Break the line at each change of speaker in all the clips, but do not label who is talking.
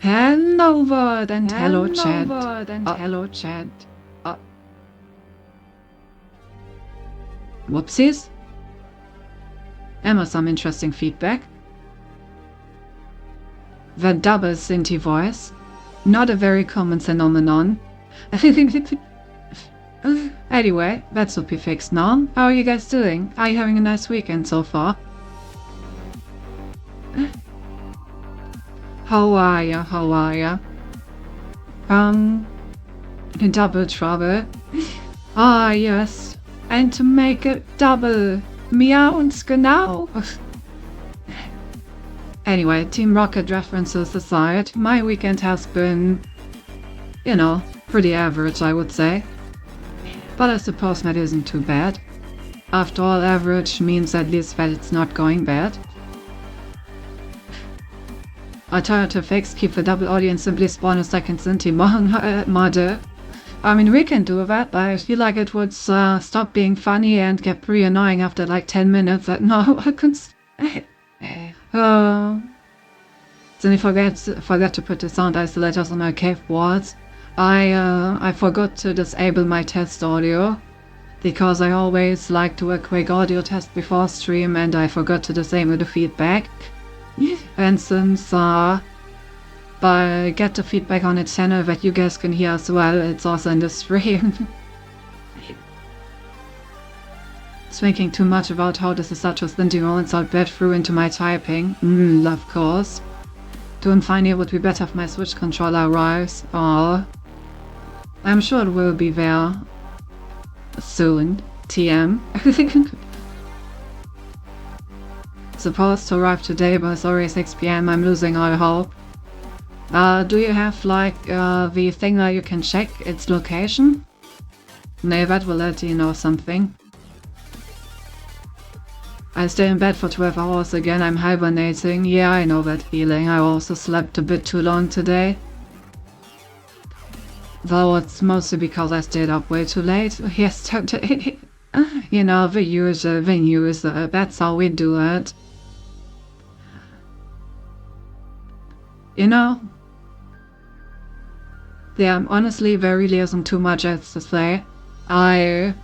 Hello world and hello chat.
Hello chat.
Whoopsies. Emma, some interesting feedback. The double Sinti voice. Not a very common phenomenon. Anyway, that should be fixed now. How are you guys doing? Are you having a nice weekend so far? How are ya? Double trouble. Ah, yes. And to make it double. Meowns genau. Anyway, Team Rocket references aside, my weekend has been, pretty average, I would say. But I suppose that isn't too bad. After all, average means at least that it's not going bad. Alternative fix, keep the double audience, simply spawn a second Sinti mod. I mean, we can do that, but I feel like it would stop being funny and get pretty annoying after like 10 minutes. No, I couldn't. Then I forgot to put the sound isolators on my cave walls. I forgot to disable my test audio because I always like to do a quick audio test before stream, and I forgot to disable the feedback. And since I get the feedback on the channel that you guys can hear as well, it's also in the stream. Thinking too much about how this is such a slinty moment, so I bled through into my typing. Of course. Doing fine here would be better if my Switch controller arrives. Aww. I'm sure it will be there soon. TM. Supposed to arrive today, but it's already 6 PM. I'm losing all hope. Do you have the thing where you can check its location? No, that will let you know something. I stay in bed for 12 hours again. I'm hibernating. Yeah, I know that feeling. I also slept a bit too long today. Though it's mostly because I stayed up way too late. Yes, the usual. That's how we do it. Yeah, I'm honestly very isn't too much else to say. I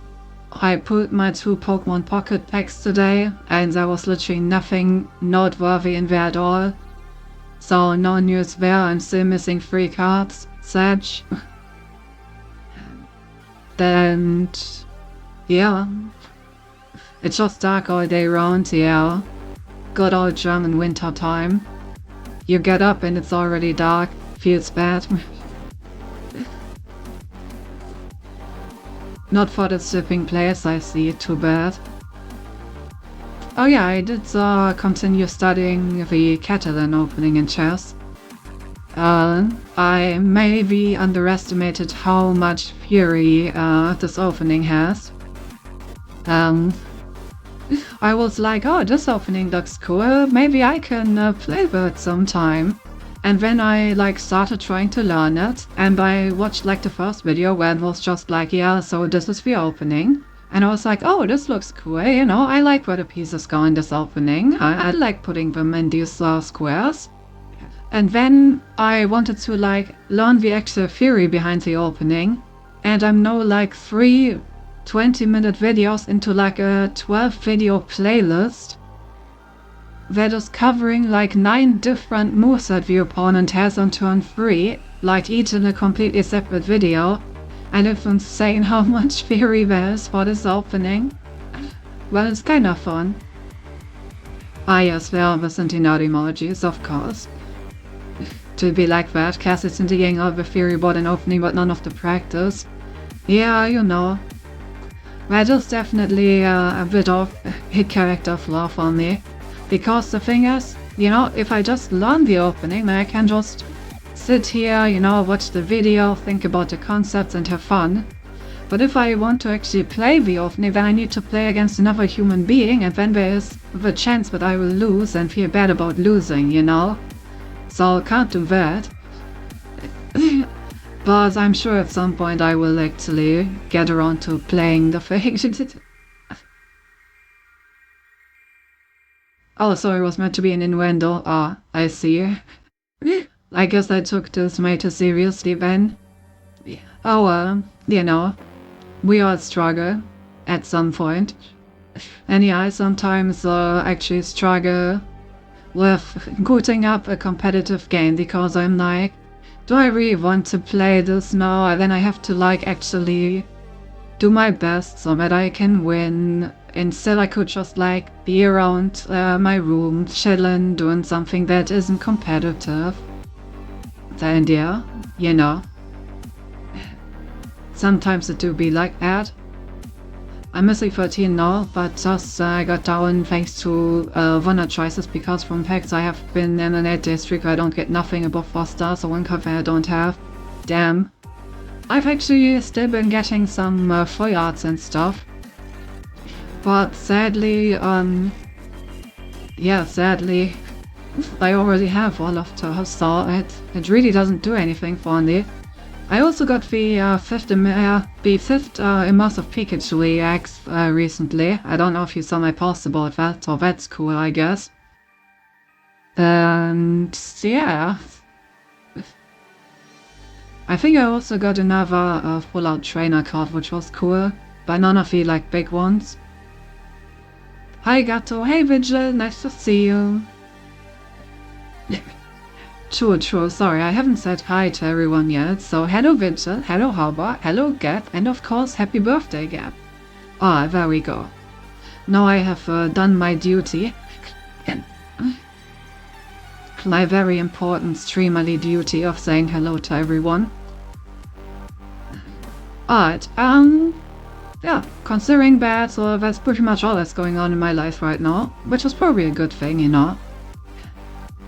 pulled my 2 Pokemon Pocket packs today, and there was literally nothing noteworthy in there at all. So no news there. I'm still missing 3 cards. Sad. And yeah. It's just dark all day round, yeah. Good old German winter time. You get up and it's already dark. Feels bad. Not for the sleeping place, I see. Too bad. Oh yeah, I did continue studying the Catalan opening in chess. I maybe underestimated how much fury this opening has. I was like, oh, this opening looks cool, maybe I can play with it sometime. And then I started trying to learn it, and I watched the first video where it was just like, yeah, so this is the opening. And I was like, oh, this looks cool, I like where the pieces go in this opening. I like putting them in these squares. And then I wanted to learn the actual theory behind the opening. And I'm now 3 20-minute videos into a 12 video playlist that is covering 9 different moves that the opponent has on turn 3, each in a completely separate video. And it's insane how much theory there is for this opening. Well, it's kind of fun. Ah yes, there are the Centenary emojis, of course. To be like that, Cass is indicating all the theory about an opening but none of the practice. Yeah, That is definitely a bit of a character flaw for me. Because the thing is, if I just learn the opening, then I can just sit here, watch the video, think about the concepts and have fun. But if I want to actually play the opening, then I need to play against another human being, and then there is the chance that I will lose and feel bad about losing, So I can't do that. But I'm sure at some point I will actually get around to playing the thing. Oh, sorry, it was meant to be an innuendo. Ah, I see. I guess I took this matter seriously then. Oh, we all struggle at some point. And yeah, I sometimes actually struggle with putting up a competitive game because I'm like, do I really want to play this now? And then I have to actually do my best so that I can win. Instead I could just be around my room, chilling, doing something that isn't competitive. And yeah, sometimes it do be like that. I'm missing 13 now, but just I got down thanks to one of choices because from facts I have been in an 8-day streak where I don't get nothing above 4 stars, so one cover I don't have. Damn. I've actually still been getting some foil arts and stuff. But sadly, sadly, I already have all of those, so it really doesn't do anything for me. I also got the fifth immersive Pikachu EX recently. I don't know if you saw my post about that, so that's cool, I guess. And yeah. I think I also got another full-out trainer card, which was cool, but none of the big ones. Hi Gato, hey Vigil, nice to see you. True, sorry, I haven't said hi to everyone yet, so hello Vigil, hello Harbor, hello Gap, and of course happy birthday Gap. Ah, there we go. Now I have done my duty. My very important streamerly duty of saying hello to everyone. Alright, yeah, considering that, so that's pretty much all that's going on in my life right now, which is probably a good thing,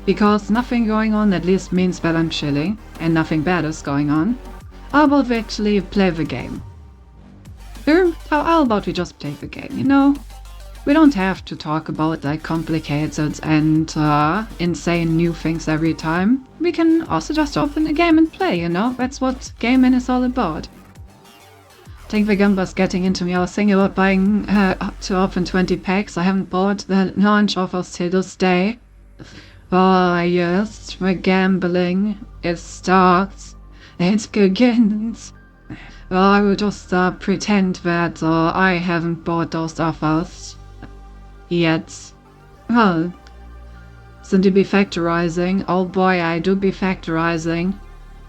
Because nothing going on at least means that I'm chilling, and nothing bad is going on. How about we actually play the game? How about we just play the game, We don't have to talk about complicated and insane new things every time. We can also just open a game and play, That's what gaming is all about. I think the Gumba's getting into me. I was thinking about buying to open 20 packs. I haven't bought the launch offers till this day. Oh yes, the gambling. It starts. It begins. Well, I will just pretend that I haven't bought those offers yet. Well, since you be factorizing, oh boy, I do be factorizing.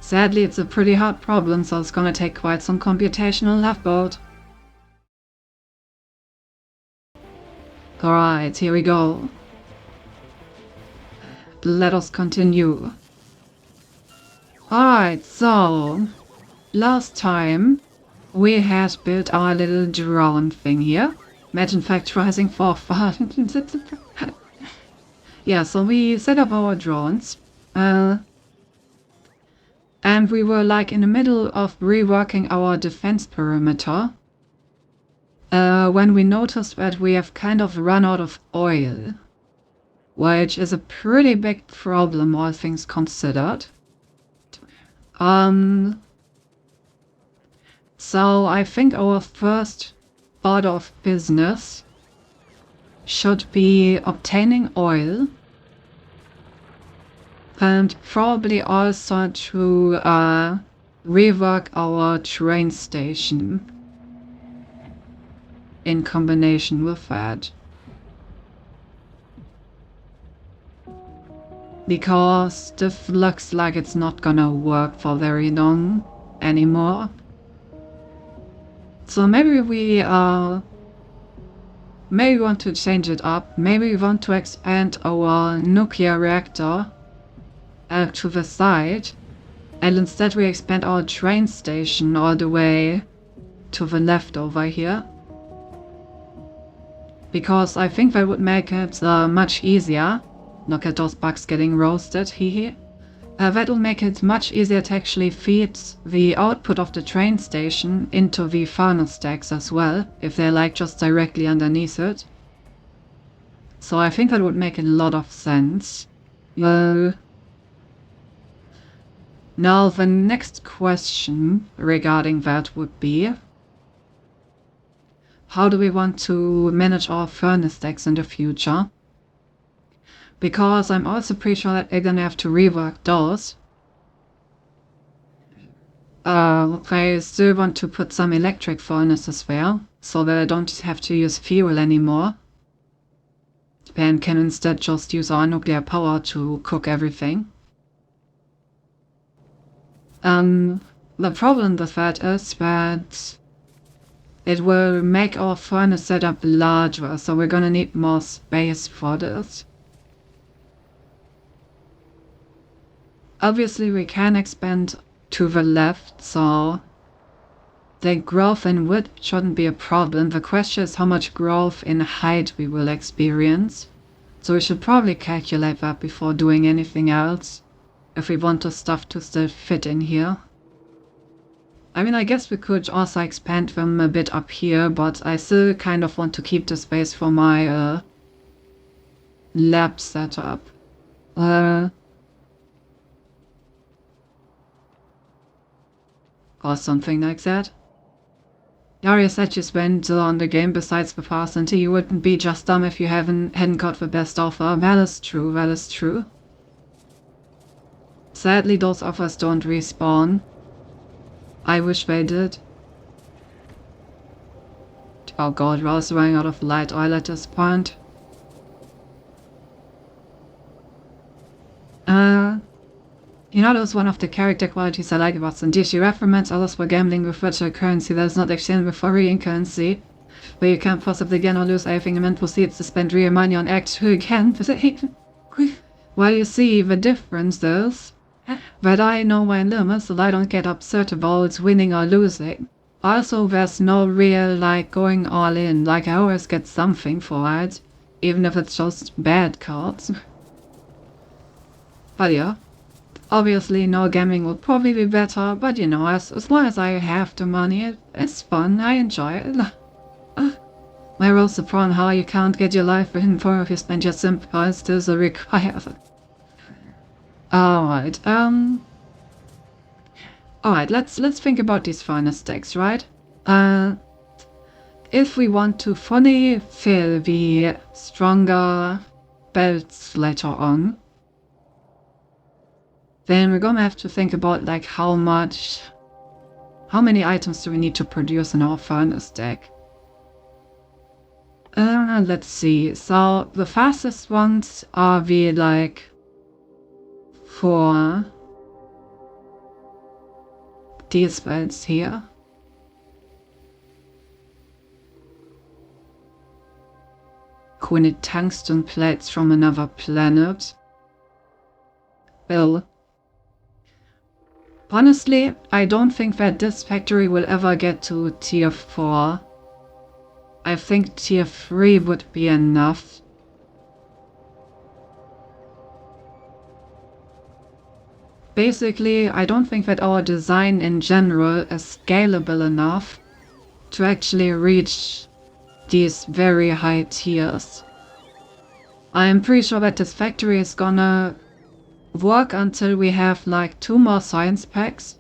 Sadly, it's a pretty hard problem, so it's gonna take quite some computational effort. Alright, here we go. Let us continue. Alright, so last time we had built our little drone thing here. Imagine factorizing for fun. Yeah, so we set up our drones. And we were like in the middle of reworking our defense perimeter. When we noticed that we have kind of run out of oil. Which is a pretty big problem, all things considered. So I think our first part of business should be obtaining oil. And probably also to rework our train station in combination with that. Because this looks like it's not gonna work for very long anymore. So maybe we want to change it up. Maybe we want to expand our nuclear reactor to the side, and instead we expand our train station all the way to the left over here. Because I think that would make it much easier. Look at those bugs getting roasted, hehe. That will make it much easier to actually feed the output of the train station into the furnace stacks as well, if they're like just directly underneath it. So I think that would make a lot of sense. Now the next question regarding that would be, how do we want to manage our furnace stacks in the future? Because I'm also pretty sure that we're gonna have to rework those. I still want to put some electric furnaces there, so that I don't have to use fuel anymore. And can instead just use our nuclear power to cook everything. The problem with that is that it will make our furnace setup larger, so we're gonna need more space for this. Obviously we can expand to the left, so the growth in width shouldn't be a problem. The question is how much growth in height we will experience. So we should probably calculate that before doing anything else, if we want the stuff to still fit in here. I mean, I guess we could also expand them a bit up here, but I still kind of want to keep the space for my lab setup. Or something like that. Darius said you spent on the game besides the Fastenty. You wouldn't be just dumb if you hadn't got the best offer. That is true, that is true. Sadly, those offers don't respawn. I wish they did. Oh god, we're also running out of light oil at this point. You know, that was one of the character qualities I like about Sandesh. You recommends others for gambling with virtual currency that is not exchangeable for real currency, where you can't possibly gain or lose anything and then proceeds to spend real money on acts who can. Well, you see, the difference is that I know my limits, so I don't get upset about winning or losing. Also, there's no real, like, going all in. Like, I always get something for it, even if it's just bad cards. But yeah. Obviously, no gambling would probably be better, but you know, as long as I have the money, it's fun, I enjoy it. My rules upon how you can't get your life written for if you spend your simple coins still are required. Alright, alright, let's think about these furnace stacks, right? If we want to fully fill the stronger belts later on, then we're gonna have to think about like how many items do we need to produce in our furnace stack. Let's see. So the fastest ones are the like 4 these belts here. We need tungsten plates from another planet. Well, honestly, I don't think that this factory will ever get to tier 4. I think tier 3 would be enough. Basically, I don't think that our design in general is scalable enough to actually reach these very high tiers. I'm pretty sure that this factory is gonna work until we have like 2 more science packs,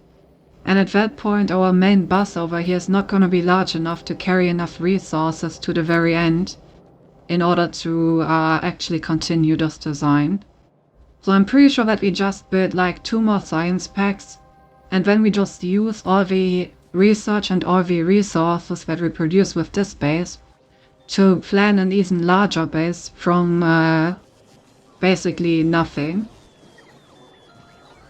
and at that point our main bus over here is not gonna be large enough to carry enough resources to the very end in order to actually continue this design. So I'm pretty sure that we just build like 2 more science packs, and then we just use all the research and all the resources that we produce with this base to plan an even larger base from basically nothing.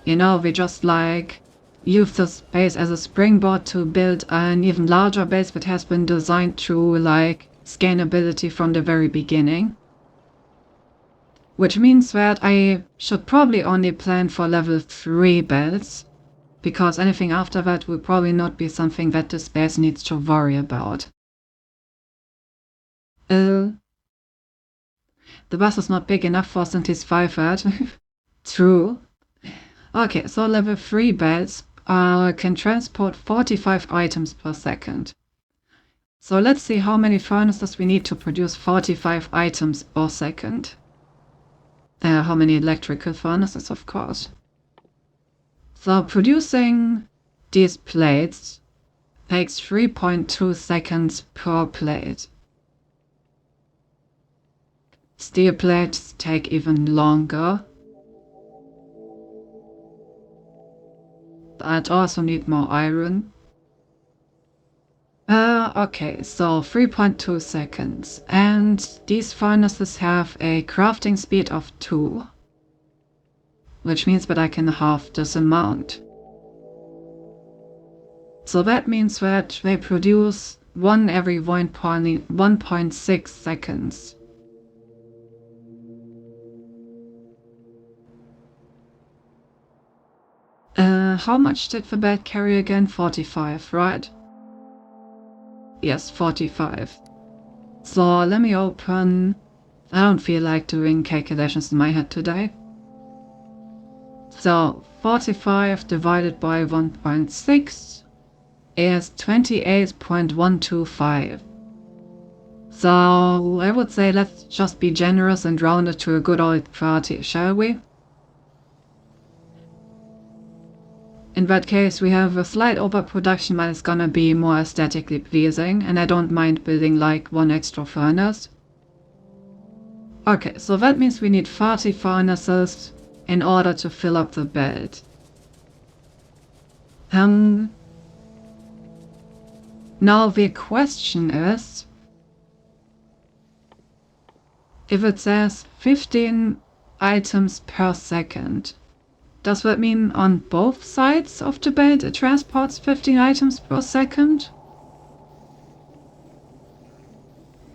You know, we just like use this base as a springboard to build an even larger base that has been designed through like scalability from the very beginning. Which means that I should probably only plan for level 3 builds, because anything after that will probably not be something that this base needs to worry about. The bus is not big enough for Synthese 5 at. True. Okay, so level 3 beds can transport 45 items per second. So let's see how many furnaces we need to produce 45 items per second. How many electrical furnaces, of course. So producing these plates takes 3.2 seconds per plate. Steel plates take even longer. I'd also need more iron. Okay, so 3.2 seconds. And these furnaces have a crafting speed of 2. Which means that I can halve this amount. So that means that they produce 1 every 1.6 seconds. How much did the bed carry again? 45, right? Yes, 45. So let me open... I don't feel like doing calculations in my head today. So 45 divided by 1.6 is 28.125. So I would say let's just be generous and round it to a good old 30, shall we? In that case, we have a slight overproduction, but it's gonna be more aesthetically pleasing, and I don't mind building like 1 extra furnace. Okay, so that means we need 30 furnaces in order to fill up the bed. Now the question is, if it says 15 items per second, does that mean on both sides of the bed it transports 15 items per second?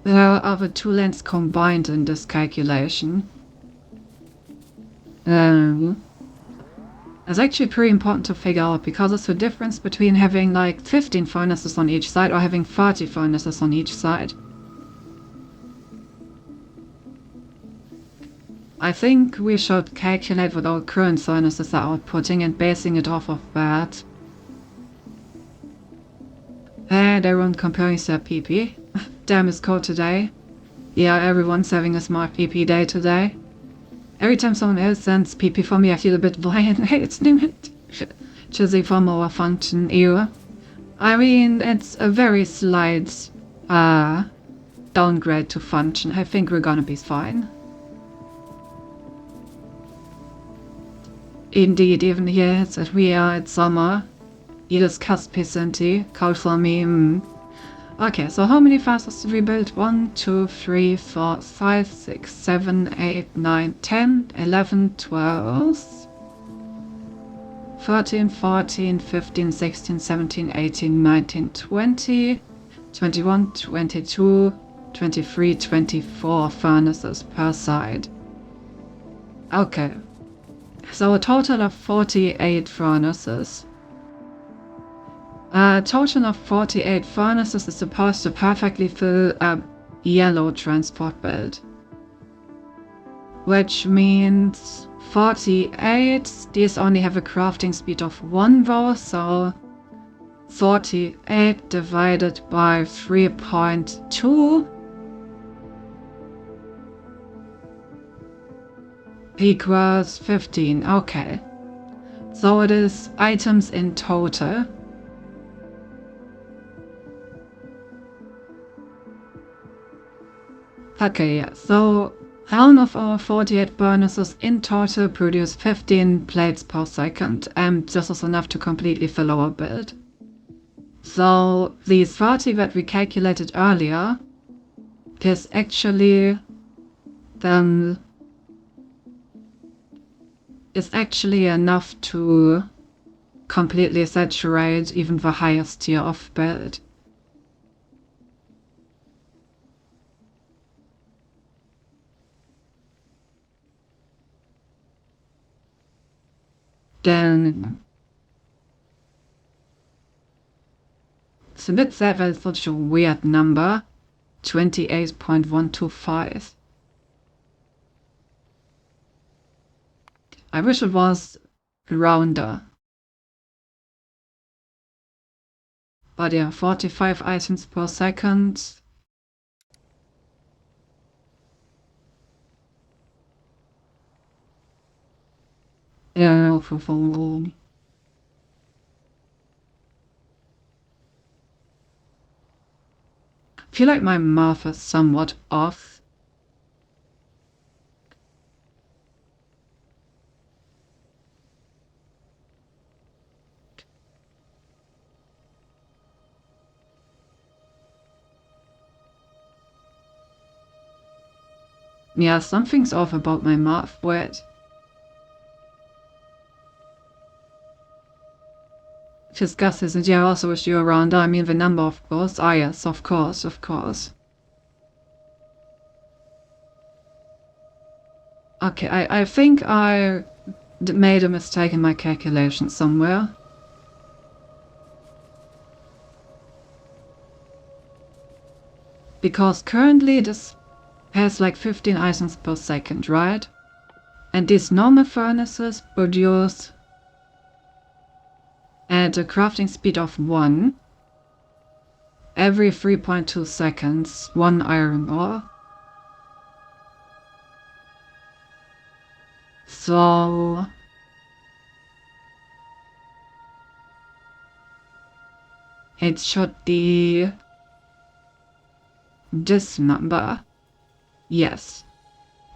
There are the 2 lengths combined in this calculation. It's actually pretty important to figure out, because it's the difference between having like 15 furnaces on each side or having 30 furnaces on each side. I think we should calculate what our current furnaces are outputting and basing it off of that. And everyone comparing their PP. Damn, it's cold today. Yeah, everyone's having a smart PP day today. Every time someone else sends PP for me, I feel a bit violated. Choosing from our function era. I mean, it's a very slight downgrade to function. I think we're gonna be fine. Indeed, even here that we are at summer. You discussed peasanty, cold for me. Okay, so how many fastest did we build? 1, 2, 3, 4, 5, 6, 7, 8, 9, 10, 11, 12, 13, 14, 15, 16, 17, 18, 19, 20, 21, 22, 23, 24 furnaces per side. Okay, so a total of 48 furnaces. A total of 48 furnaces is supposed to perfectly fill a yellow transport belt. Which means 48, these only have a crafting speed of 1 though, so 48 divided by 3.2 equals 15, okay. So it is items in total. Okay, yeah, so all of our 48 furnaces in total produce 15 plates per second, and this is enough to completely fill our build. So these 30 that we calculated earlier is actually enough to completely saturate even the highest tier of build. Then it's a bit sad that it's such a weird number, 28.125. I wish it was rounder. But yeah, 45 items per second. Yeah, I feel like my math is somewhat off. Yeah, something's off about my math. Wait. Discuss this, and yeah, I also wish you were around. I mean the number, of course. Ah, yes, of course, of course. Okay, I think I made a mistake in my calculation somewhere. Because currently this has like 15 items per second, right? And these normal furnaces produce at a crafting speed of 1 every 3.2 seconds 1 iron ore. So it should be this number. Yes.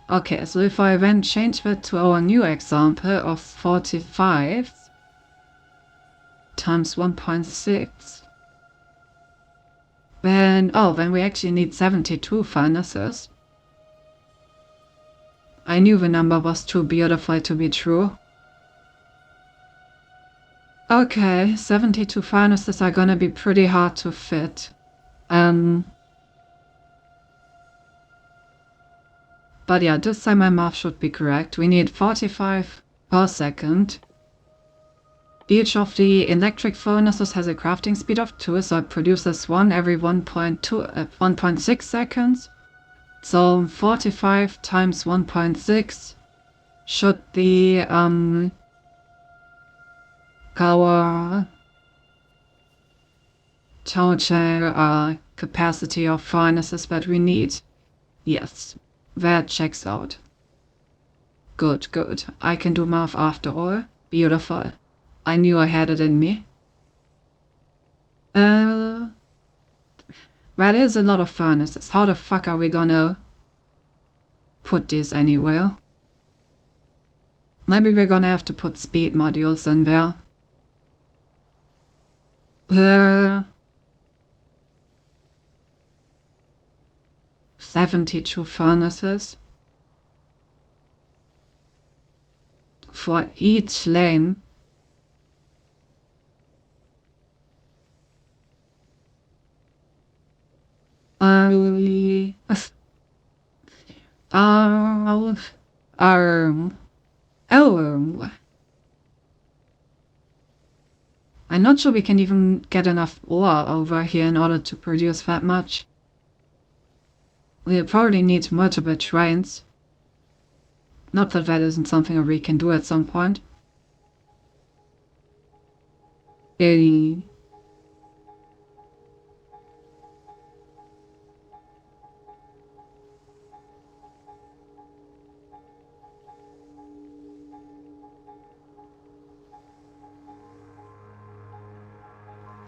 Okay, so if I then change that to our new example of 45 times 1.6, then we actually need 72 furnaces. I knew the number was too beautiful to be true. Okay, 72 furnaces are gonna be pretty hard to fit. But yeah, this time my math should be correct. We need 45 per second. Each of the electric furnaces has a crafting speed of 2, so it produces 1 every 1.6 seconds. So 45 times 1.6 should be our total capacity of furnaces that we need. Yes, that checks out. Good, good. I can do math after all. Beautiful. I knew I had it in me. That is a lot of furnaces. How the fuck are we gonna put this anywhere? Maybe we're gonna have to put speed modules in there. 72 furnaces for each lane. Oh, I'm not sure we can even get enough ore over here in order to produce that much. We'll probably need multiple trains. Not that that isn't something we can do at some point. Yay.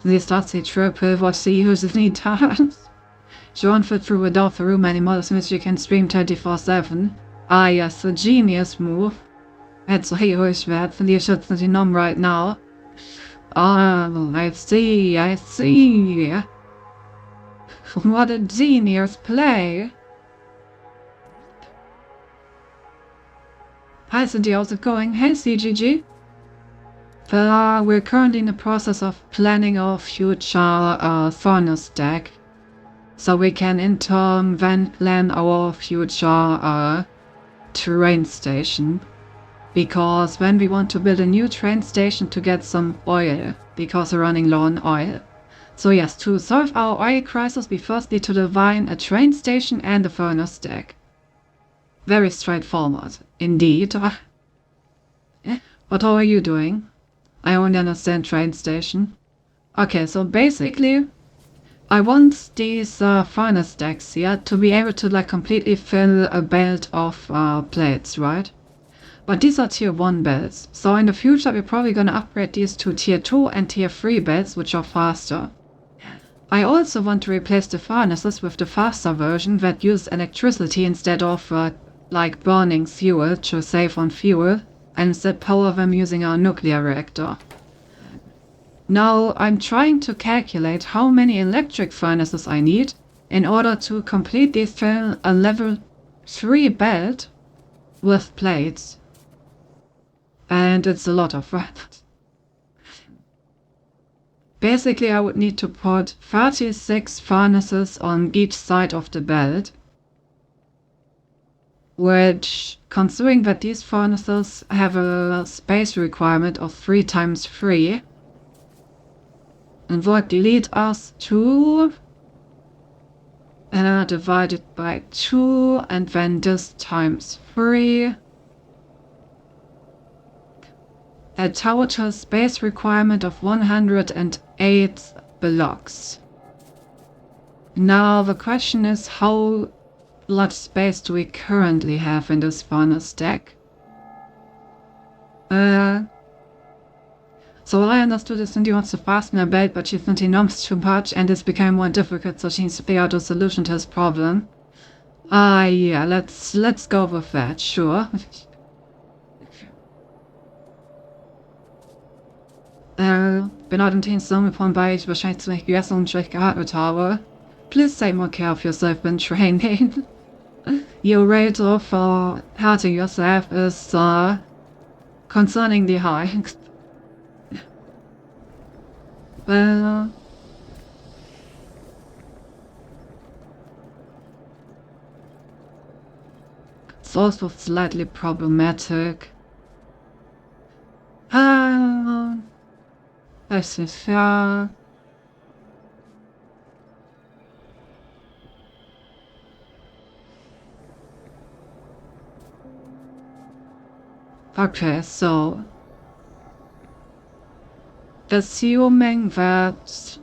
The Stasi triple was the users need times. John fit through without the room anymore, since you can stream 24/7. Ah yes, a genius move. That's so heroisch wert, finde ich jetzt nicht enorm right now. Ah, I see. What a genius play. Hi Cindy, how's it going? Hey CGG. We're currently in the process of planning our future furnace deck. So we can in turn then plan our future train station. Because when we want to build a new train station to get some oil, because we're running low on oil. So yes, to solve our oil crisis, we first need to define a train station and a furnace deck. Very straightforward, indeed. But how are you doing? I only understand train station. Okay, so basically, I want these furnace decks here to be able to like completely fill a belt of plates, right? But these are tier 1 belts, so in the future we're probably gonna upgrade these to tier 2 and tier 3 belts, which are faster. I also want to replace the furnaces with the faster version that use electricity instead of like burning fuel to save on fuel, and instead power them using our nuclear reactor. Now I'm trying to calculate how many electric furnaces I need in order to completely fill a level 3 belt with plates. And it's a lot of that. Basically I would need to put 36 furnaces on each side of the belt, which, considering that these furnaces have a space requirement of 3 times 3, and would lead us to divided by 2, and then this times 3. A total space requirement of 108 blocks. Now the question is, how much space do we currently have in this furnace deck? So what I understood is Cindy wants to fasten her belt, but she thinks he numbs too much and it's becoming more difficult, so she needs to figure out a solution to his problem. Yeah, let's go with that, sure. Bin heute im Team von bei, ich wahrscheinlich zu mich gegessen und schlecht geatmet habe. Please take more care of yourself when training. Your rate of hurting yourself is concerningly high. Well, it's also slightly problematic. Das ist ja... Okay, so... assuming that...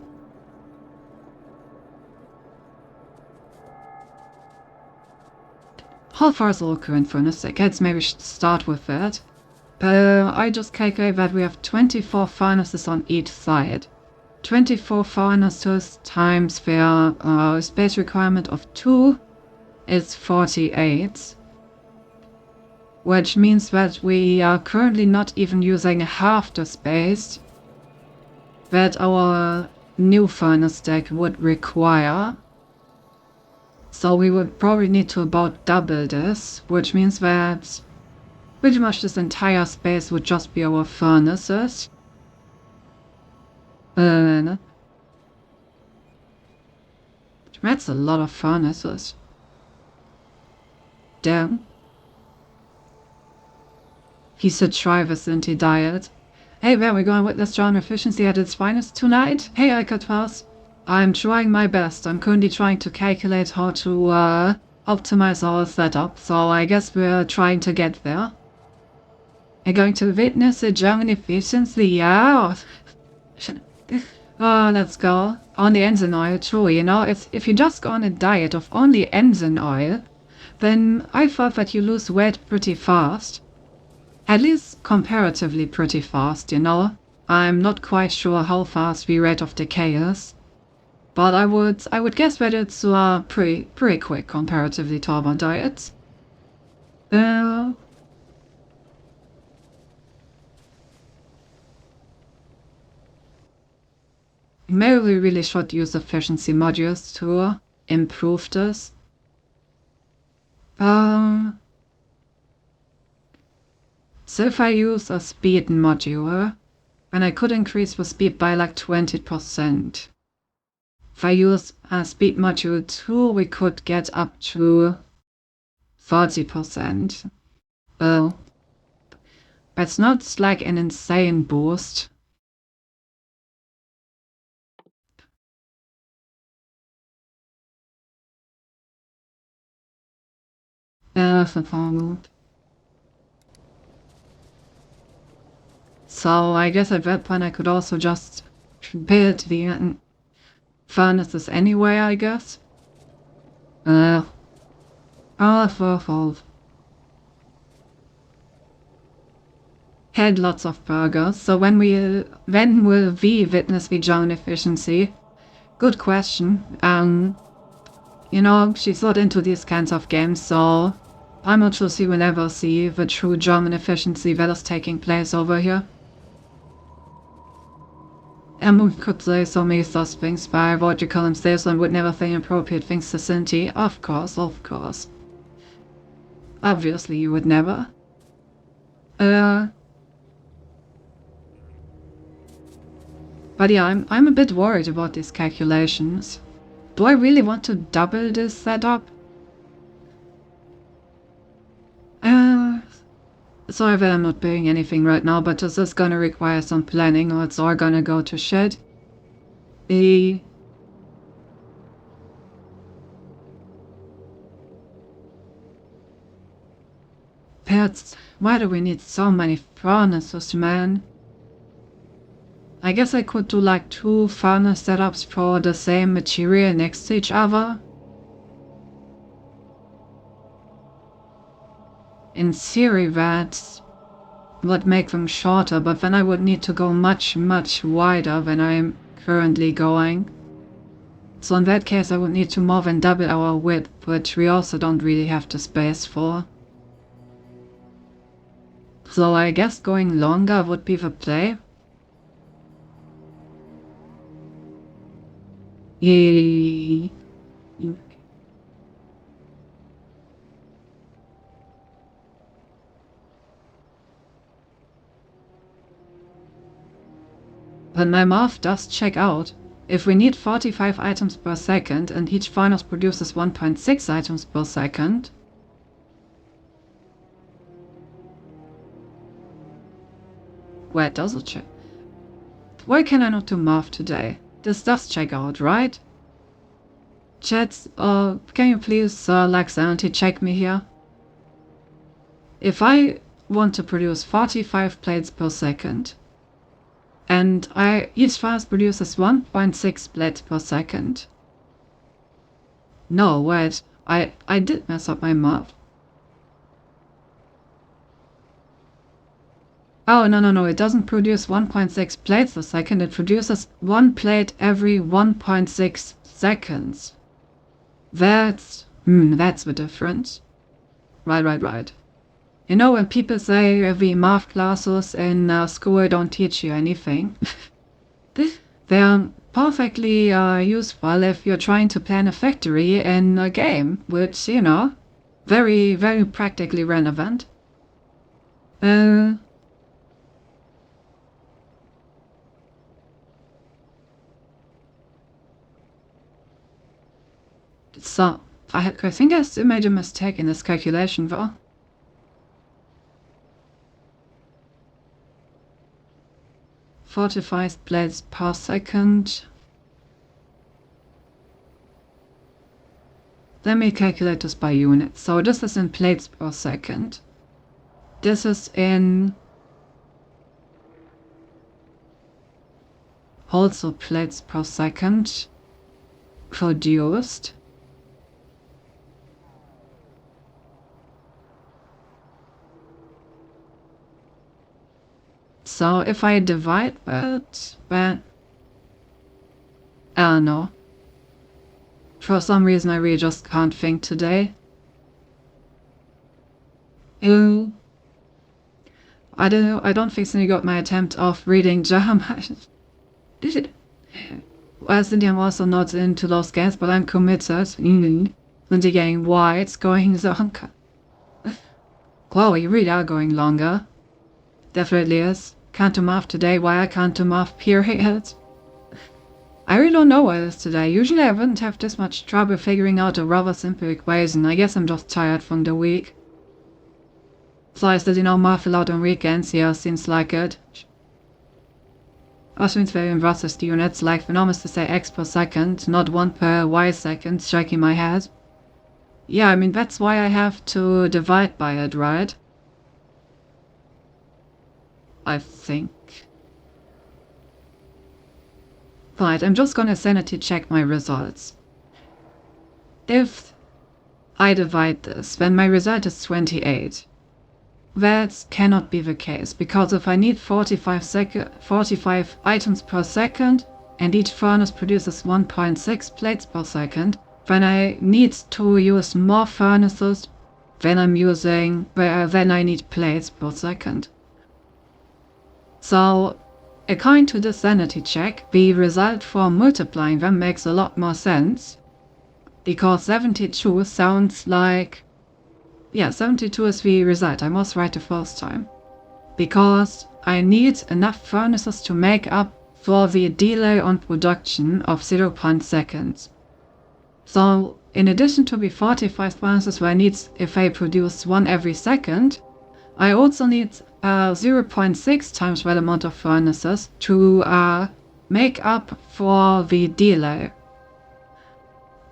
How far is our current furnace? I guess maybe we should start with that. I just calculate that we have 24 furnaces on each side. 24 furnaces times their space requirement of 2 is 48. Which means that we are currently not even using half the space that our new furnace deck would require. So we would probably need to about double this, which means that pretty much this entire space would just be our furnaces. That's a lot of furnaces. Damn. He should try Vicinity diet. Hey, where are we going with this John efficiency at its finest tonight? Hey, I cut fast. I'm trying my best. I'm currently trying to calculate how to optimize our setup, so I guess we're trying to get there. I'm going to witness the German efficiency, yeah. Oh, let's go. On the engine oil, true, you know, if you just go on a diet of only engine oil, then I thought that you lose weight pretty fast. At least comparatively pretty fast, you know. I'm not quite sure how fast the rate of decay is, but I would guess that it's pretty quick comparatively to other diets. Maybe we really should use efficiency modules to improve this. So if I use a speed module, then I could increase the speed by like 20%. If I use a speed module 2, we could get up to 30%. Well, that's not like an insane boost. So I guess at that point I could also just build the furnaces anyway, I guess. Evolve. Had lots of burgers, so when will we witness the Joan efficiency? Good question. You know, she's not into these kinds of games, so I'm not sure she will ever see the true German efficiency that is taking place over here. And we could say so many such things, but I avoid you call him safe and would never say inappropriate things to Cinti. Of course. Obviously you would never. But yeah, I'm a bit worried about these calculations. Do I really want to double this setup? Sorry that I'm not doing anything right now, but this is gonna require some planning or it's all gonna go to shit. Pets, why do we need so many furnaces, man? I guess I could do like 2 furnace setups for the same material next to each other. In theory that would make them shorter, but then I would need to go much wider than I'm currently going. So in that case I would need to more than double our width, which we also don't really have the space for. So I guess going longer would be the play. Yay. But my math does check out. If we need 45 items per second and each furnace produces 1.6 items per second, where does it check? Why can I not do math today? This does check out, right? Chat, can you please, like sanity check me here? If I want to produce 45 plates per second, and each furnace produces 1.6 plates per second. No, wait, I did mess up my math. Oh, no, it doesn't produce 1.6 plates a second, it produces 1 plate every 1.6 seconds. That's the difference. Right. You know when people say the math classes in school don't teach you anything? They're perfectly useful if you're trying to plan a factory in a game, which, you know, very practically relevant. So, I think I still made a mistake in this calculation though. "45 plates per second. Let me calculate this by units. So this is in plates per second. This is in also plates per second produced. So if I divide that by... no. For some reason I really just can't think today. I don't think Cindy got my attempt of reading German. Did it? Well, Cindy, I'm also not into those games, but I'm committed. Cindy getting why it's going so longer. Chloe, you really are going longer. Definitely is. Can't do math today. Why I can't do math, period. I really don't know what it is today. Usually I wouldn't have this much trouble figuring out a rather simple equation. I guess I'm just tired from the week. So I still math a lot on weekends. Yeah, seems like it. Also means very versus the units, like the norm is to say x per second, not 1 per y second, shaking my head. Yeah, I mean that's why I have to divide by it, right? I think. Right, I'm just gonna sanity check my results. If I divide this, then my result is 28. That cannot be the case, because if I need 45 items per second, and each furnace produces 1.6 plates per second, then I need to use more furnaces than I need plates per second. So, according to the sanity check, the result for multiplying them makes a lot more sense, because 72 sounds like... Yeah, 72 is the result. I was right the first time. Because I need enough furnaces to make up for the delay on production of 0.0 seconds. So, in addition to the 45 furnaces where I need, if I produce 1 every second, I also need 0.6 times that amount of furnaces to make up for the delay.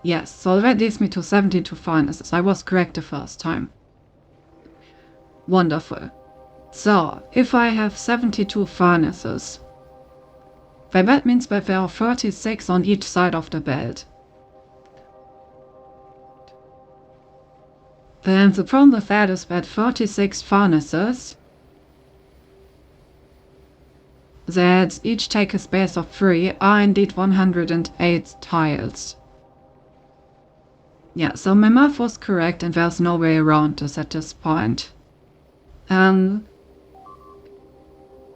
Yes, so that leads me to 72 furnaces. I was correct the first time. Wonderful. So, if I have 72 furnaces, then that means that there are 36 on each side of the belt. Then the problem with that is that 36 furnaces that each take a space of 3 are indeed 108 tiles. Yeah, so my math was correct and there's no way around this at this point.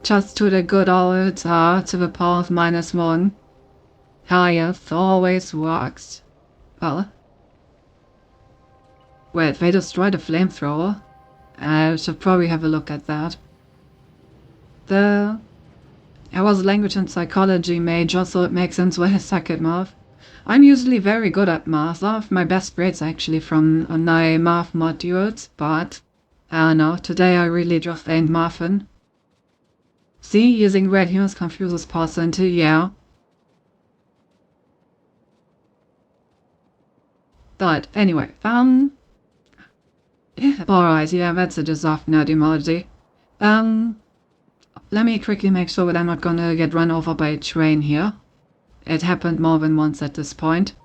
Just to the good old to the power of -1. Highest always works. Well, wait, they destroyed a flamethrower? I should probably have a look at that. I was a language and psychology major, so it makes sense why I suck at math. I'm usually very good at math. I have my best grades actually from my math modules, but I don't know, today I really just ain't mathin'. See, using red humans confuses percent, yeah. But anyway, yeah, alright, yeah, that's a deserved nerd emoji. Let me quickly make sure that I'm not gonna get run over by a train here. It happened more than once at this point.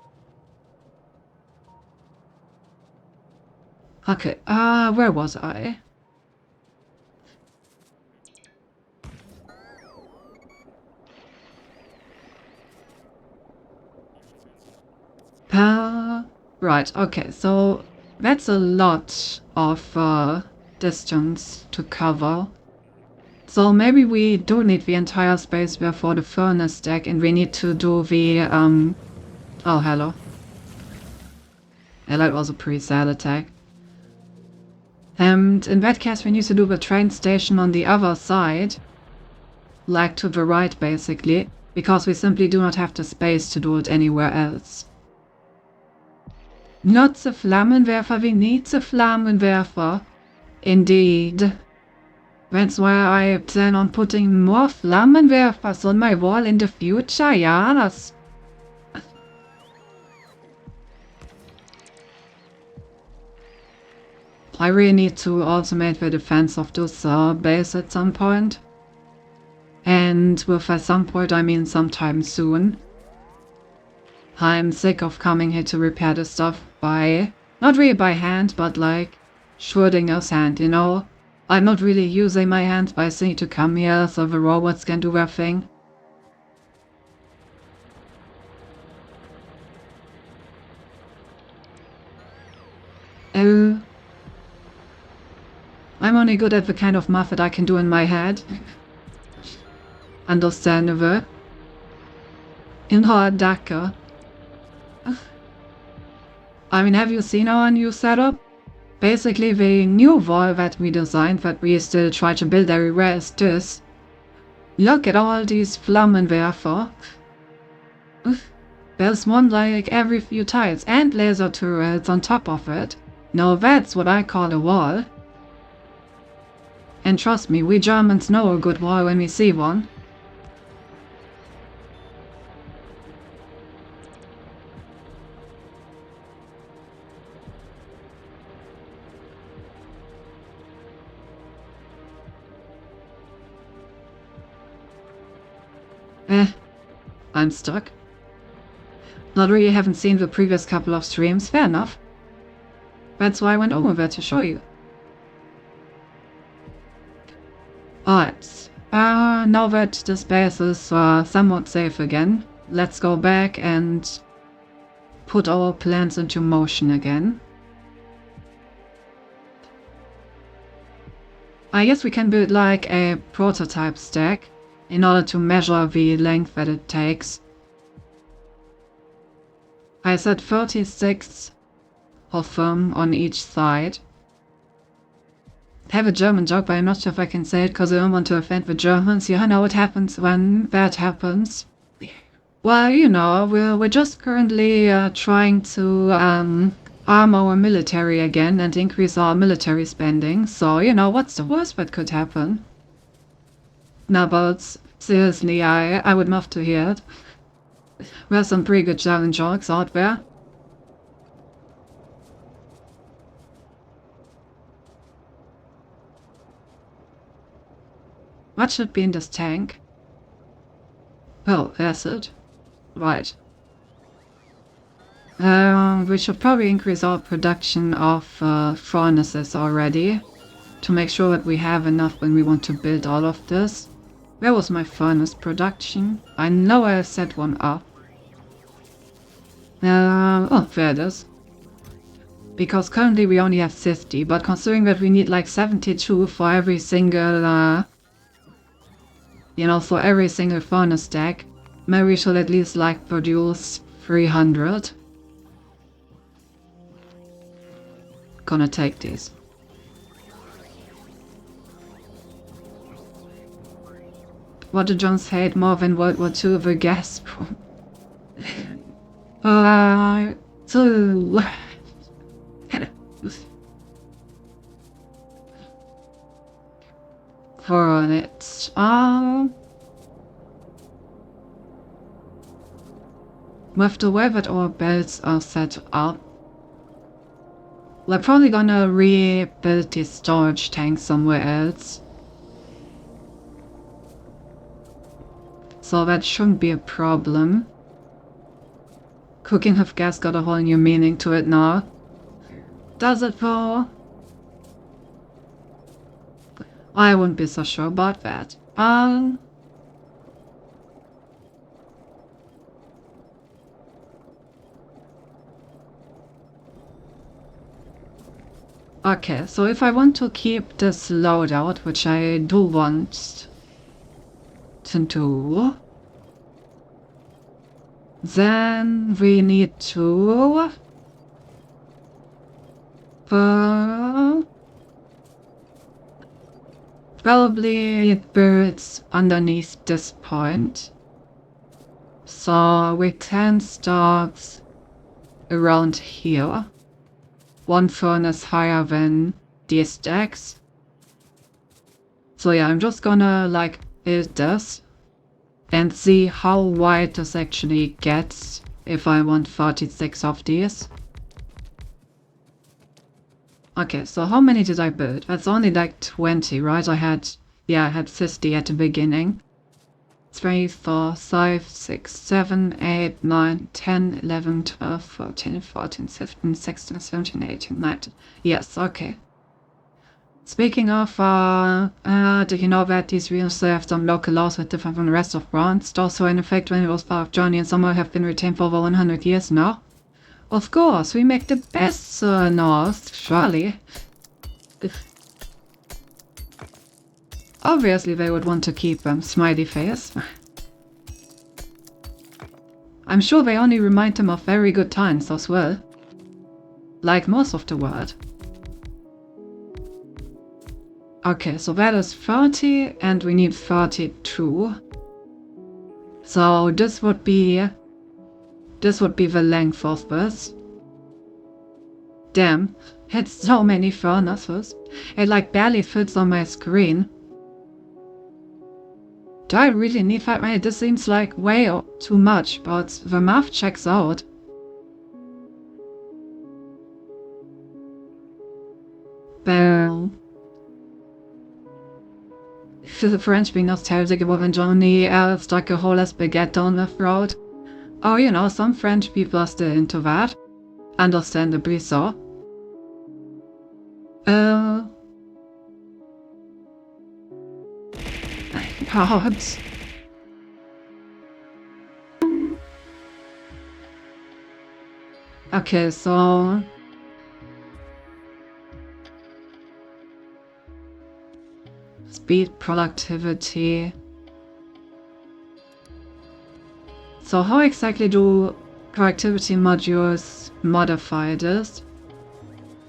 Okay, where was I? Right, okay, so that's a lot of distance to cover. So maybe we do need the entire space there for the furnace deck, and we need to do the, oh, hello. Yeah, that was a pretty sad attack. And in that case, we need to do the train station on the other side, like to the right, basically, because we simply do not have the space to do it anywhere else. Not the Flammenwerfer, we need the Flammenwerfer. Indeed. That's why I plan on putting more Flammenwerfers on my wall in the future, yes. I really need to automate the defense of this base at some point. And with at some point I mean sometime soon. I'm sick of coming here to repair the stuff by, not really by hand, but like Schrödinger's hand, you know? I'm not really using my hand, but I still need to come here so the robots can do their thing. Oh. I'm only good at the kind of math that I can do in my head. Understandable. In hard Dakar. I mean, have you seen our new setup? Basically, the new wall that we designed that we still try to build everywhere is this. Look at all these Flammenwerfer. There's one like every few tiles and laser turrets on top of it. Now that's what I call a wall. And trust me, we Germans know a good wall when we see one. I'm stuck. Not really haven't seen the previous couple of streams, fair enough. That's why I went over there to show you. Alright, now that the space is somewhat safe again, let's go back and put our plans into motion again. I guess we can build like a prototype stack in order to measure the length that it takes. I said 36 of them on each side. I have a German joke, but I'm not sure if I can say it because I don't want to offend the Germans. You know what happens when that happens. Well, you know, we're just currently trying to arm our military again and increase our military spending. So, you know, what's the worst that could happen? No, but seriously, I would love to hear it. There's some pretty good German jokes out there. What should be in this tank? Oh, acid. Right. We should probably increase our production of furnaces already to make sure that we have enough when we want to build all of this. Where was my furnace production? I know I set one up. Oh, there it is. Because currently we only have 50, but considering that we need like 72 for every single, you know, for every single furnace stack, maybe we should at least like produce 300. Gonna take these. What did Jones hate more than World War II? The gas. So... For it, with the way that our belts are set up, we're probably gonna rebuild the storage tank somewhere else. So that shouldn't be a problem. Cooking with gas got a whole new meaning to it now. Does it though? I wouldn't be so sure about that. Okay, so if I want to keep this loadout, which I do want to do, then we need to probably birds underneath this point. So we can start around here. One furnace higher than these stacks. So yeah, I'm just gonna like build this and see how wide this actually gets if I want 36 of these. Okay, so how many did I build? That's only like 20, right? I had 50 at the beginning. 3, 4, 5, 6, 7, 8, 9, 10, 11, 12, 13, 14, 15, 16, 17, 18, 19. Yes, okay. Speaking of, did you know that these regions have some local laws that differ from the rest of France? Those who are in effect when it was part of Germany and somehow have been retained for over 100 years now? Of course, we make the best North, surely. Obviously they would want to keep them, smiley face. I'm sure they only remind them of very good times as well. Like most of the world. Okay, so that is 30 and we need 32. So this would be the length of this. Damn, it's so many furnaces. It like barely fits on my screen. Do I really need that many? This seems like way too much, but the math checks out. Well, the French being nostalgic about when Johnny stuck a whole ass baguette down the throat. Oh, you know, some French people are still into that. Understandably so. Perhaps. Okay, so... Speed, productivity... So how exactly do productivity modules modify this?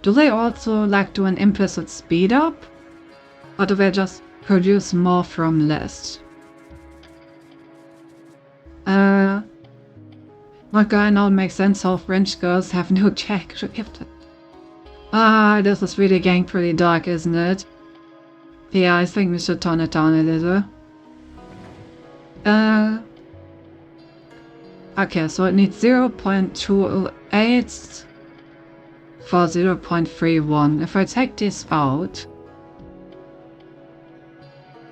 Do they also like do an implicit speed up? Or do they just produce more from less? Okay, now it makes sense how French girls have no check shift. This is really getting pretty dark, isn't it? Yeah, I think we should tone it down a little. Okay, so it needs 0.28 for 0.31. If I take this out,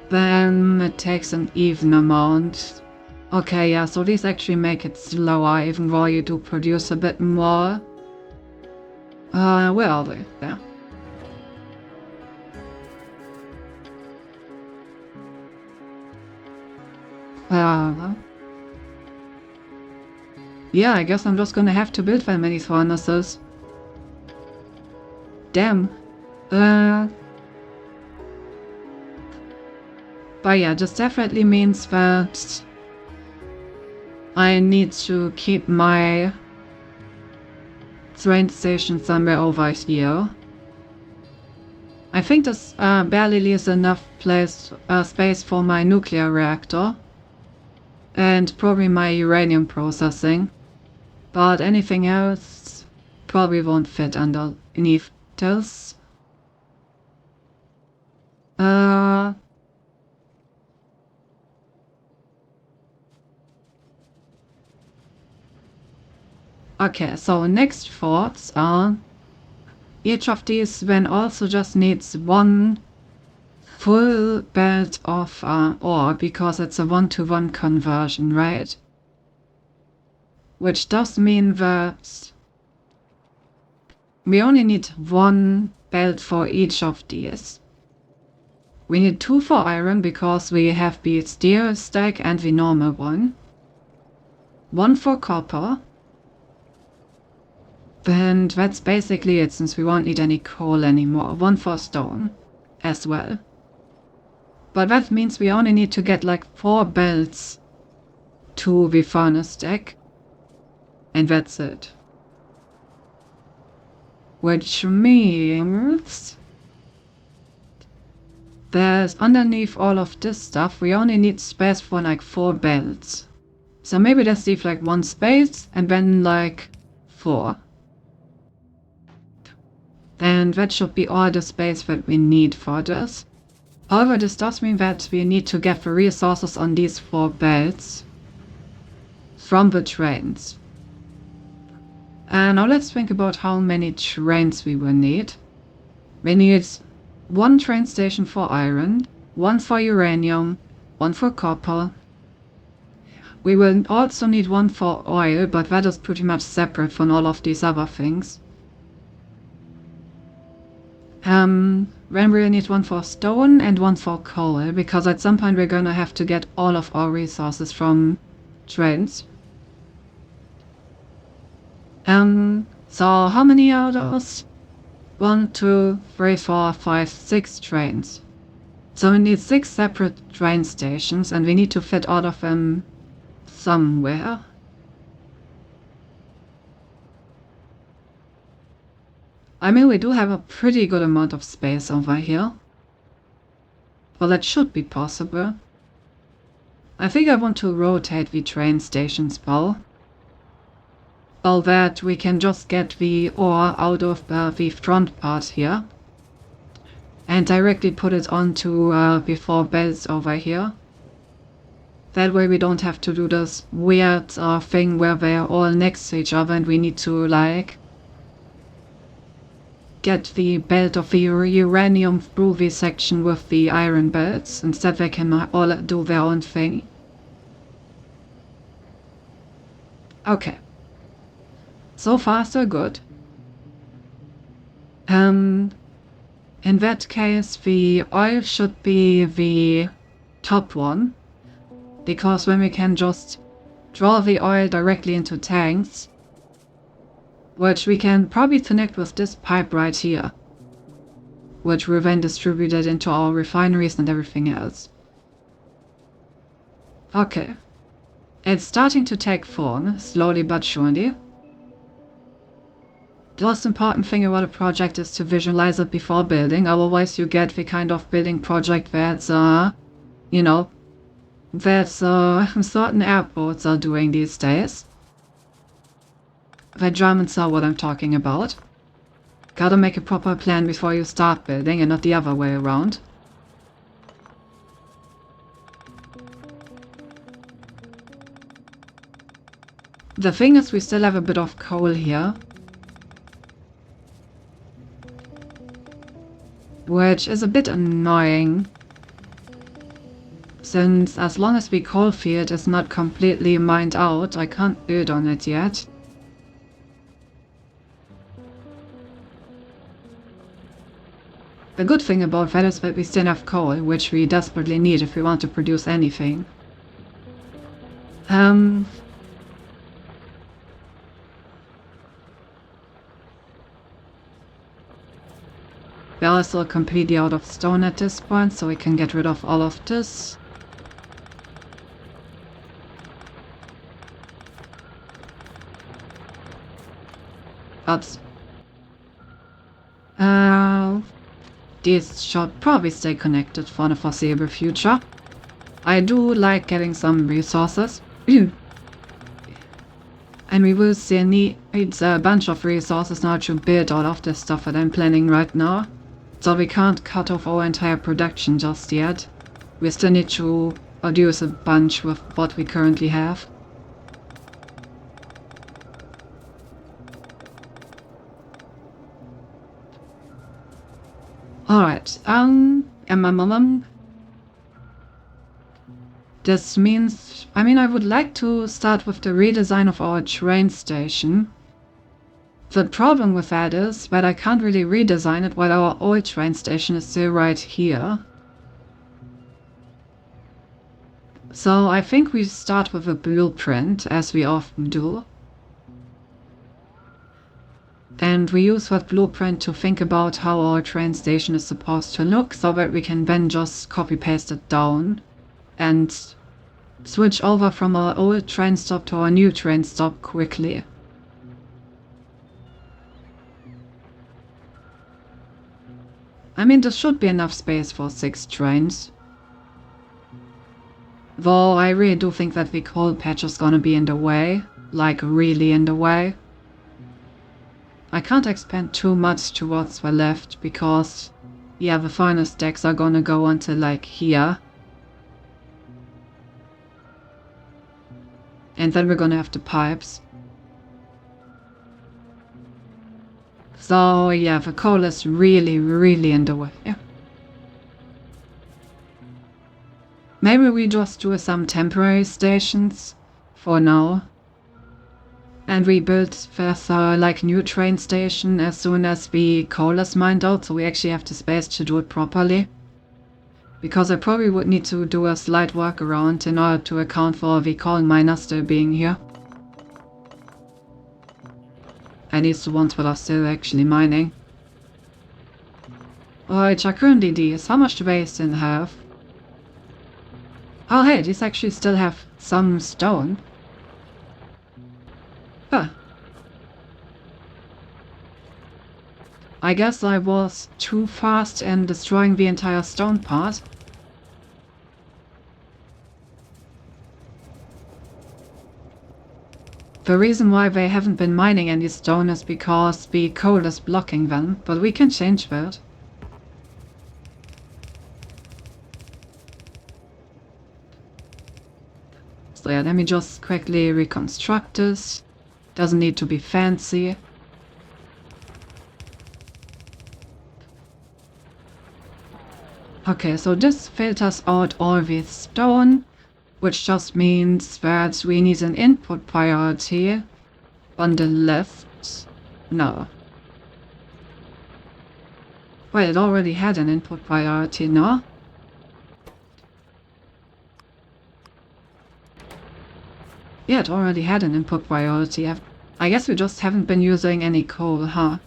then it takes an even amount. Okay, yeah, so these actually make it slower, even though you do produce a bit more. Where are they? There. Yeah, I guess I'm just gonna have to build that many furnaces. Damn. But yeah, this definitely means that I need to keep my train station somewhere over here. I think this barely leaves enough space for my nuclear reactor. And probably my uranium processing. But anything else probably won't fit underneath this. Okay, so next thoughts are each of these then also just needs one full belt of ore because it's a 1-to-1 conversion, right? Which does mean that we only need one belt for each of these. We need 2 for iron because we have the steel stack and the normal one. 1 for copper. And that's basically it since we won't need any coal anymore. 1 for stone as well. But that means we only need to get like 4 belts to the furnace stack. And that's it. Which means there's underneath all of this stuff, we only need space for like 4 belts. So maybe let's leave like 1 space and then like 4. And that should be all the space that we need for this. However, this does mean that we need to get the resources on these 4 belts from the trains. And now let's think about how many trains we will need. We need 1 train station for iron, 1 for uranium, 1 for copper. We will also need 1 for oil, but that is pretty much separate from all of these other things. Then we'll need 1 for stone and 1 for coal, because at some point we're gonna have to get all of our resources from trains. So how many are those? 1, 2, 3, 4, 5, 6 trains. So we need 6 separate train stations, and we need to fit all of them somewhere. I mean, we do have a pretty good amount of space over here. Well, that should be possible. I think I want to rotate the train stations, though. So that we can just get the ore out of the front part here. And directly put it onto the 4 belts over here. That way we don't have to do this weird thing where they're all next to each other and we need to, like, get the belt of the uranium through the section with the iron belts. Instead they can all do their own thing. Okay. So far so good. In that case the oil should be the top one, because then we can just draw the oil directly into tanks, which we can probably connect with this pipe right here, which will then distribute it into our refineries and everything else. Okay. It's starting to take form, slowly but surely. The most important thing about a project is to visualize it before building, otherwise you get the kind of building project that's, you know, that certain airports are doing these days. The Germans know what I'm talking about. Gotta make a proper plan before you start building and not the other way around. The thing is, we still have a bit of coal here, which is a bit annoying, since as long as the coal field is not completely mined out, I can't build on it yet. The good thing about that is that we still have coal, which we desperately need if we want to produce anything. We're also completely out of stone at this point, so we can get rid of all of this. But these should probably stay connected for the foreseeable future. I do like getting some resources. And we will still need a bunch of resources now to build all of this stuff that I'm planning right now. So we can't cut off our entire production just yet. We still need to produce a bunch with what we currently have. Alright, this means, I would like to start with the redesign of our train station. The problem with that is that I can't really redesign it while our old train station is still right here. So I think we start with a blueprint, as we often do. And we use that blueprint to think about how our train station is supposed to look, so that we can then just copy-paste it down and switch over from our old train stop to our new train stop quickly. There should be enough space for 6 trains. Though I really do think that the coal patch is gonna be in the way, like really in the way. I can't expand too much towards the left because, yeah, the furnace decks are gonna go until like here. And then we're gonna have the pipes. So yeah, the coal is really, really in the way. Yeah. Maybe we just do some temporary stations for now. And we build this like new train station as soon as the coal is mined out, so we actually have the space to do it properly. Because I probably would need to do a slight workaround in order to account for the coal miners still being here. At least the ones that are still actually mining. Which are currently these. How much do they still have? Oh hey, these actually still have some stone. Huh. I guess I was too fast in destroying the entire stone part. The reason why they haven't been mining any stone is because the coal is blocking them, but we can change that. So yeah, let me just quickly reconstruct this. Doesn't need to be fancy. Okay, so this filters out all the stone, which just means that we need an input priority on the left. No. Well, it already had an input priority, no? Yeah, it already had an input priority. I guess we just haven't been using any coal, huh?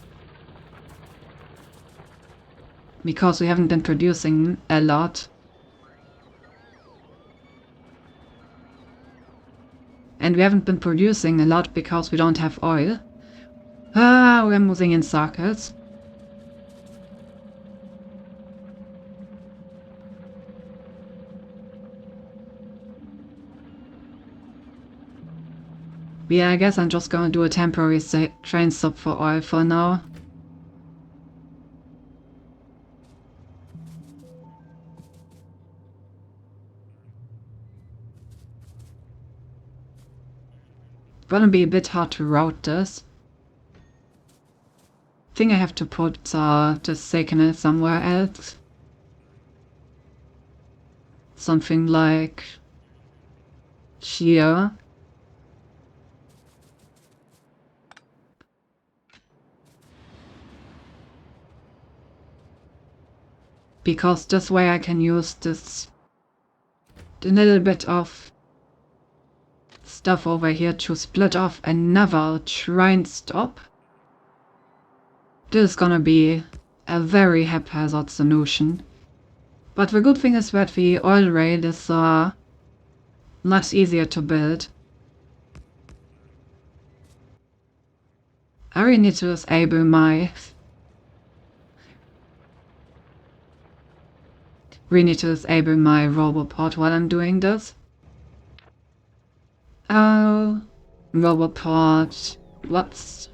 Because we haven't been producing a lot. And we haven't been producing a lot because we don't have oil. Ah, we're moving in circles. Yeah, I guess I'm just gonna do a temporary train stop for oil for now. Gonna be a bit hard to route this. Think I have to put the signal somewhere else. Something like here. Because this way I can use this a little bit of stuff over here to split off another train stop. This is gonna be a very haphazard solution. But the good thing is that the oil rail is much easier to build. I really need to disable my Roboport while I'm doing this. Oh, Roboport. Whoops.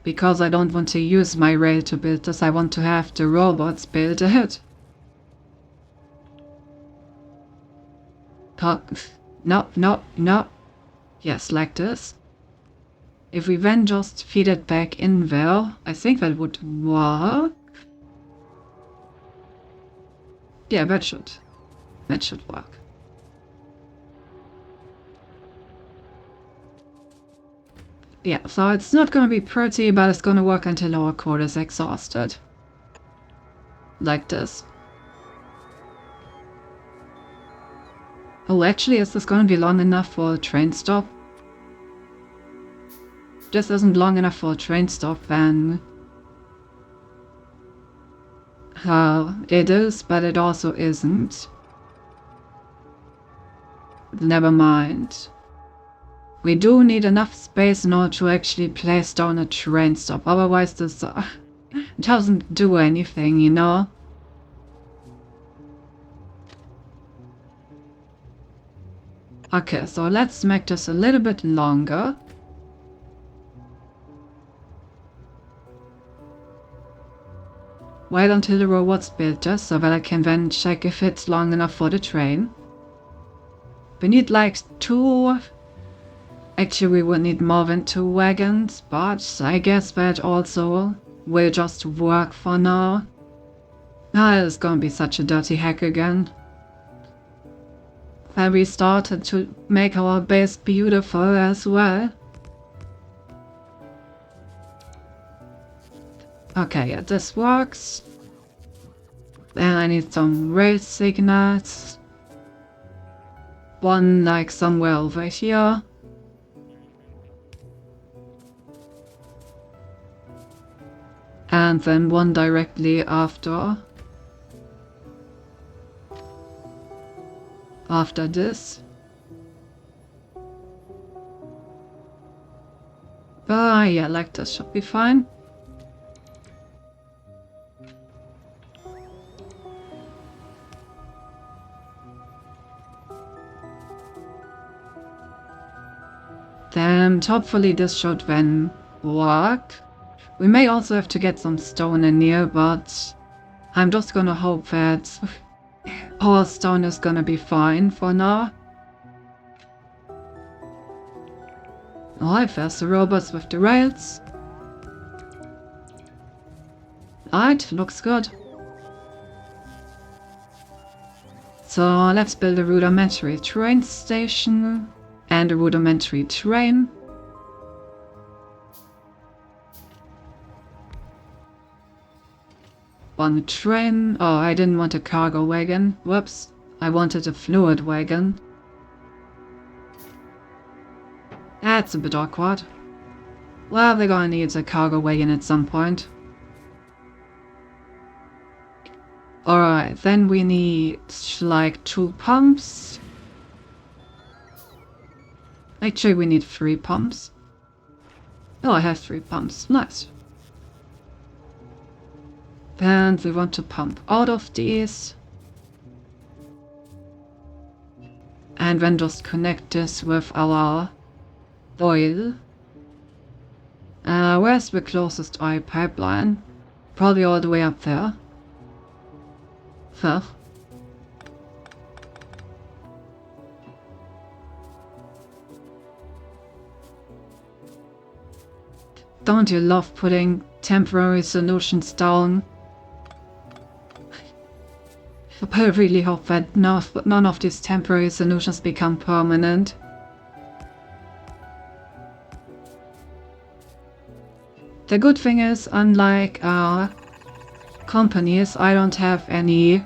Because I don't want to use my rail to build this, I want to have the robots build it. No, no, no. Yes, like this. If we then just feed it back in there, I think that would work. Yeah, that should work. Yeah, so it's not gonna be pretty, but it's gonna work until our core is exhausted. Like this. Oh, actually, is this gonna be long enough for a train stop? This isn't long enough for a train stop, then... it is, but it also isn't. Never mind. We do need enough space in order to actually place down a train stop, otherwise this doesn't do anything, you know? Okay, so let's make this a little bit longer. wait until the robot's built just so that I can then check if it's long enough for the train. We need like 2... Actually, we would need more than 2 wagons, but I guess that also will just work for now. It's gonna be such a dirty hack again. Then we started to make our base beautiful as well. Okay, yeah, this works. Then I need some rail signals. One like somewhere over here. And then one directly after this. Yeah, like this should be fine. Then hopefully this should then work. We may also have to get some stone in here, but I'm just gonna hope that all stone is gonna be fine for now. Alright, there's the robots with the rails. Alright, looks good. So let's build a rudimentary train station and a rudimentary train. One train. Oh, I didn't want a cargo wagon. Whoops. I wanted a fluid wagon. That's a bit awkward. Well, they're gonna need a cargo wagon at some point. Alright, then we need like 2 pumps. Actually, we need 3 pumps. Oh, I have 3 pumps. Nice. And we want to pump out of these. And then just connect this with our oil. Where's the closest oil pipeline? Probably all the way up there. Huh. Don't you love putting temporary solutions down? I really hope that none of these temporary solutions become permanent. The good thing is, unlike companies, I don't have any...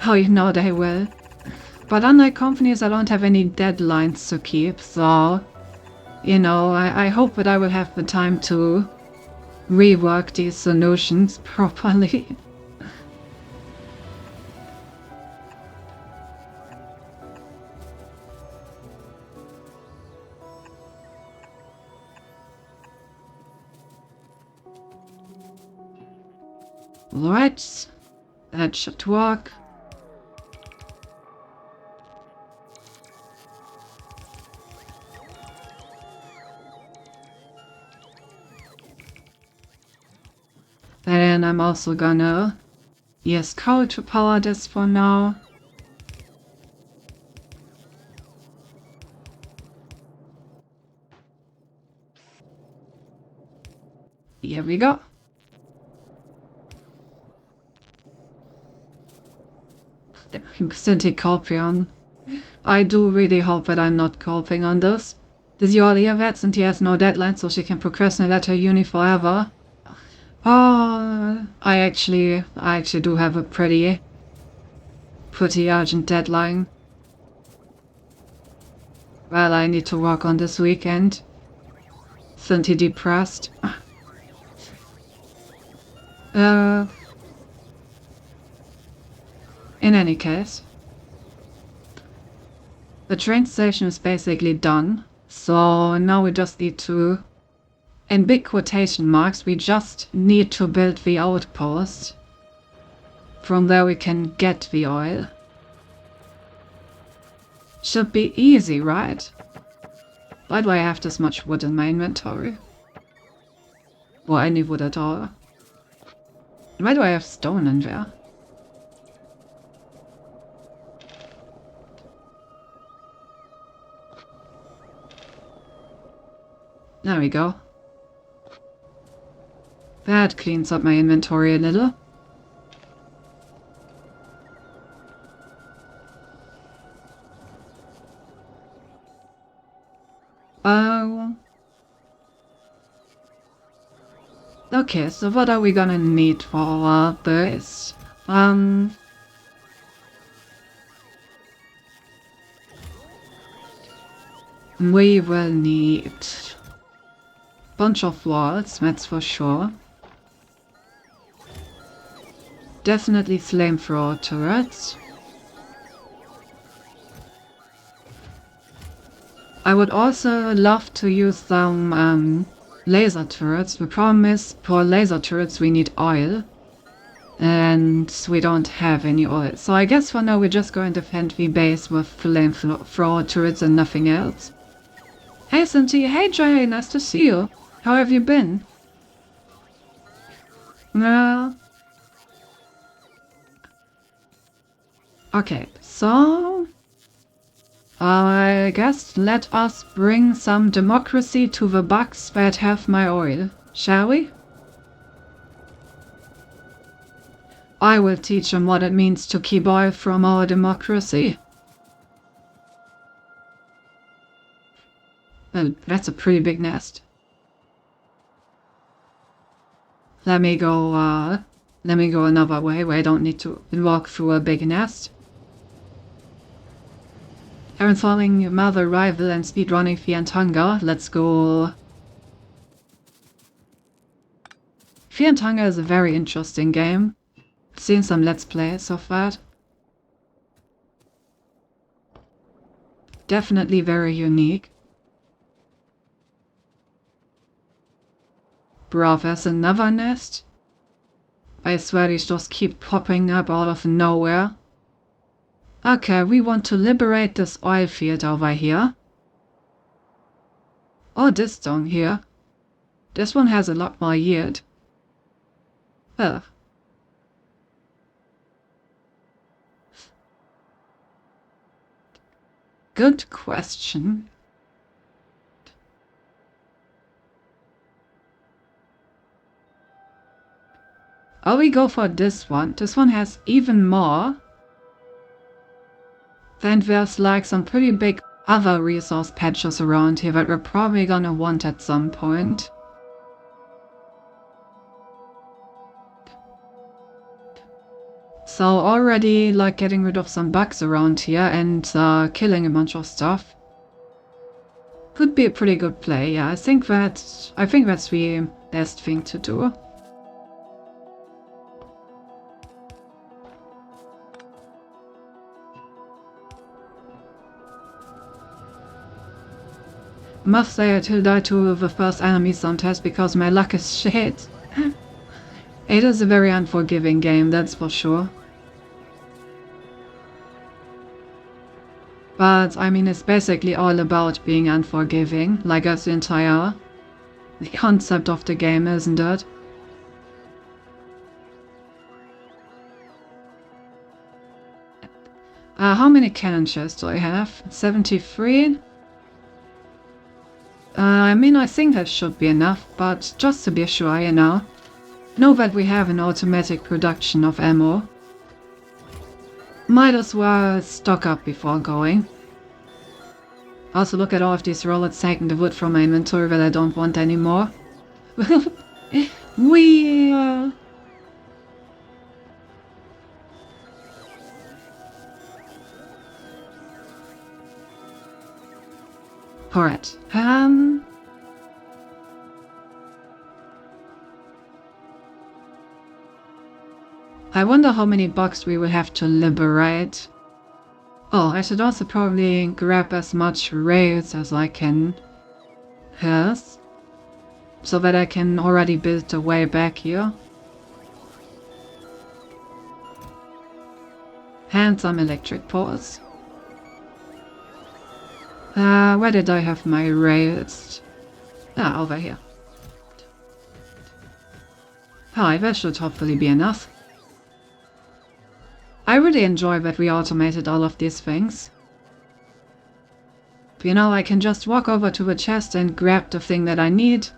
Oh, you know they will. But unlike companies, I don't have any deadlines to keep, so... You know, I hope that I will have the time to rework these solutions properly. Alright, that should work. Then I'm also gonna use coal to power this for now. Here we go. Synthetic Corpion. I do really hope that I'm not coping on this. Did you all hear that? Cynthia has no deadline, so she can procrastinate at her uni forever. Oh, I actually do have a pretty urgent deadline. Well, I need to work on this weekend. Cynthia depressed. In any case, the train station is basically done, so now we just need to, in big quotation marks, we just need to build the outpost. From there we can get the oil. Should be easy, right? Why do I have this much wood in my inventory? Or any wood at all? Why do I have stone in there? There we go. That cleans up my inventory a little. Oh. Okay, so what are we gonna need for this? We will need bunch of walls, that's for sure. Definitely flamethrower turrets. I would also love to use some laser turrets. The problem is, for laser turrets we need oil. And we don't have any oil. So I guess for now we're just going to defend the base with flamethrower turrets and nothing else. Hey Cynthia, hey Jay, nice to see you. How have you been? Okay, so I guess let us bring some democracy to the bugs that have my oil, shall we? I will teach them what it means to keep oil from our democracy. Oh, that's a pretty big nest. Let me go another way where I don't need to walk through a big nest. I'm following Mother Rival and speedrunning Fear and Hunger. Let's go. Fear and Hunger is a very interesting game. I've seen some Let's Plays of that. Definitely very unique. Bruh, there's another nest? I swear these just keep popping up out of nowhere. Okay, we want to liberate this oil field over here. Oh, this stone here. This one has a lot more yield. Ugh. Good question. Oh, we go for this one. This one has even more. Then there's like some pretty big other resource patches around here that we're probably gonna want at some point. So already like getting rid of some bugs around here and killing a bunch of stuff. Could be a pretty good play, yeah. I think that's the best thing to do. Must say I till die to the first enemy sometimes because my luck is shit. It is a very unforgiving game, that's for sure. But I mean, it's basically all about being unforgiving, like as the entire concept of the game, isn't it? How many cannon shells do I have? 73? I mean, I think that should be enough, but just to be sure, you know that we have an automatic production of ammo. Might as well stock up before going. Also, look at all of these rollets taking the wood from my inventory that I don't want anymore. Alright, I wonder how many bugs we will have to liberate. Oh, I should also probably grab as much rails as I can. Yes. So that I can already build a way back here. And some electric poles. Where did I have my rails? Ah, over here. Hi, that should hopefully be enough. I really enjoy that we automated all of these things. You know, I can just walk over to the chest and grab the thing that I need.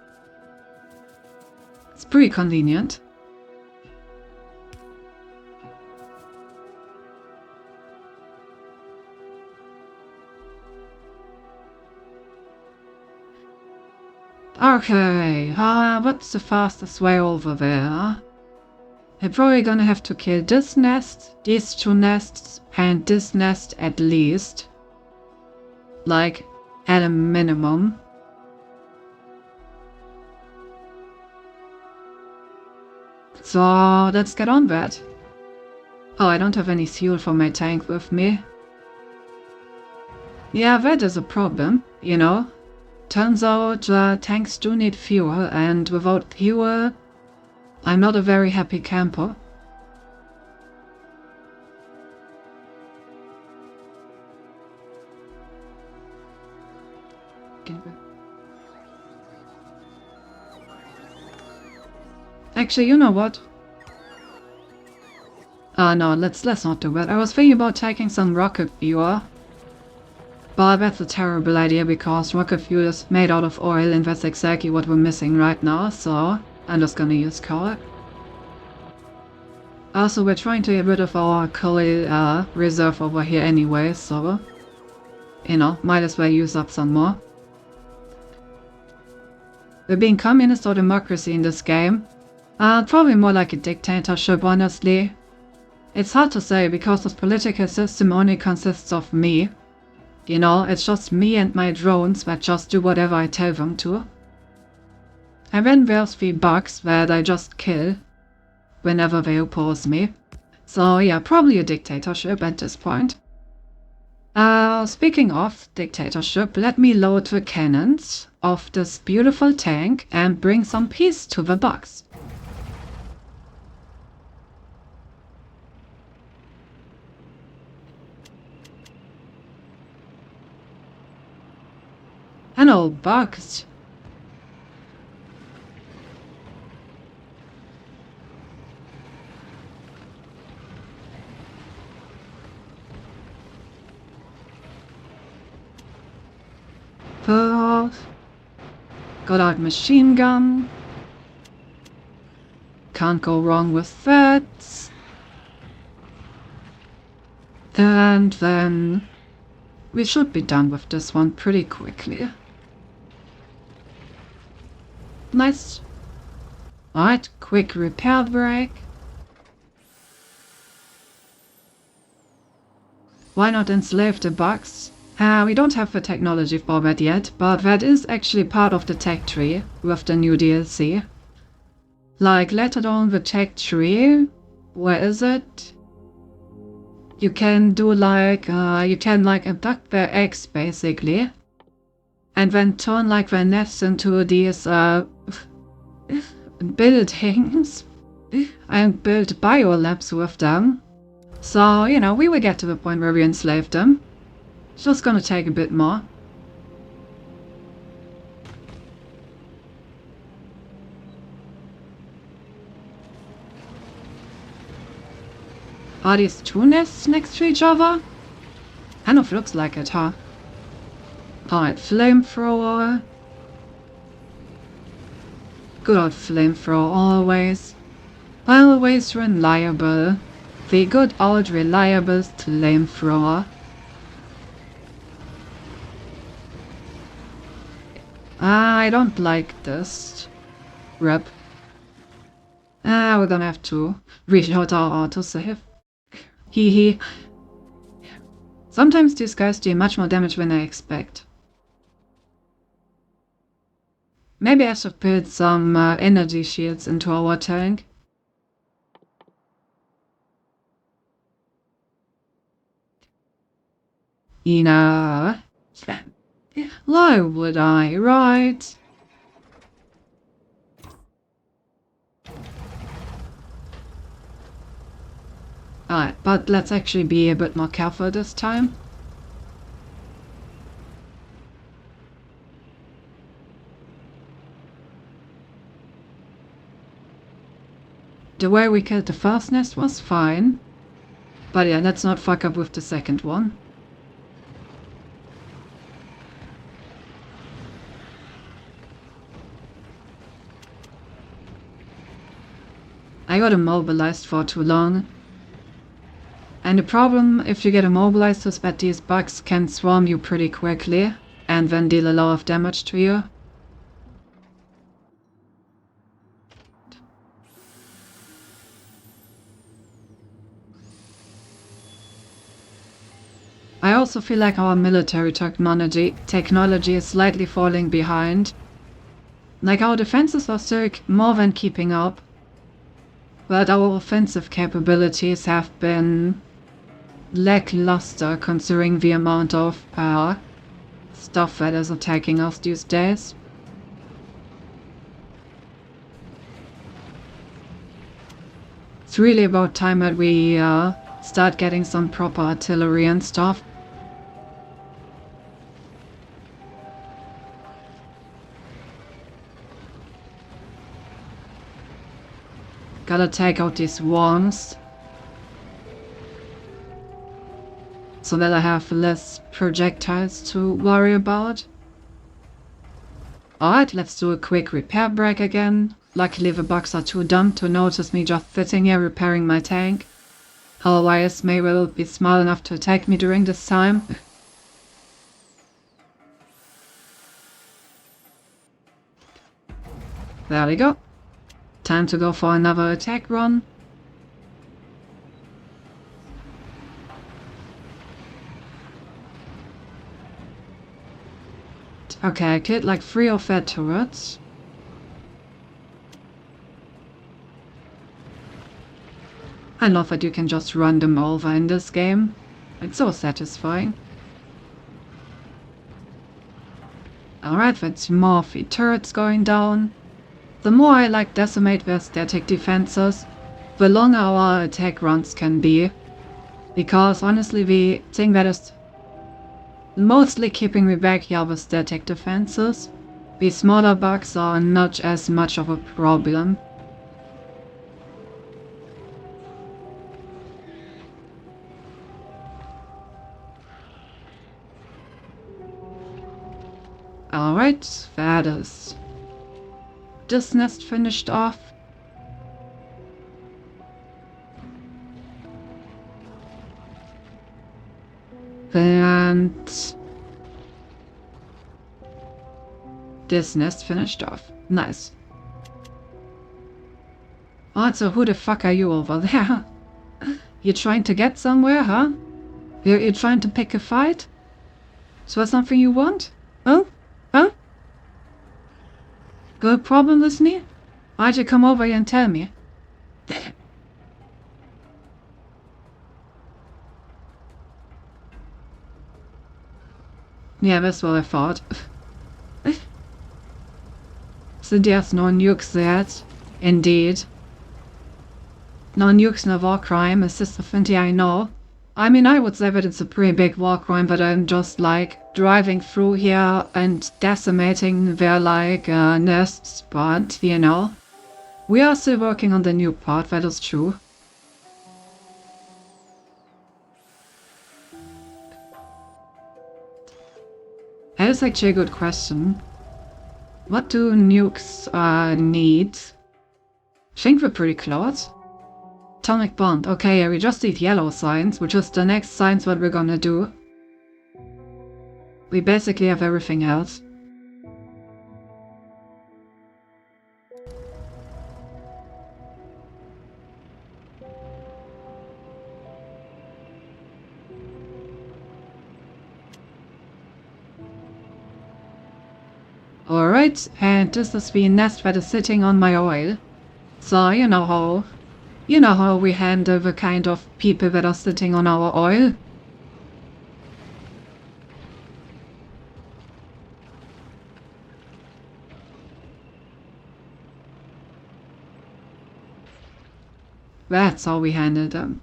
It's pretty convenient. Okay, what's the fastest way over there? I'm probably gonna have to kill this nest, these two nests, and this nest at least. Like, at a minimum. So, let's get on that. Oh, I don't have any fuel for my tank with me. Yeah, that is a problem, you know. Turns out tanks do need fuel, and without fuel, I'm not a very happy camper. Actually, you know what? No, let's not do that. I was thinking about taking some rocket fuel. But that's a terrible idea because rocket fuel is made out of oil and that's exactly what we're missing right now, so I'm just gonna use coal. Also, we're trying to get rid of our coal reserve over here anyway, so you know, might as well use up some more. We're being communist or democracy in this game. Probably more like a dictatorship, honestly. It's hard to say because this political system only consists of me. You know, it's just me and my drones that just do whatever I tell them to. And then there's the bugs that I just kill whenever they oppose me. So yeah, probably a dictatorship at this point. Speaking of dictatorship, let me load the cannons of this beautiful tank and bring some peace to the bugs. Hello, bugs. Got out machine gun. Can't go wrong with that. And then we should be done with this one pretty quickly. Nice. Alright, quick repair break. Why not enslave the bugs? We don't have the technology for that yet, but that is actually part of the tech tree with the new DLC. Like, let alone the tech tree, where is it? You can do like, you can like abduct their eggs basically, and then turn like their nests into these buildings and build biolabs with them. So, you know, we will get to the point where we enslave them. It's just gonna take a bit more. Are these two nests next to each other? Kind of looks like it, huh? Alright, flamethrower. Good old flamethrower, always. Always reliable. The good old reliable flamethrower. I don't like this. Rep. We're gonna have to reload our autosave. Hee. Sometimes these guys do much more damage than I expect. Maybe I should build some energy shields into our tank. You know, why would I, right? Alright, but let's actually be a bit more careful this time. The way we killed the first nest was fine. But yeah, let's not fuck up with the second one. I got immobilized for too long. And the problem if you get immobilized is that these bugs can swarm you pretty quickly and then deal a lot of damage to you. I also feel like our military technology is slightly falling behind. Like our defenses are still more than keeping up, but our offensive capabilities have been lackluster considering the amount of stuff that is attacking us these days. It's really about time that we start getting some proper artillery and stuff. Gotta take out these worms so that I have less projectiles to worry about. Alright, let's do a quick repair break again. Luckily the bugs are too dumb to notice me just sitting here repairing my tank. Otherwise they will be smart enough to attack me during this time. There we go. Time to go for another attack run. Okay, I killed like 3 of their turrets. I love that you can just run them over in this game. It's so satisfying. Alright, that's more of the turrets going down. The more I like decimate their static defenses, the longer our attack runs can be. Because honestly the thing that is mostly keeping me back here are the static defenses. The smaller bugs are not as much of a problem. Alright, that is this nest finished off. And this nest finished off. Nice. Alright, so who the fuck are you over there? You trying to get somewhere, huh? You're trying to pick a fight? So that's something you want? Huh? Huh? Got a problem with me? Why'd you come over here and tell me? Yeah, that's what I thought. So there's no nukes yet. Indeed. No nukes, no war crime, is this something I know? I mean, I would say that it's a pretty big war crime, but I'm just like driving through here and decimating their like nests, but you know. We are still working on the new part, that is true. That is actually a good question. What do nukes need? I think we're pretty close. Atomic bond. Okay, yeah, we just need yellow science, which is the next science what we're gonna do. We basically have everything else. Alright, and this is the nest that is sitting on my oil. So you know how we handle the kind of people that are sitting on our oil. That's how we handle them.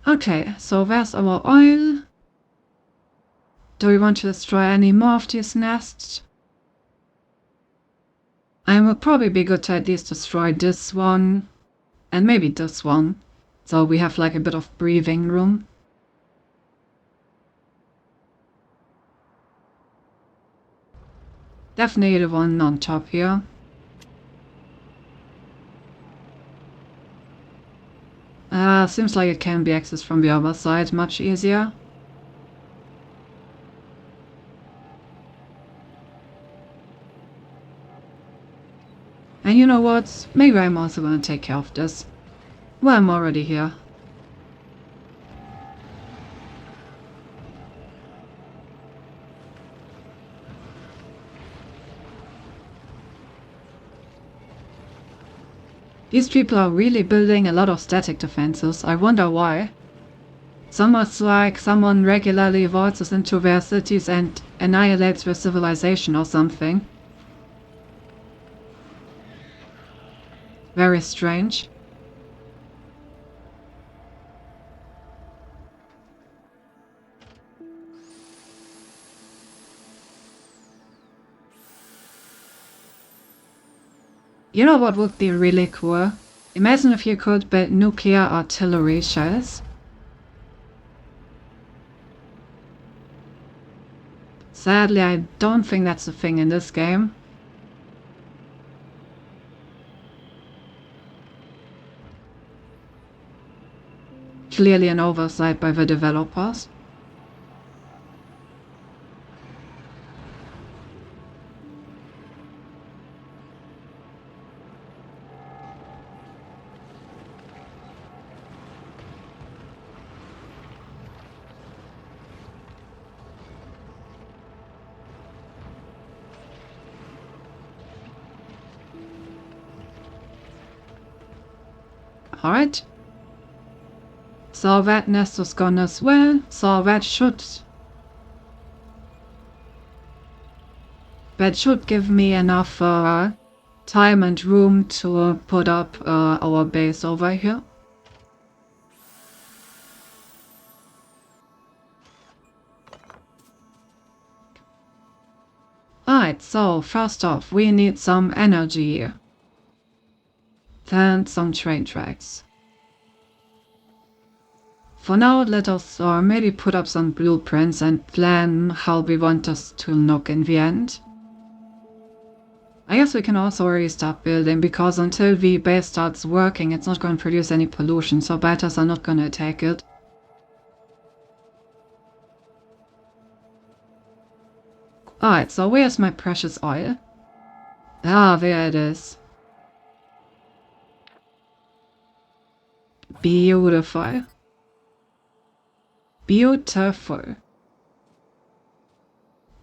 Okay, so there's our oil. Do we want to destroy any more of these nests? I would probably be good to at least destroy this one, and maybe this one, so we have like a bit of breathing room. Definitely the one on top here. Seems like it can be accessed from the other side much easier. And you know what? Maybe I'm also gonna take care of this. Well, I'm already here. These people are really building a lot of static defenses. I wonder why. It's almost like someone regularly waltzes into their cities and annihilates their civilization or something. Very strange. You know what would be really cool? Imagine if you could build nuclear artillery shells. Sadly, I don't think that's a thing in this game. Clearly an oversight by the developers. Alright. So that nest is gone as well, so that should give me enough time and room to put up our base over here. Alright, so first off, we need some energy. Then some train tracks. For now, let us maybe put up some blueprints and plan how we want us to look in the end. I guess we can also already start building, because until the base starts working, it's not going to produce any pollution, so batters are not going to attack it. Alright, so where's my precious oil? Ah, there it is. Beautiful. Beautiful.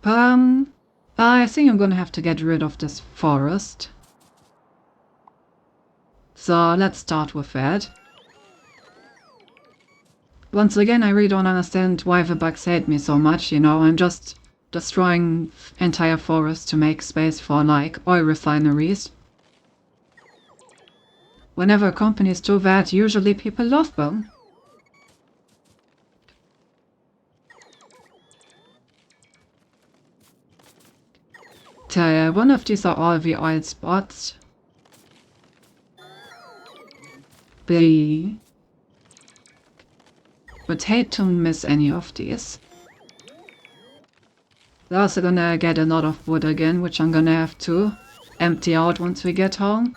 I think I'm gonna have to get rid of this forest. So let's start with that. Once again, I really don't understand why the bugs hate me so much, you know, I'm just destroying entire forests to make space for, like, oil refineries. Whenever companies do that, usually people love them. One of these are all the oil spots. Would hate to miss any of these. We're also gonna get a lot of wood again, which I'm gonna have to empty out once we get home.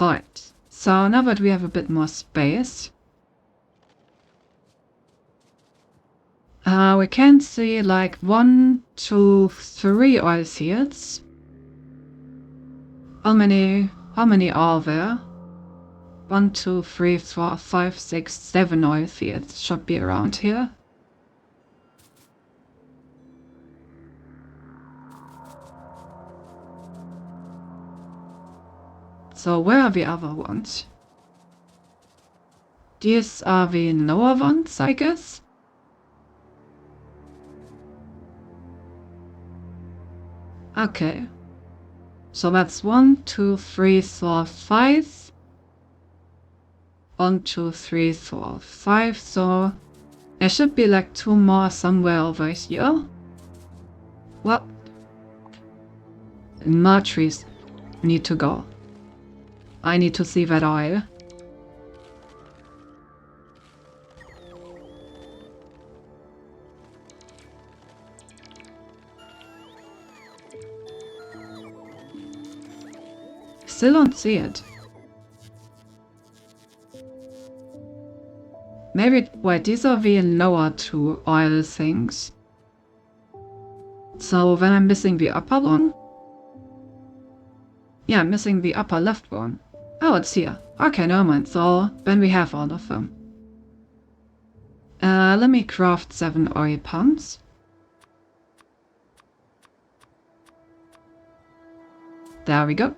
Right, so now that we have a bit more space, we can see like 1, 2, 3 oil fields. How many are there? 1, 2, 3, 4, 5, 6, 7 oil fields should be around here. So where are the other ones? These are the lower ones, I guess? Okay. So that's 1, 2, 3, 4, 5. 1, 2, 3, 4, 5, so there should be like 2 more somewhere over here. Well, more trees need to go. I need to see that oil. Still don't see it. Maybe, wait, these are the lower 2 oil things. So then I'm missing the upper one? Yeah, I'm missing the upper left one. Oh, it's here. Okay, never mind. So then we have all of them. Let me craft 7 oil pumps. There we go.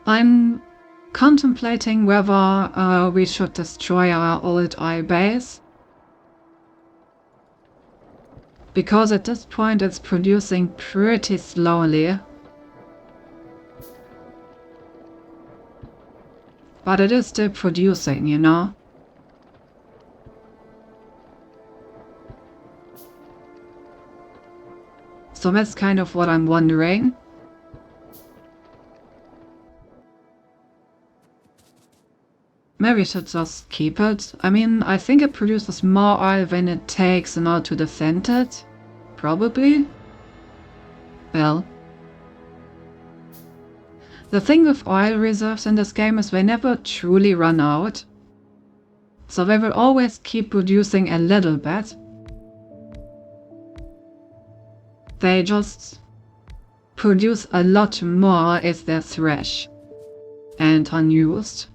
I'm contemplating whether we should destroy our old oil base. Because at this point it's producing pretty slowly. But it is still producing, you know? So that's kind of what I'm wondering. Maybe we should just keep it. I mean, I think it produces more oil than it takes in order to defend it. Probably. Well. The thing with oil reserves in this game is they never truly run out. So they will always keep producing a little bit. They just produce a lot more if they're fresh and unused.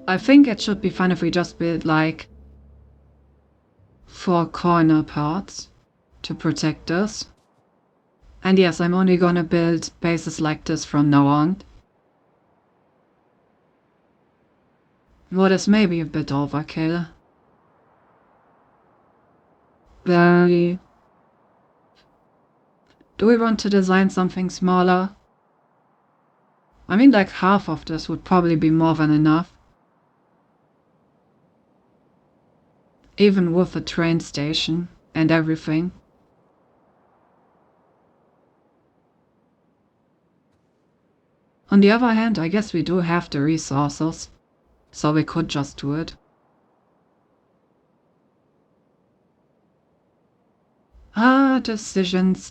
I think it should be fun if we just build like 4 corner parts to protect us. And yes, I'm only gonna build bases like this from now on. What is maybe a bit overkill. Do we want to design something smaller? I mean, like half of this would probably be more than enough. Even with a train station and everything. On the other hand, I guess we do have the resources, so we could just do it. Decisions.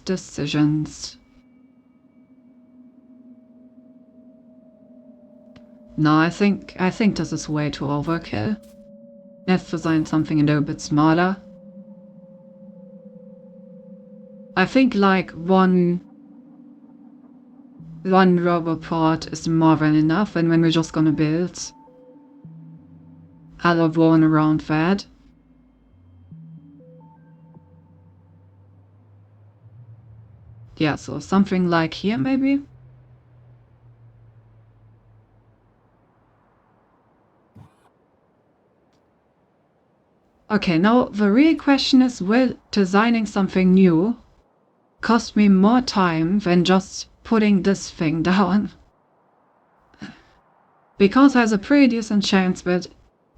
No, I think this is way too overkill. Let's design something a little bit smaller. I think like one roboport is more than enough, and when we're just gonna build other one around that. Yeah, so something like here maybe? Okay, now the real question is, will designing something new cost me more time than just putting this thing down? Because there's a pretty decent chance that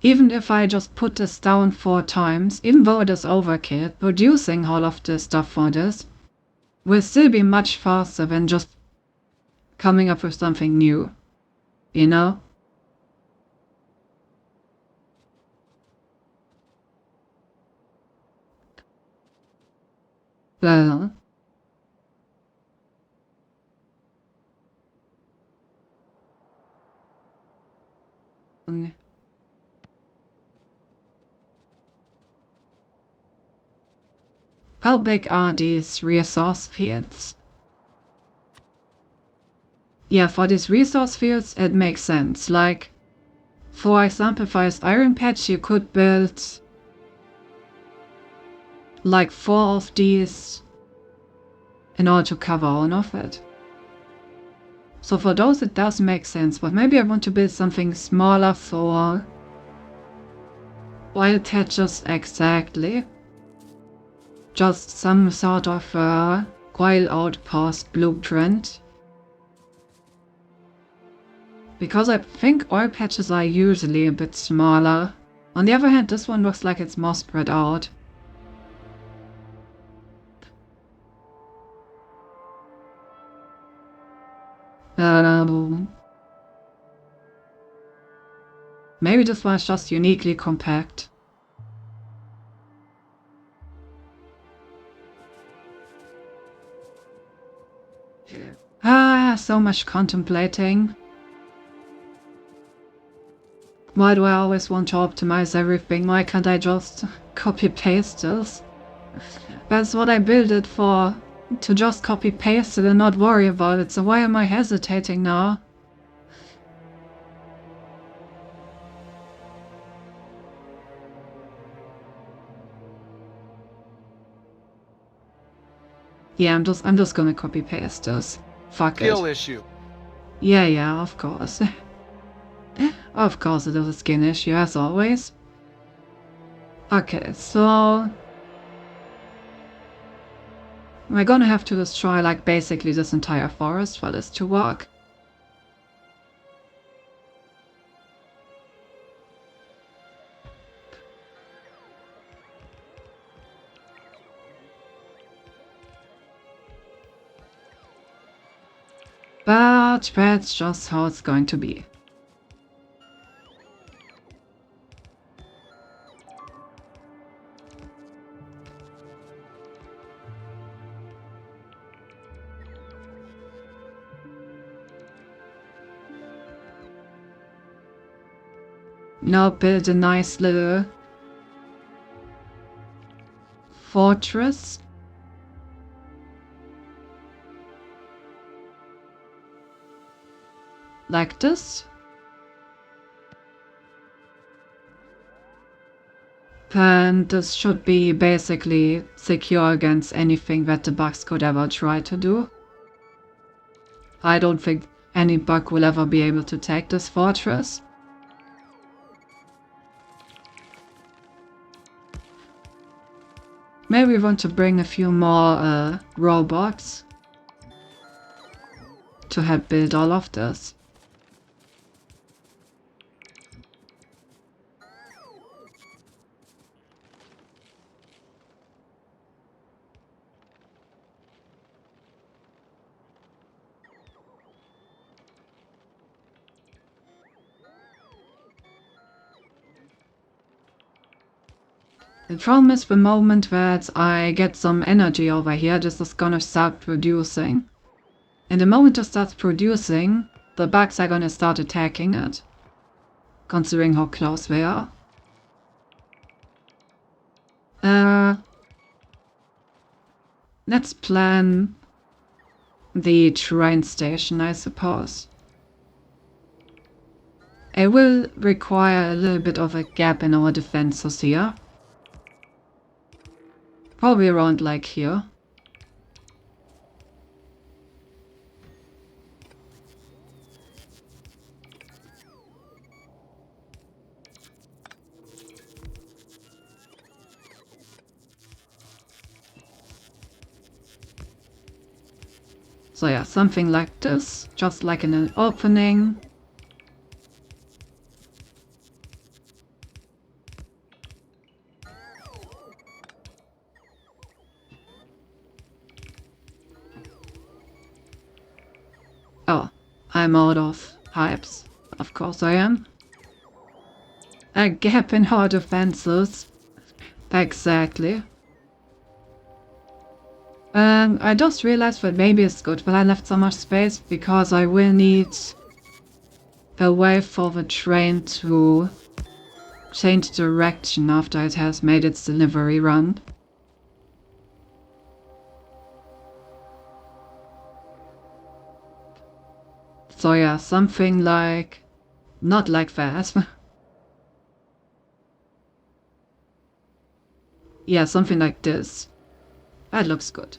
even if I just put this down 4 times, even though it is overkill, producing all of this stuff for this will still be much faster than just coming up with something new, you know? Well, how big are these resource fields? Yeah, for these resource fields it makes sense. Like, for example, for this iron patch you could build like 4 of these in order to cover all of it. So for those it does make sense, but maybe I want to build something smaller for wild patches exactly. just some sort of Guile Outpost blueprint. Because I think oil patches are usually a bit smaller. On the other hand, this one looks like it's more spread out. Maybe this one is just uniquely compact. So much contemplating. Why do I always want to optimize everything? Why can't I just copy-paste this? That's what I built it for. To just copy-paste it and not worry about it. So why am I hesitating now? Yeah, I'm just gonna copy-paste this. Fuck it.
Skill issue.
Yeah, of course. Of course it is a skin issue, as always. Okay, so... we're gonna have to destroy, like, basically this entire forest for this to work. But that's just how it's going to be. Now build a nice little fortress. Like this. And this should be basically secure against anything that the bugs could ever try to do. I don't think any bug will ever be able to take this fortress. Maybe we want to bring a few more robots to help build all of this. The problem is the moment that I get some energy over here, this is gonna start producing. And the moment it starts producing, the bugs are gonna start attacking it. Considering how close they are. Let's plan the train station, I suppose. It will require a little bit of a gap in our defenses here. Probably around like here. So yeah, something like this, just like in an opening. Oh, I'm out of hypes. Of course I am. A gap in our defenses. Exactly. I just realized that maybe it's good that I left so much space because I will need a way for the train to change direction after it has made its delivery run. So yeah, something like... not like that. Yeah, something like this. That looks good.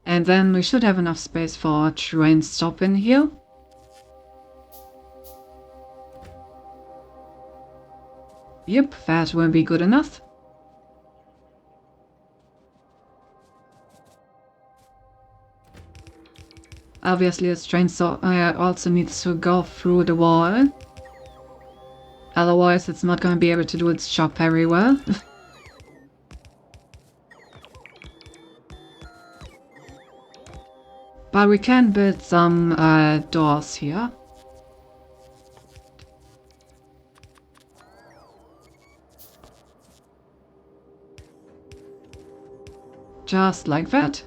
And then we should have enough space for a train stop in here. Yep, that will be good enough. Obviously, this train also needs to go through the wall. Otherwise, it's not going to be able to do its job very well. But we can build some doors here. Just like that.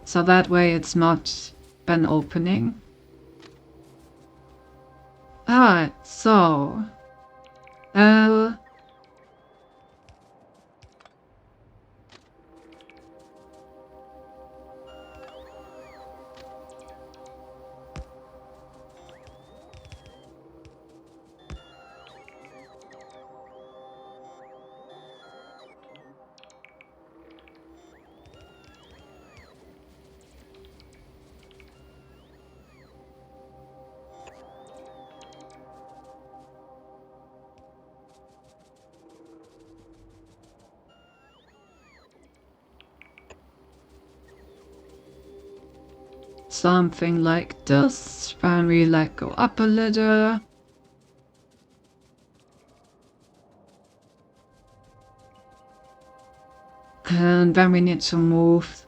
So that way it's not an opening. Alright, so... something like this, and we go up a little. And then we need to move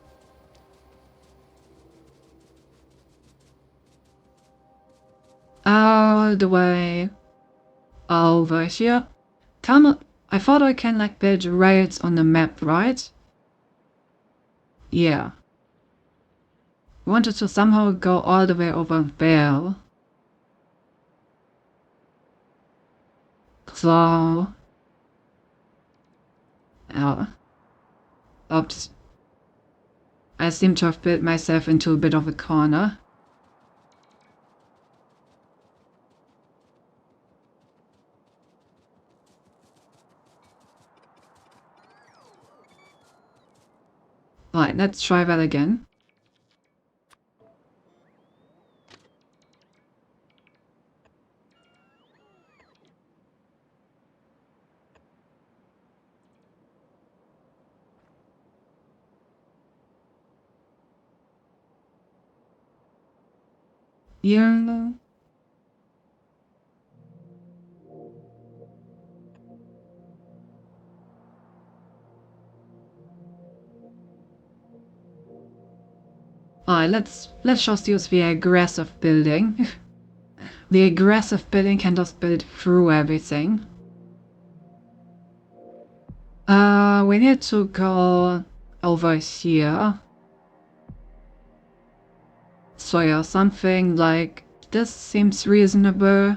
all the way over here. Come on, I thought I can build rails on the map, right? Yeah. Wanted to somehow go all the way over there. So... oops. I seem to have built myself into a bit of a corner. Right, let's try that again. Yeah. Alright, let's just use the aggressive building. The aggressive building can just build through everything. We need to go over here. So yeah, something like this seems reasonable.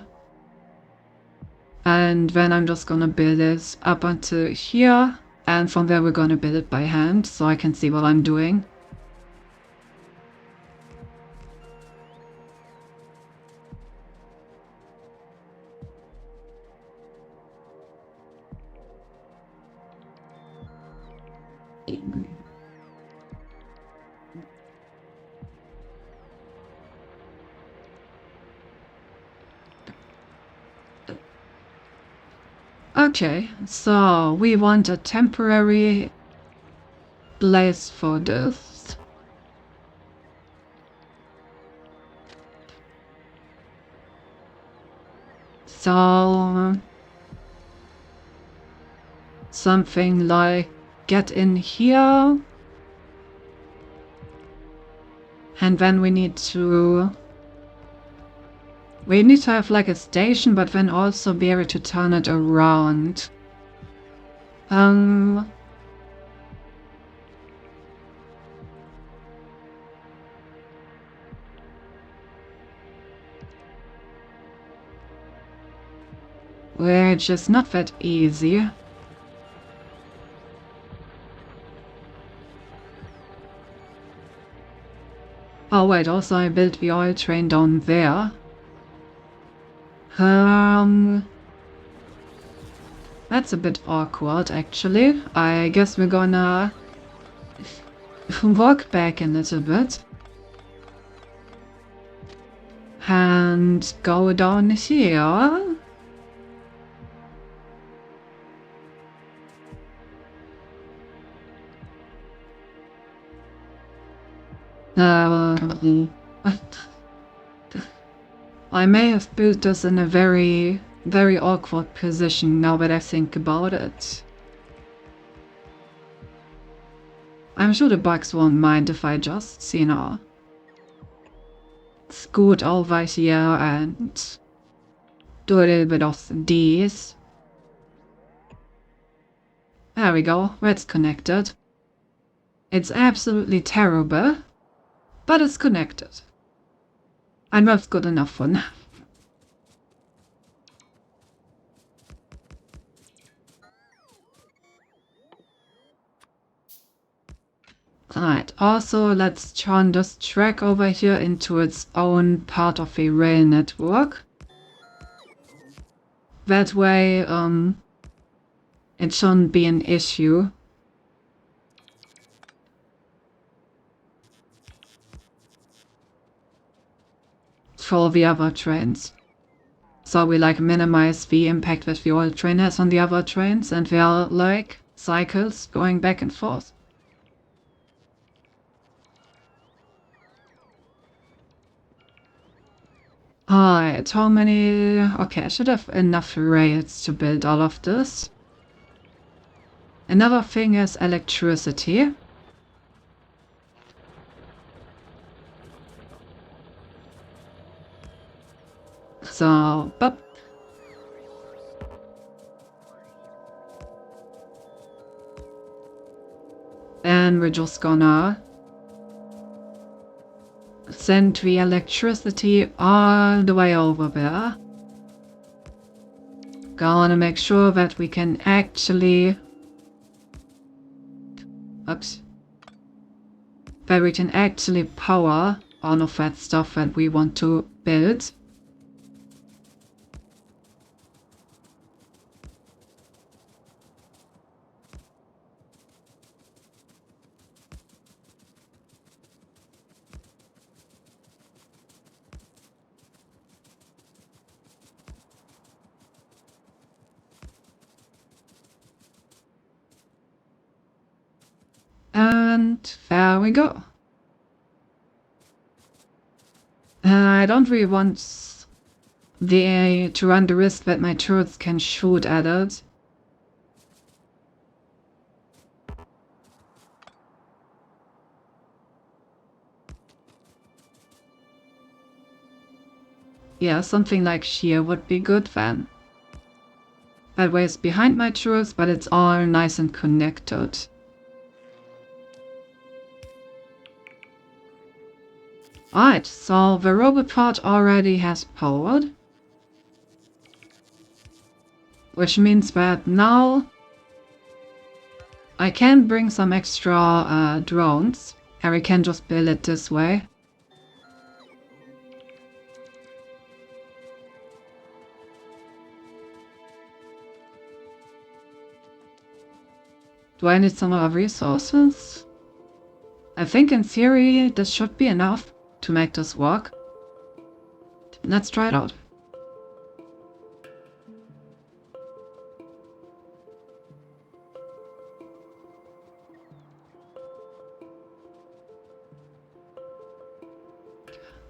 And then I'm just gonna build this up until here. And from there we're gonna build it by hand, so I can see what I'm doing. Okay, so we want a temporary place for this. So something like get in here, and then we need to have a station, but then also be able to turn it around. Which is not that easy. Oh wait, also I built the oil train down there. That's a bit awkward, actually. I guess we're gonna walk back a little bit. And go down here. I may have built this in a very, very awkward position now that I think about it. I'm sure the bugs won't mind if I just, scoot over here and do a little bit of these. There we go, that's connected. It's absolutely terrible, but it's connected. And that's good enough for now. Alright, also let's turn this track over here into its own part of a rail network. That way, it shouldn't be an issue. For the other trains. So we minimize the impact that the old train has on the other trains, and there are cycles going back and forth. Alright, how many... Okay, I should have enough rails to build all of this. Another thing is electricity. So, but then we're just gonna send the electricity all the way over there. Gonna make sure that we can actually... Oops. That we can actually power all of that stuff that we want to build. And there we go. I don't really want to run the risk that my turrets can shoot at it. Yeah, something like shear would be good then. That way it's behind my turrets, but it's all nice and connected. Alright, so the robot part already has powered. Which means that now I can bring some extra drones, and we can just build it this way. Do I need some other resources? I think in theory this should be enough to make this work. Let's try it out.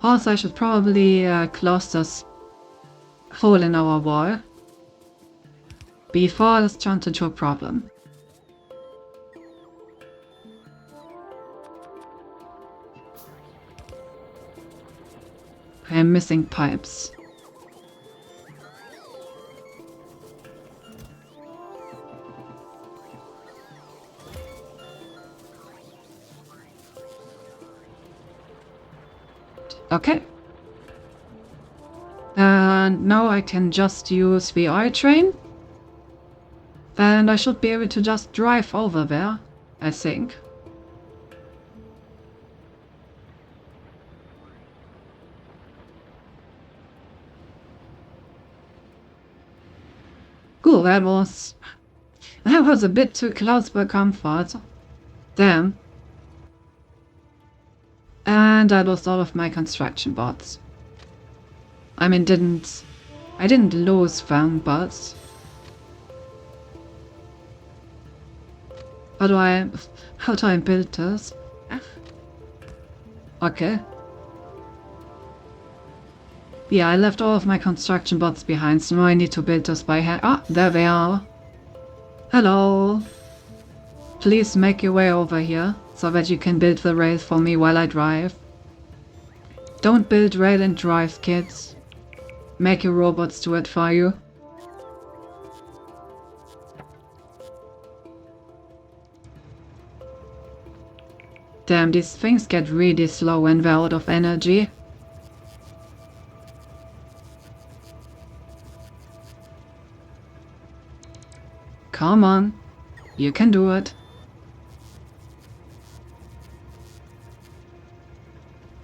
Also, I should probably close this hole in our wall before this turns into a problem. I'm missing pipes. Okay. And now I can just use the I train. And I should be able to just drive over there, I think. Cool, that was a bit too close for comfort. Damn. And that was all of my construction bots. I mean, I didn't lose them, but how do I build this? Okay. Yeah, I left all of my construction bots behind, so now I need to build those by hand. Ah, there they are. Hello. Please make your way over here, so that you can build the rail for me while I drive. Don't build rail and drive, kids. Make your robots do it for you. Damn, these things get really slow when they're out of energy. Come on, you can do it.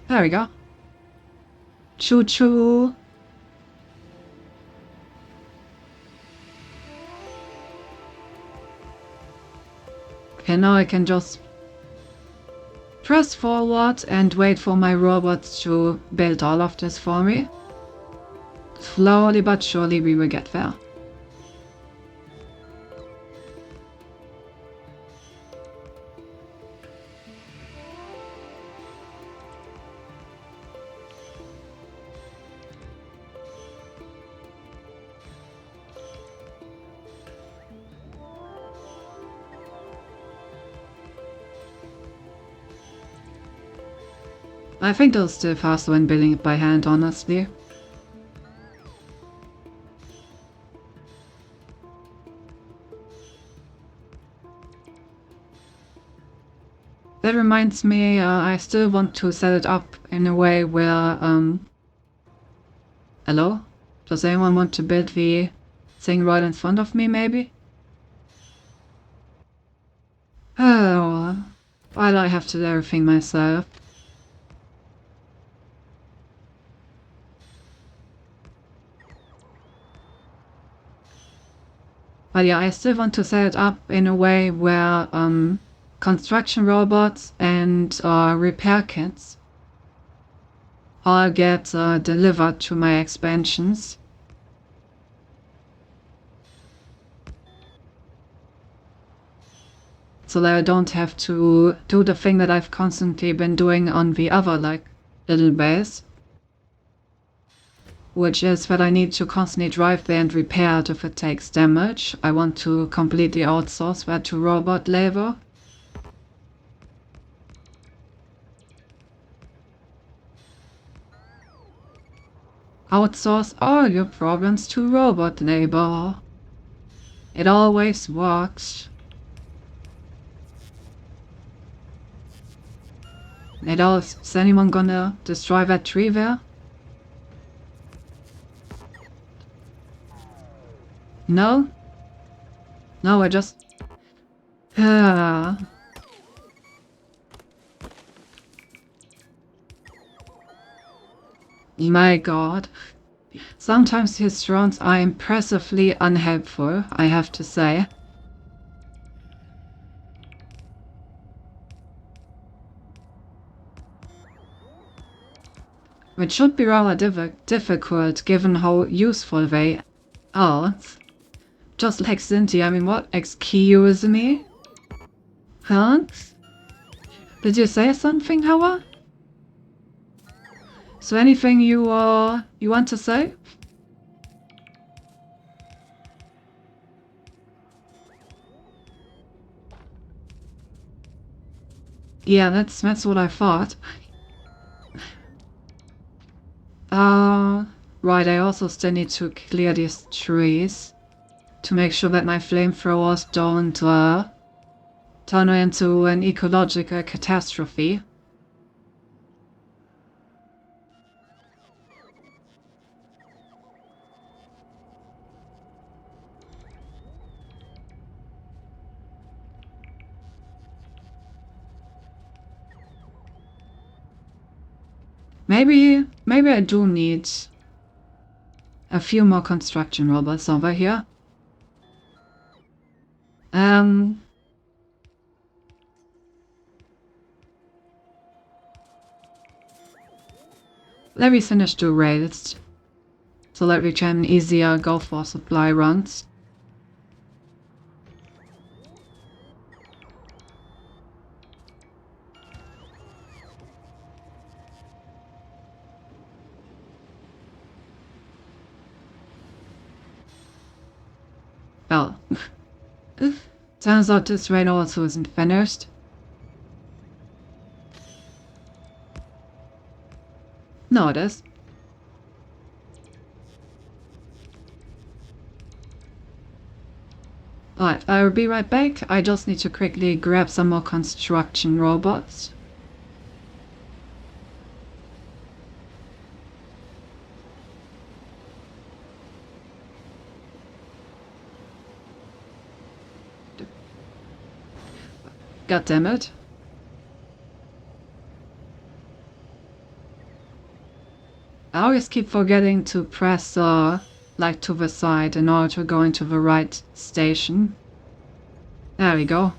There we go. Choo choo. Okay, now I can just press forward and wait for my robots to build all of this for me. Slowly but surely we will get there. I think they'll still faster when building it by hand, honestly. That reminds me, I still want to set it up in a way where, hello? Does anyone want to build the thing right in front of me, maybe? Oh, why do I have to do everything myself? But yeah, I still want to set it up in a way where construction robots and repair kits all get delivered to my expansions. So that I don't have to do the thing that I've constantly been doing on the other, like, little base. Which is that I need to constantly drive there and repair it if it takes damage. I want to completely outsource that to robot labor. Outsource all your problems to robot labor. It always works. Is anyone gonna destroy that tree there? No? No, I just... My god. Sometimes his drones are impressively unhelpful, I have to say. Which should be rather difficult given how useful they are. Just like Cynthia, I mean, what? Excuse me? Huh? Did you say something, Howard? So anything you want to say? Yeah, that's what I thought. Right, I also still need to clear these trees to make sure that my flamethrowers don't turn into an ecological catastrophe. Maybe I do need a few more construction robots over here. Let me finish the rails so that we can easier go for supply runs. Turns out this raid also isn't finished. No, it is. Alright, I'll be right back. I just need to quickly grab some more construction robots. God damn it. I always keep forgetting to press like to the side in order to go into the right station. There we go.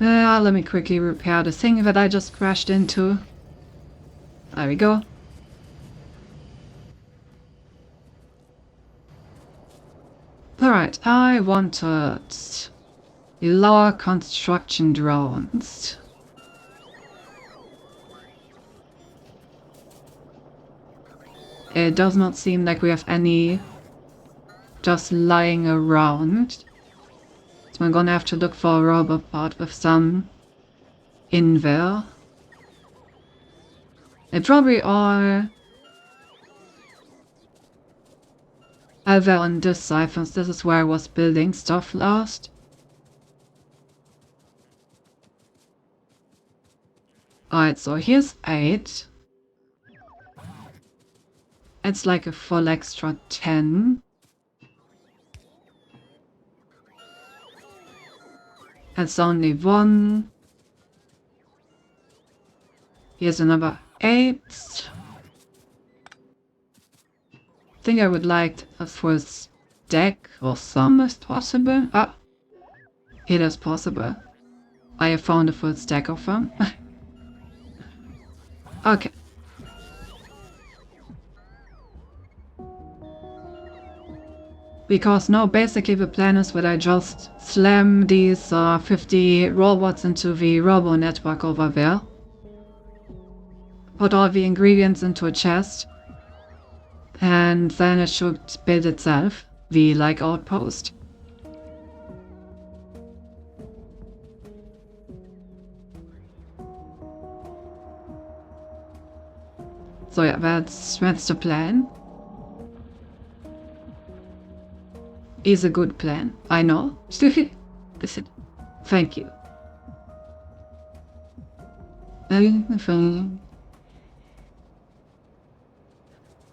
Let me quickly repair the thing that I just crashed into. There we go. Alright, I wanted lower construction drones. It does not seem like we have any just lying around. So I'm gonna have to look for a robot part with some in there. They probably are either on this side, since this is where I was building stuff last. Alright, so here's 8. It's like a full extra 10. It's only 1. Here's another 8. I think I would like a full stack or some if possible. Ah, it is possible. I have found a full stack of them. Okay. Because now basically the plan is that I just slam these 50 robots into the robo network over there. Put all the ingredients into a chest. And then it should build itself, the like outpost. So yeah, that's the plan. Is a good plan, I know. Listen, thank you.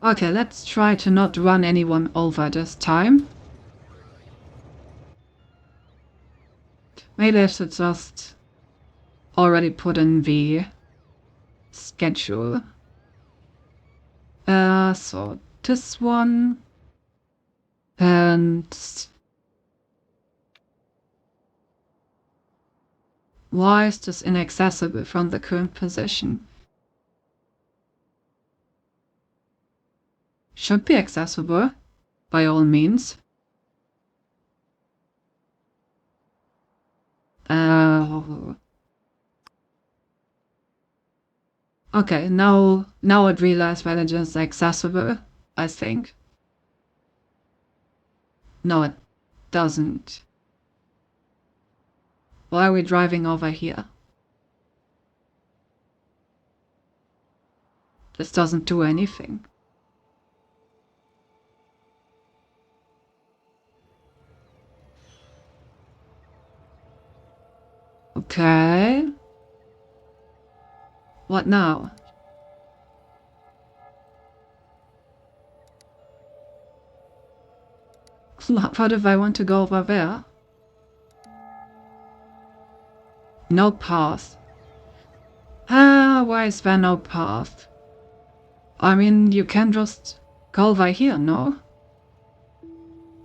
Okay, let's try to not run anyone over this time. Maybe I should just already put in the schedule. So this one. And why is this inaccessible from the current position? Should be accessible, by all means. Okay, now I realize that it is accessible, I think. No, it doesn't. Why are we driving over here? This doesn't do anything. Okay. What now? What if I want to go over there? No path. Why is there no path? I mean, you can just go over here, no?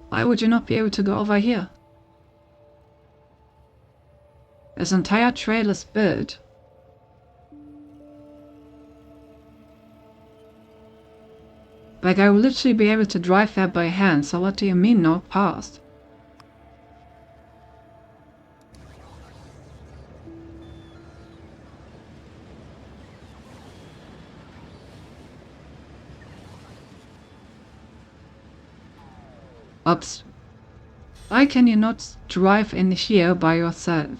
Why would you not be able to go over here? This entire trail is built. Like, I will literally be able to drive there by hand, so what do you mean, no path? Oops. Why can you not drive in here by yourself?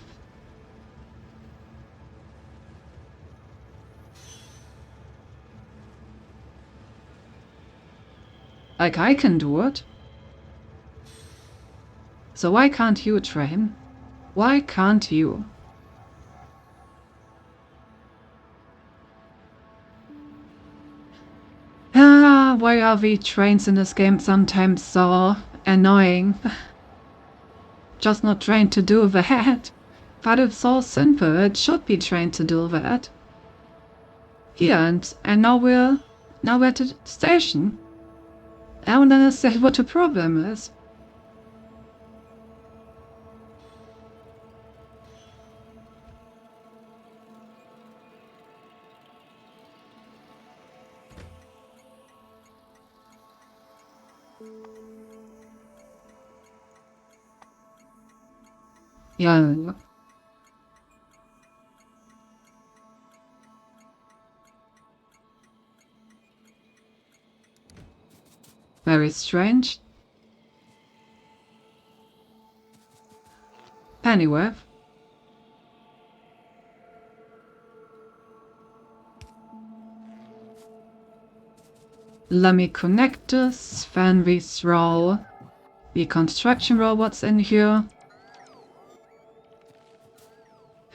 Like I can do it. So why can't you, train? Why can't you? Why are we trains in this game sometimes so annoying? Just not trained to do that. But it's so simple, it should be trained to do that. Here, and now we're at the station. I don't understand what the problem is. Yeah. Very strange. Pennyworth. Let me connect this, then we throw the construction robots in here.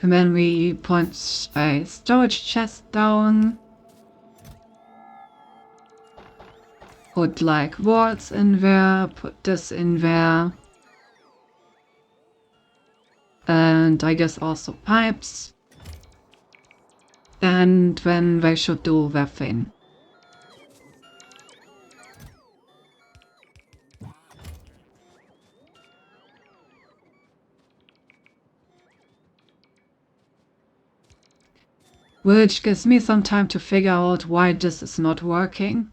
And then we put a storage chest down. Put like walls in there, put this in there. And I guess also pipes. And then they should do their thing. Which gives me some time to figure out why this is not working.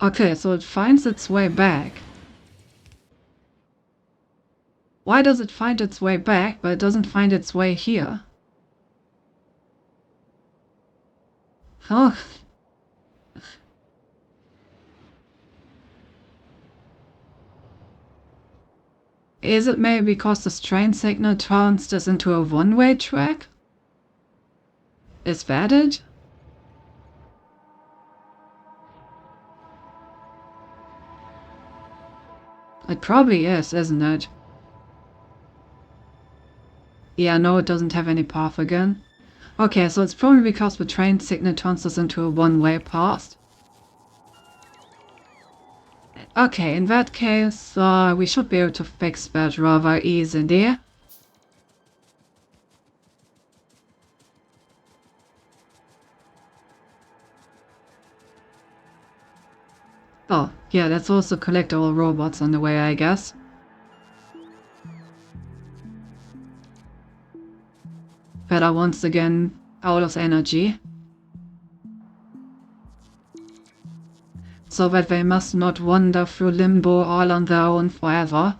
Okay, so it finds its way back. Why does it find its way back, but it doesn't find its way here? Oh. Is it maybe because this train signal turns this into a one-way track? Is that it? It probably is, isn't it? Yeah, no, it doesn't have any path again. Okay, so it's probably because the train signal turns this into a one-way path. Okay, in that case, we should be able to fix that rather easily. Oh, yeah, let's also collect all robots on the way, I guess. That are once again out of energy. So that they must not wander through limbo all on their own forever.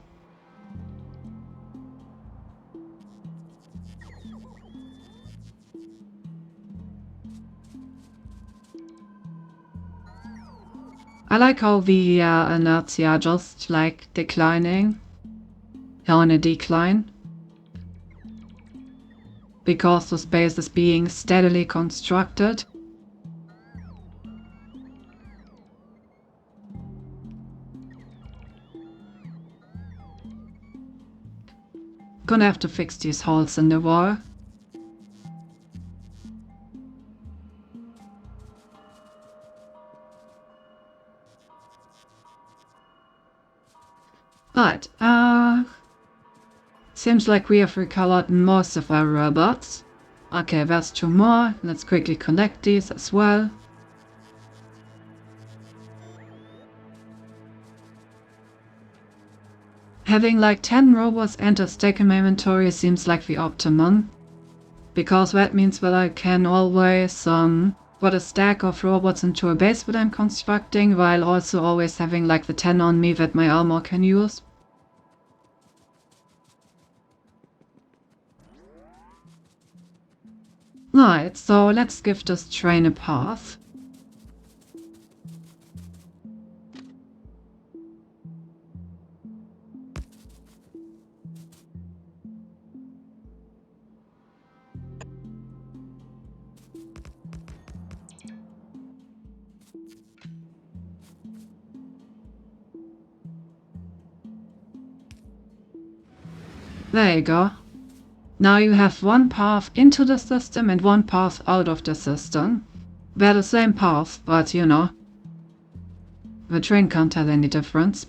I like how the inertia just like declining. On a decline. Because the space is being steadily constructed. Gonna have to fix these holes in the wall. Right, seems like we have recovered most of our robots. Okay, there's two more. Let's quickly collect these as well. Having like 10 robots and a stack in my inventory seems like the optimum. Because that means that I can always put a stack of robots into a base that I'm constructing, while also always having like the 10 on me that my armor can use. Right, so let's give this train a path. There you go. Now you have one path into the system and one path out of the system. They're the same path, but you know. The train can't tell any difference.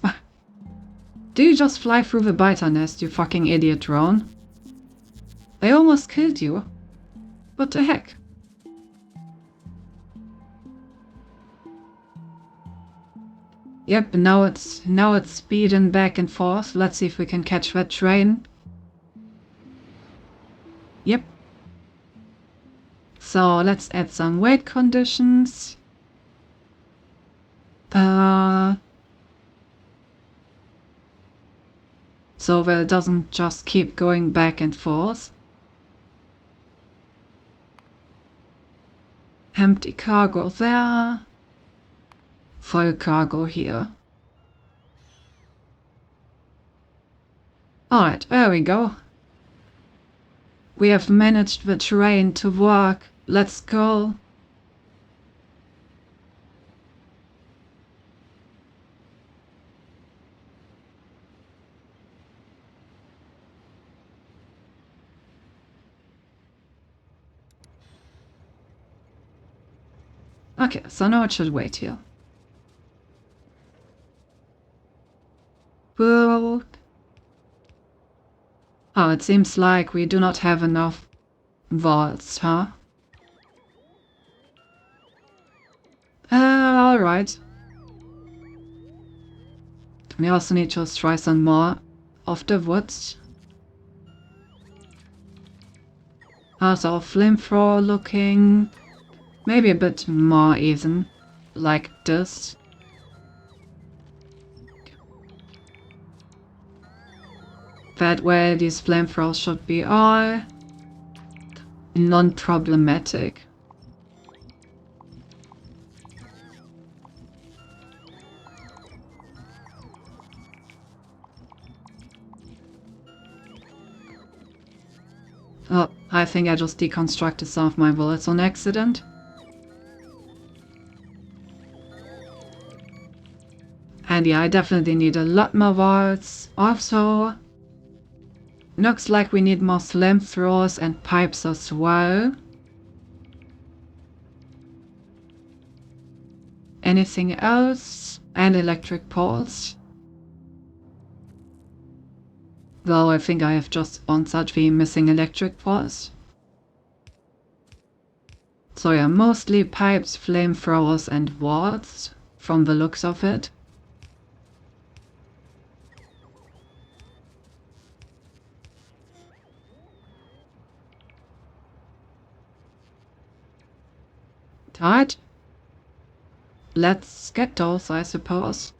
Do you just fly through the biter nest, you fucking idiot drone? They almost killed you. What the heck? Yep, now it's speeding back and forth. Let's see if we can catch that train. Yep. So let's add some weight conditions. So that it doesn't just keep going back and forth. Empty cargo there. Full cargo here. Alright, there we go. We have managed the train to work. Let's go. Okay, so now it should wait here. Well, oh, it seems like we do not have enough vaults, huh? Alright. We also need to try some more of the woods. How's our flamethrower looking? Maybe a bit more even, like this. That way these flamethrowers should be all non-problematic. Oh, I think I just deconstructed some of my bullets on accident. And yeah, I definitely need a lot more vaults. Also, looks like we need more flamethrowers and pipes as well. Anything else? And electric poles. Though I think I have just sponsored the missing electric poles. So yeah, mostly pipes, flamethrowers and vaults, from the looks of it. Right. Let's get those, I suppose.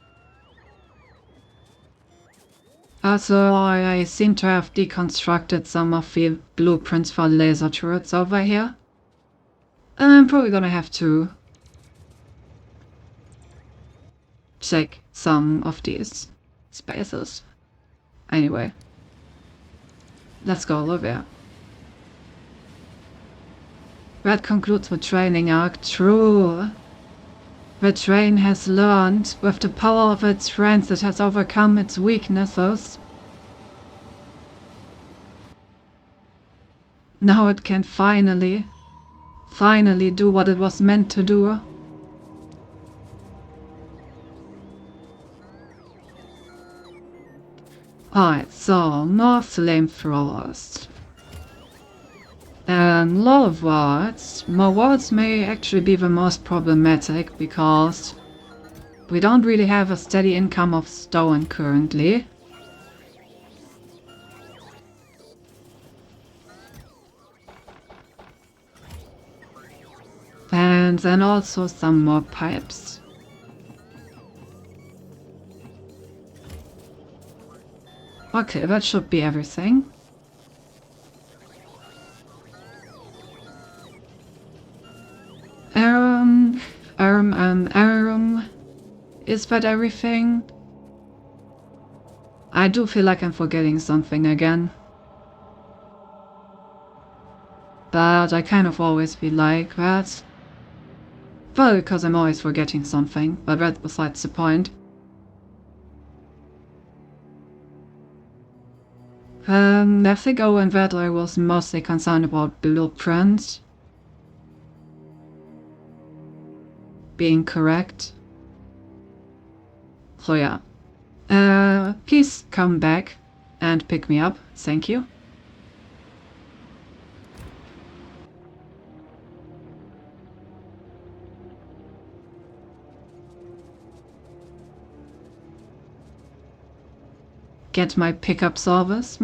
Also, I seem to have deconstructed some of the blueprints for laser turrets over here. I'm probably gonna have to check some of these spaces. Anyway, let's go over there. That concludes the training arc. True. The train has learned, with the power of its friends, it has overcome its weaknesses. Now it can finally do what it was meant to do. Alright, so more flamethrowers. And lot of wards. More wards may actually be the most problematic because we don't really have a steady income of stone currently. And then also some more pipes. Okay, that should be everything. Is that everything? I do feel like I'm forgetting something again. But I kind of always feel like that. Well, because I'm always forgetting something, but that's besides the point. I think Owen that I was mostly concerned about blueprints being correct. So yeah. Please come back and pick me up. Thank you. Get my pickup service.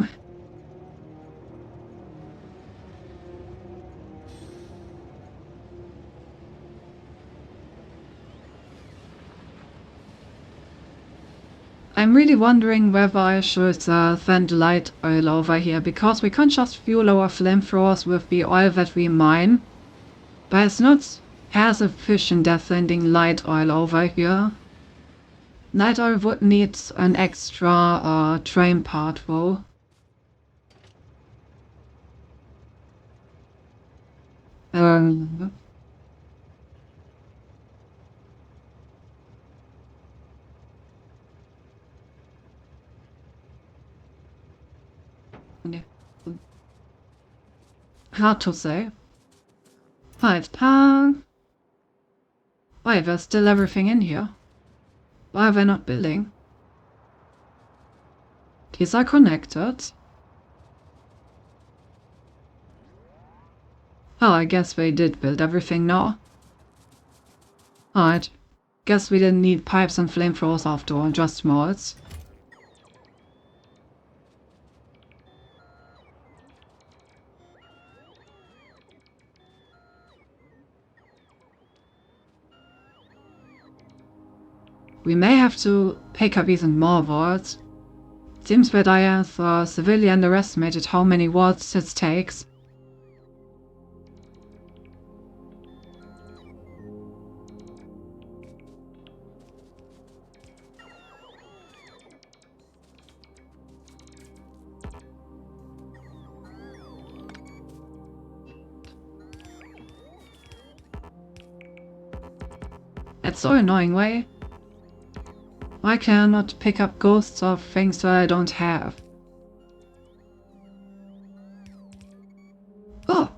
I'm really wondering whether I should send light oil over here, because we can't just fuel our flamethrowers with the oil that we mine. But it's not as efficient as sending light oil over here. Light oil would need an extra train part though. Hard to say. 5 pounds. Why, there's still everything in here. Why are they not building? These are connected. Oh, I guess they did build everything now. Alright. Guess we didn't need pipes and flamethrowers after all, just molds. We may have to pick up even more wards. Seems that I have severely underestimated how many wards this takes. It's so annoying, way. Why can I not pick up ghosts of things that I don't have? Oh!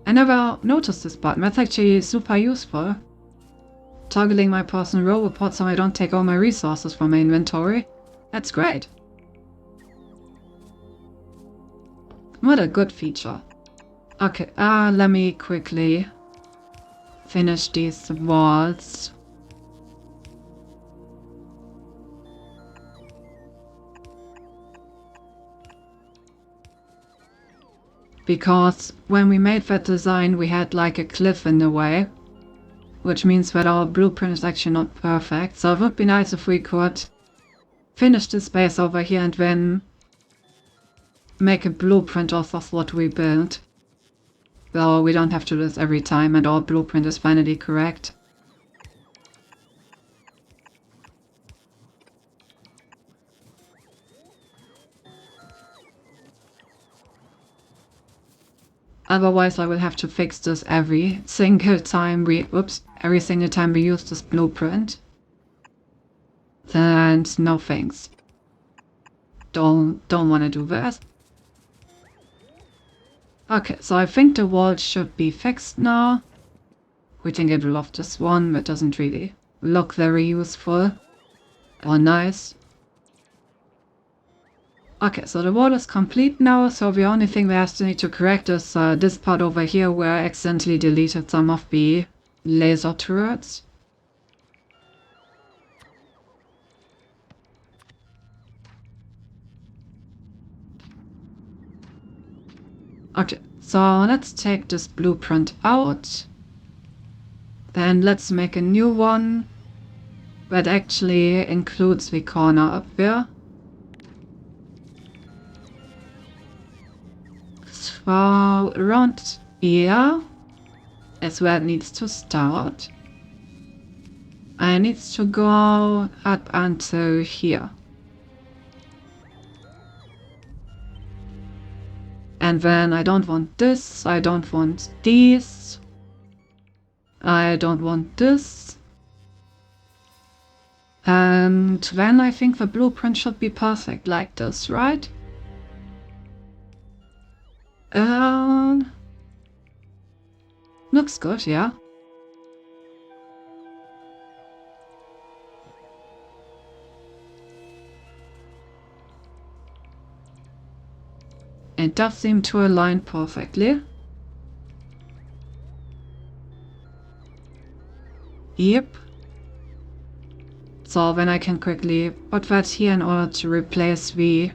I never noticed this button. That's actually super useful. Toggling my personal robot so I don't take all my resources from my inventory. That's great. What a good feature. Okay, let me quickly finish these walls. Because when we made that design we had like a cliff in the way, which means that our blueprint is actually not perfect, so it would be nice if we could finish this base over here and then make a blueprint off of what we built. Well, we don't have to do this every time and our blueprint is finally correct. Otherwise I will have to fix this every single time we use this blueprint. And no thanks. Don't want to do that. Okay, so I think the wall should be fixed now. We can get rid of this one, that doesn't really look very useful or nice. Okay, so the wall is complete now, so the only thing we have to need to correct is this part over here where I accidentally deleted some of the laser turrets. Okay, so let's take this blueprint out. Then let's make a new one that actually includes the corner up there. So around here is where it needs to start. And it needs to go up until here. And then I don't want this, I don't want these, I don't want this. And then I think the blueprint should be perfect like this, right? Looks good, yeah. It does seem to align perfectly. Yep. So then I can quickly put that here in order to replace the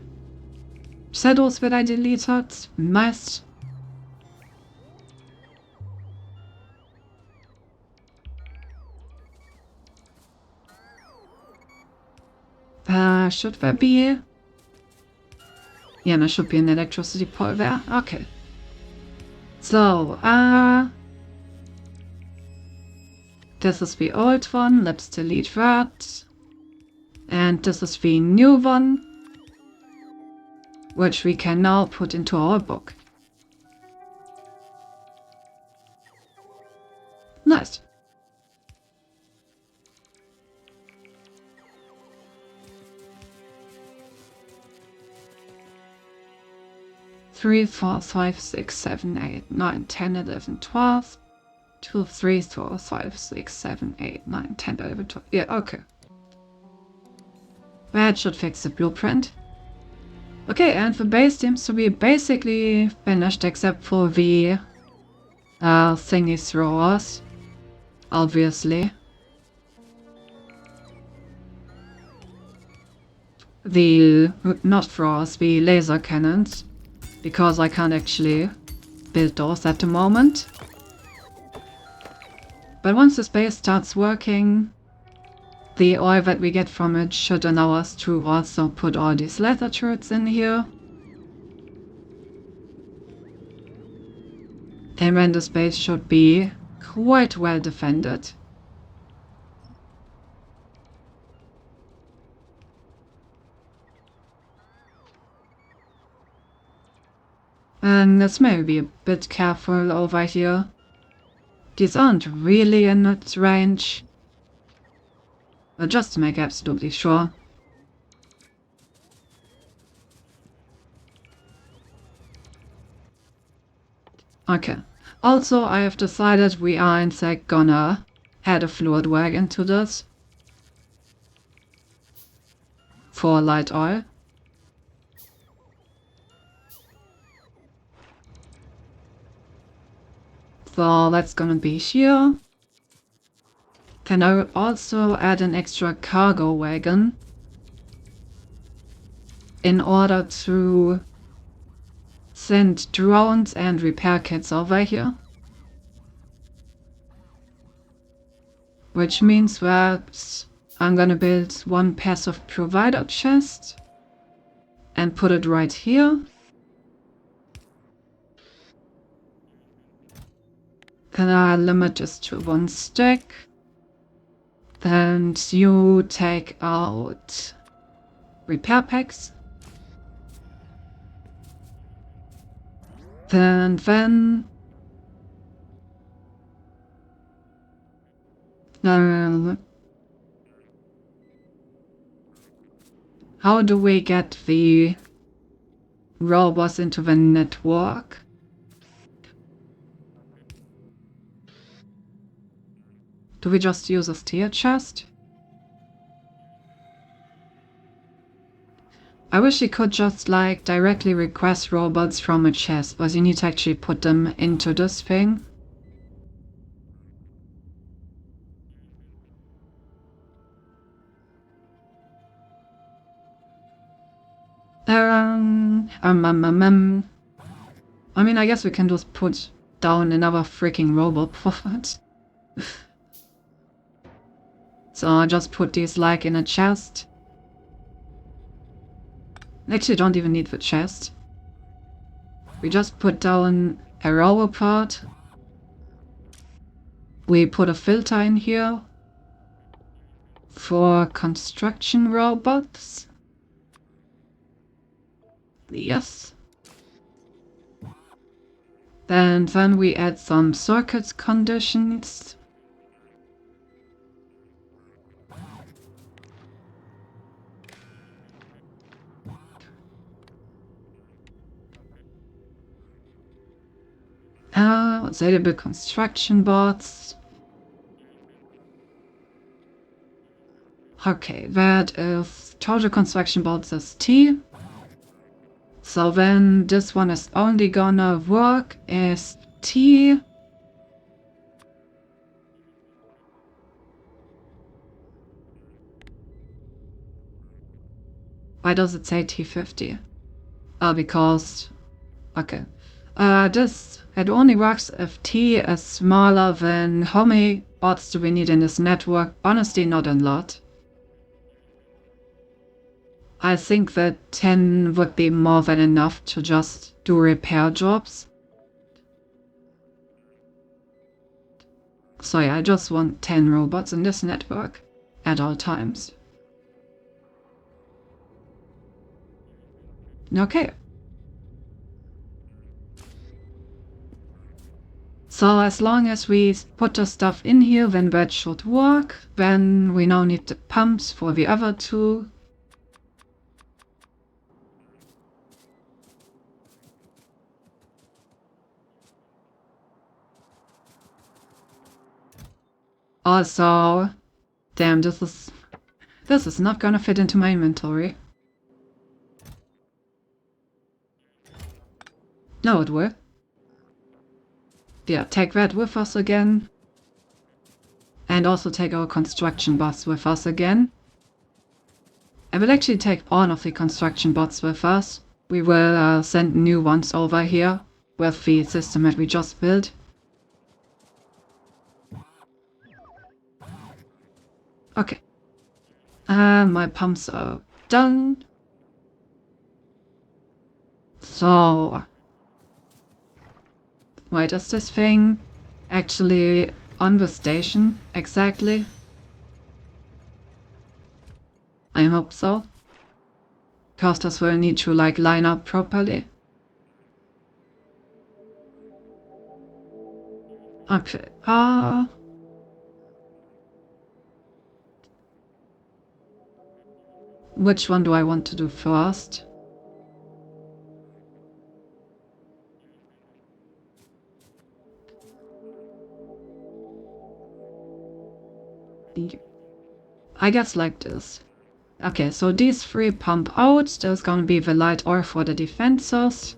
shadows that I deleted. Nice. Should there be? Yeah, there should be an electricity pole there. Okay. So, this is the old one. Let's delete that. And this is the new one, which we can now put into our book. Nice. Three, 4, 5, 6, 7, 8, 9, 10, 11, 12. 2, 3, 4, 5, 6, 7, 8, 9, 10, 11, 12. Yeah, okay. That should fix the blueprint. Okay, and the base seems to be basically finished except for the thingy throwers, obviously. The, not throwers, the laser cannons, because I can't actually build those at the moment. But once the base starts working, the oil that we get from it should allow us to also put all these leather turrets in here. And then the space should be quite well defended. And let's maybe be a bit careful over here. These aren't really in its range. But just to make absolutely sure. Okay. Also, I have decided we are in fact gonna add a fluid wagon to this. For light oil. So that's gonna be here. Can I also add an extra cargo wagon in order to send drones and repair kits over here? Which means that I'm gonna build one passive provider chest and put it right here. Can I limit this to 1 stack? Then you take out repair packs. Then how do we get the robots into the network? Do we just use a tier chest? I wish you could just like directly request robots from a chest, but you need to actually put them into this thing. I mean, I guess we can just put down another freaking robot for that. So I just put these like in a chest. Actually, don't even need the chest. We just put down a robot part. We put a filter in here for construction robots. Yes. Then we add some circuit conditions. Available construction bots. Okay, that is total construction bots is T. So then this one is only gonna work as T. Why does it say T50? Because... okay. It only works if T is smaller than how many bots do we need in this network? Honestly, not a lot. I think that 10 would be more than enough to just do repair jobs. So yeah, I just want 10 robots in this network at all times. Okay. So as long as we put the stuff in here, then that should work. Then we now need the pumps for the other two. Also, damn, this is not gonna fit into my inventory. No, it will. Yeah, take that with us again. And also take our construction bots with us again. I will actually take all of the construction bots with us. We will send new ones over here with the system that we just built. Okay. My pumps are done. So, why does this thing actually on the station exactly? I hope so. Because this will need to like line up properly. Okay. Which one do I want to do first? I guess like this. Okay, so these three pump out, there's gonna be the light oil for the defenses.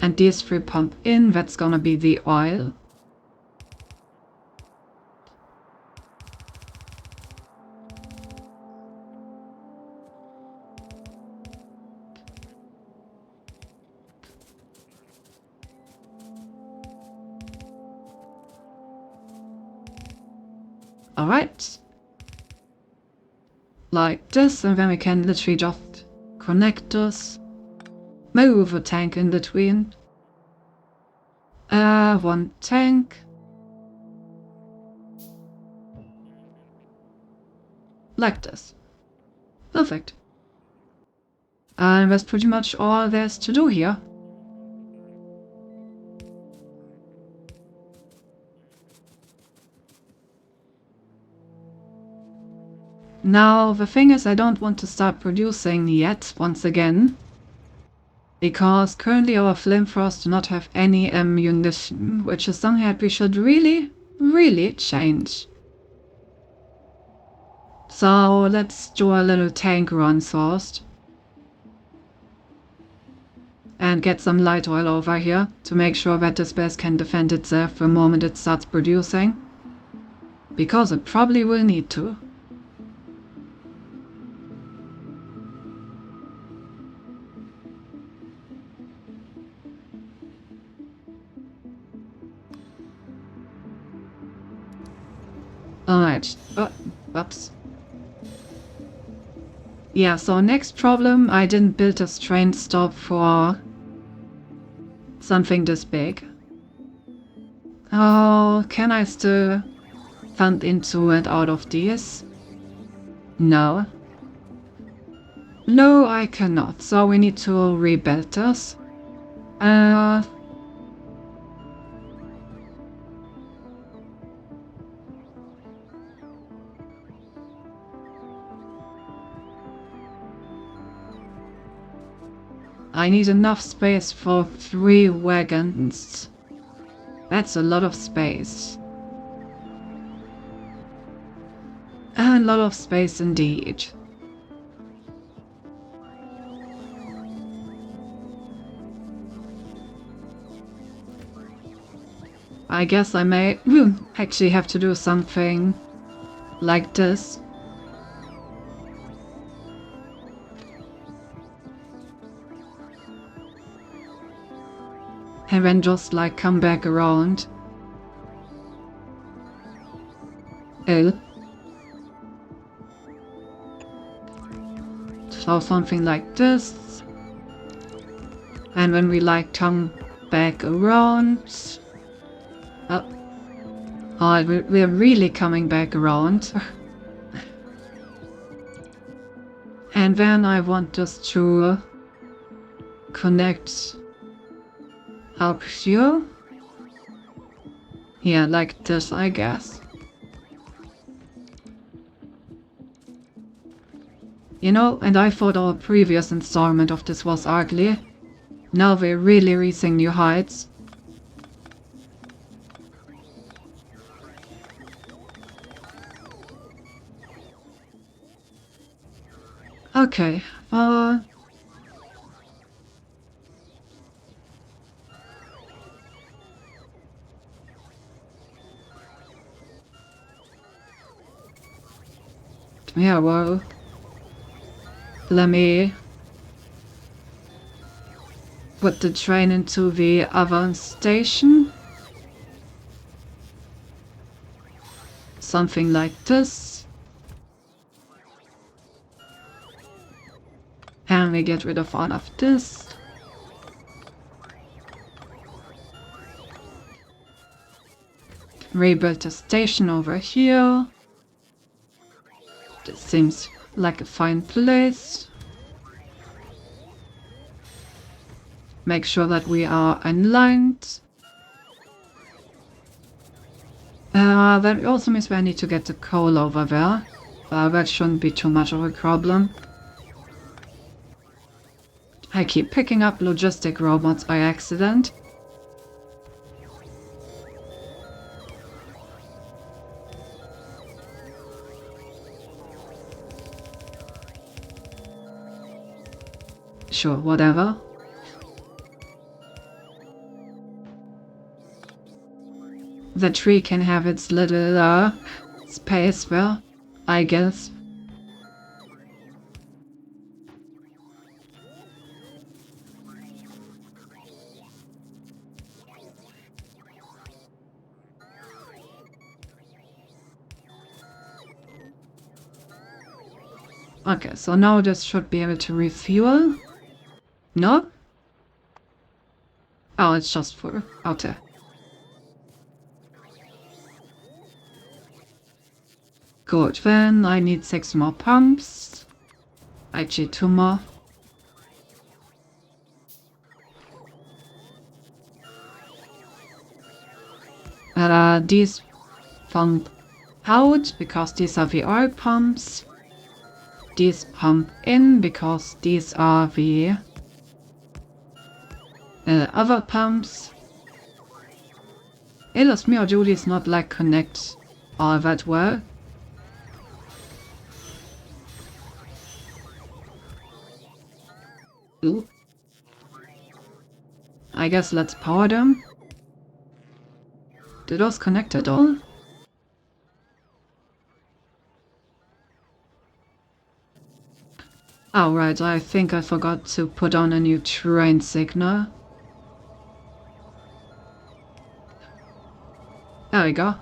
And these three pump in, that's gonna be the oil. Alright. Like this, and then we can literally just connect this. Move a tank in between. One tank. Like this. Perfect. And that's pretty much all there's to do here. Now, the thing is, I don't want to start producing yet, once again. Because currently our flamethrowers do not have any ammunition, which is something that we should really, really change. So let's do a little tank run first. And get some light oil over here to make sure that this base can defend itself the moment it starts producing. Because it probably will need to. Alright. Oh, whoops. Yeah, so next problem, I didn't build a train stop for something this big. Oh, can I still fund into and out of these? No. No, I cannot, so we need to rebuild this. I need enough space for 3 wagons. That's a lot of space. A lot of space indeed. I guess I may actually have to do something like this. And then just like come back around. So something like this. And when we like come back around. Oh, we're really coming back around. And then I want just to connect up here. Yeah, like this, I guess. You know, and I thought our previous installment of this was ugly. Now we're really reaching new heights. Okay, yeah, well, let me put the train into the other station. Something like this. And we get rid of all of this. Rebuild the station over here. This seems like a fine place. Make sure that we are aligned. That also means I need to get the coal over there. That shouldn't be too much of a problem. I keep picking up logistic robots by accident. Sure, whatever. The tree can have its little space there, I guess. Okay, so now this should be able to refuel. No? Oh, it's just for out there. Good, then I need 6 more pumps. Actually 2 more. These pump out because these are the oil pumps. These pump in because these are the other pumps. It does me or do these not like connect all that well? Ooh. I guess let's power them. Do those connect at all? Oh right, I think I forgot to put on a new train signal. There we go.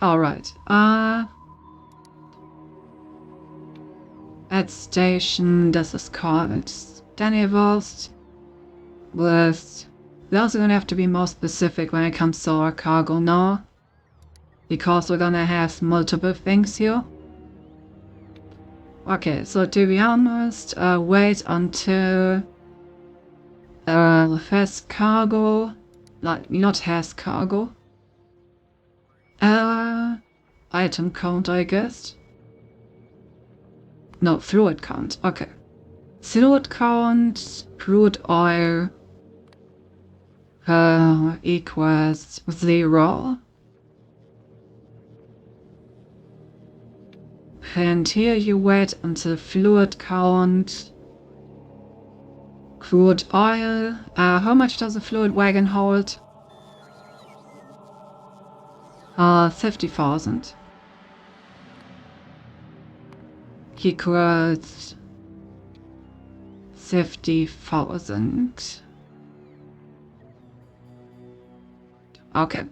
Alright, at station, this is called Dannyvost. With we're also gonna have to be more specific when it comes to our cargo now. Because we're gonna have multiple things here. Okay, so to be honest, wait until has cargo, not has cargo. Item count, I guess. No, fluid count. Okay. Fluid count, crude oil equals 0. And here you wait until fluid count, crude oil. How much does a fluid wagon hold? 50,000. Equals 50,000. Okay.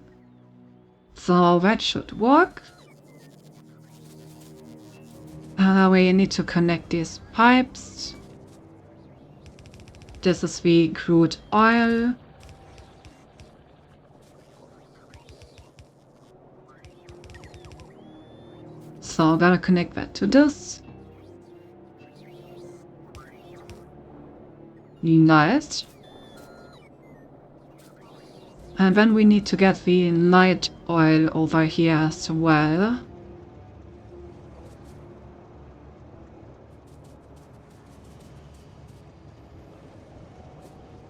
So that should work. We need to connect these pipes. This is the crude oil. So I'm gonna connect that to this. Nice. And then we need to get the light oil over here as well.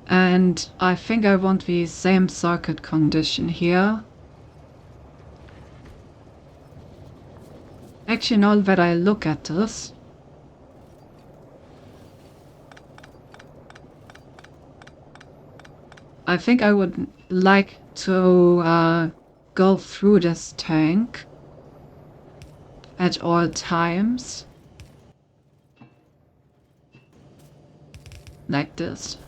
And I think I want the same circuit condition here. Actually, now that I look at this, I think I would like to go through this tank at all times. Like this.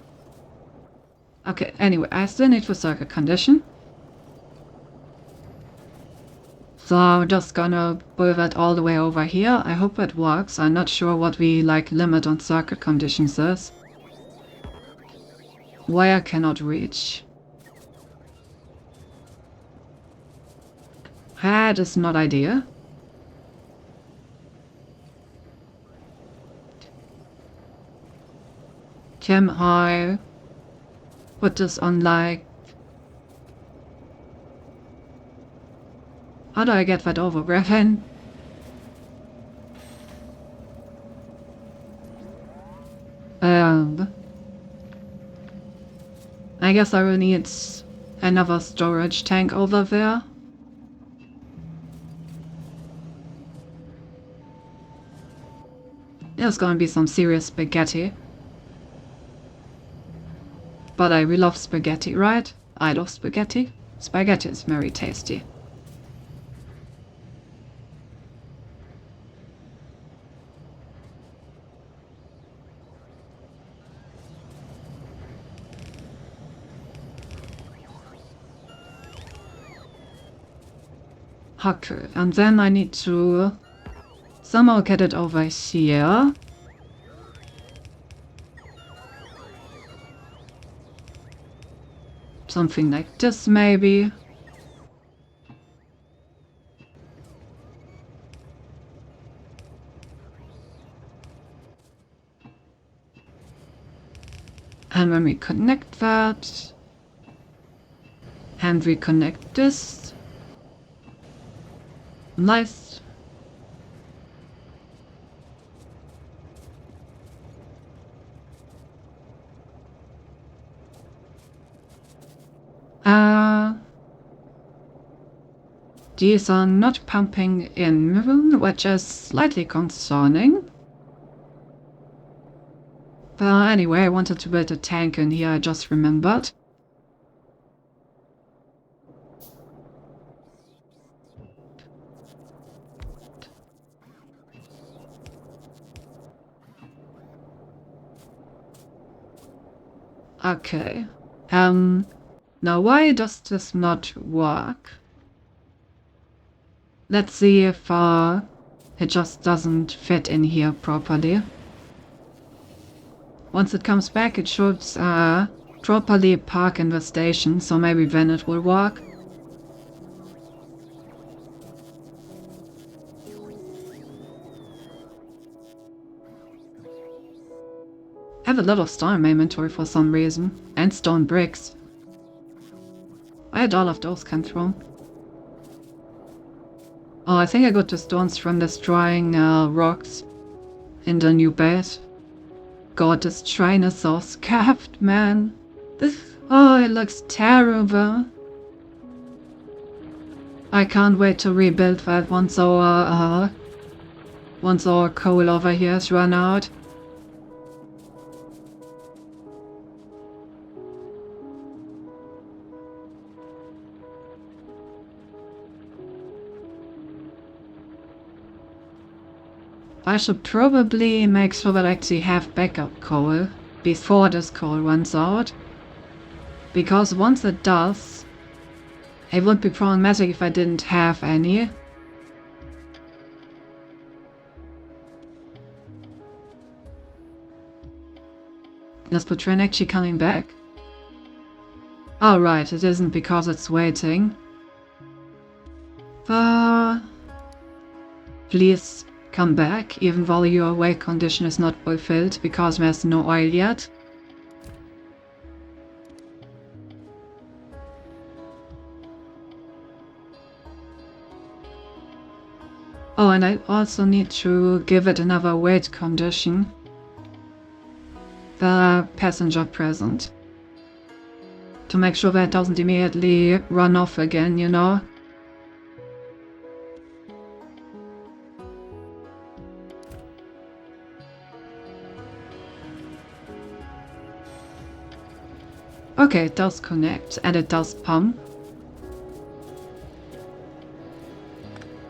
Okay, anyway, I still need the circuit condition. So I'm just gonna pull that all the way over here. I hope it works. I'm not sure what the limit on circuit conditions is. Wire cannot reach. That is not ideal. Can I put this on how do I get that over, Griffin? I guess I will need another storage tank over there. There's gonna be some serious spaghetti. But we love spaghetti, right? I love spaghetti. Spaghetti is very tasty. Okay, and then I need to somehow get it over here. Something like this, maybe. And when we connect that, and we connect this, nice. These are not pumping in, which is slightly concerning. But anyway, I wanted to build a tank in here, I just remembered. Okay. Now why does this not work? Let's see if it just doesn't fit in here properly. Once it comes back, it should properly park in the station, so maybe then it will work. I have a lot of stone in my inventory for some reason, and stone bricks. Where did all of those come from? Oh, I think I got the stones from destroying rocks in the new base. God, this train is so scuffed, man. Oh, it looks terrible. I can't wait to rebuild that once our coal over here is run out. I should probably make sure that I actually have backup coal before this coal runs out. Because once it does, it would be problematic if I didn't have any. Is the train actually coming back? Oh right, it isn't because it's waiting. Please come back, even though your wake condition is not fulfilled, because there's no oil yet. Oh, and I also need to give it another wait condition. The passenger present. To make sure that it doesn't immediately run off again, you know? Okay, it does connect and it does pump.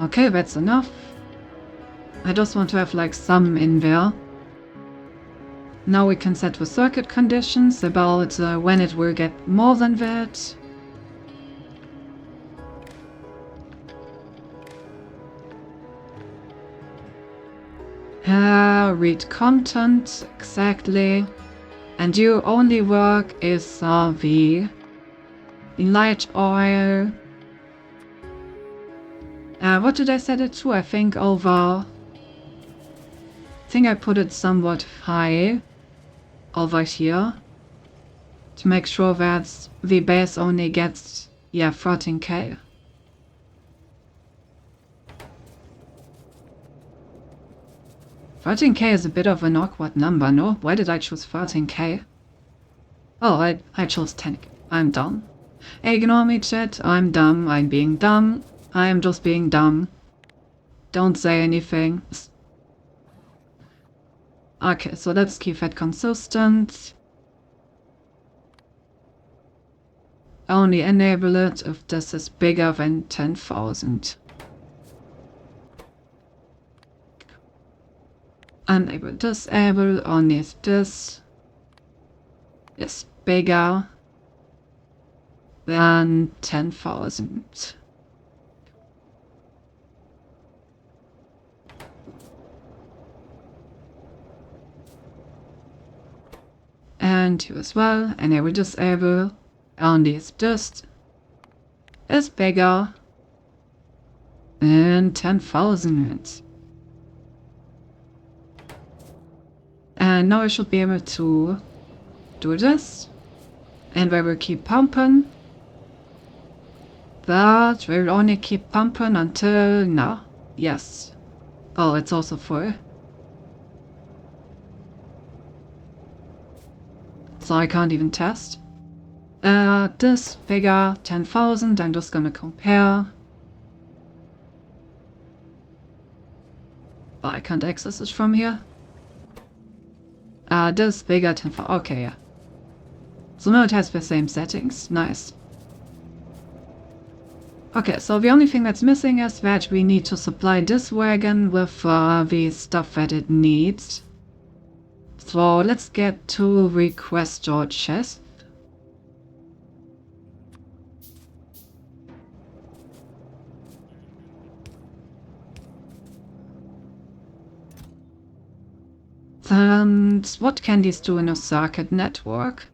Okay, that's enough. I just want to have like some in there. Now we can set the circuit conditions about when it will get more than that. Read content, exactly. And your only work is the light oil. What did I set it to? I think I put it somewhat high over here to make sure that the base only gets 13k. $13k is a bit of an awkward number, no? Why did I choose 13k? Oh, I chose 10k. I'm dumb. Ignore me, chat. I'm dumb. I'm being dumb. I'm just being dumb. Don't say anything. Okay, so let's keep that consistent. Only enable it if this is bigger than 10,000. Enable disable only if this is bigger than 10,000. And you as well, enable disable only if this is bigger than 10,000. And now I should be able to do this. And we will keep pumping. But we will only keep pumping until now. Yes. Oh, it's also full. So I can't even test. This figure 10,000. I'm just gonna compare. Oh, I can't access it from here. This bigger 10,000. Okay, yeah. So now it has the same settings. Nice. Okay, so the only thing that's missing is that we need to supply this wagon with the stuff that it needs. So let's get to request your chest. And what can these do in a circuit network?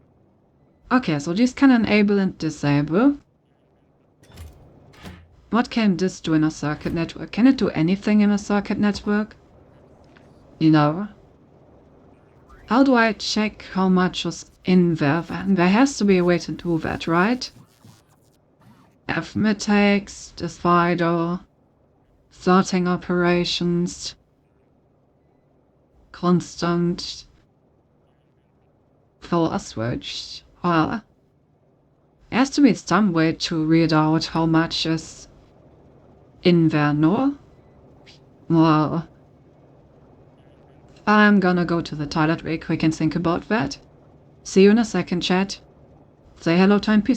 Okay, so these can enable and disable. What can this do in a circuit network? Can it do anything in a circuit network? No. How do I check how much is in there then? There has to be a way to do that, right? Arithmetics, divider, sorting operations, constant force switch. Well, there has to be some way to read out how much is invernal. Well, I'm gonna go to the toilet real quick and think about that. See you in a second, chat. Say hello to MP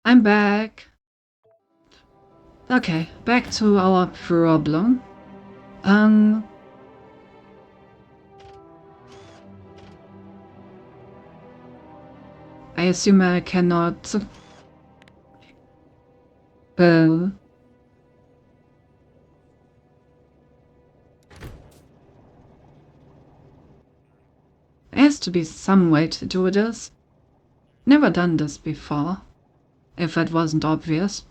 I'm back. Okay, back to our problem. I assume I cannot there has to be some way to do this. Never done this before, if that wasn't obvious.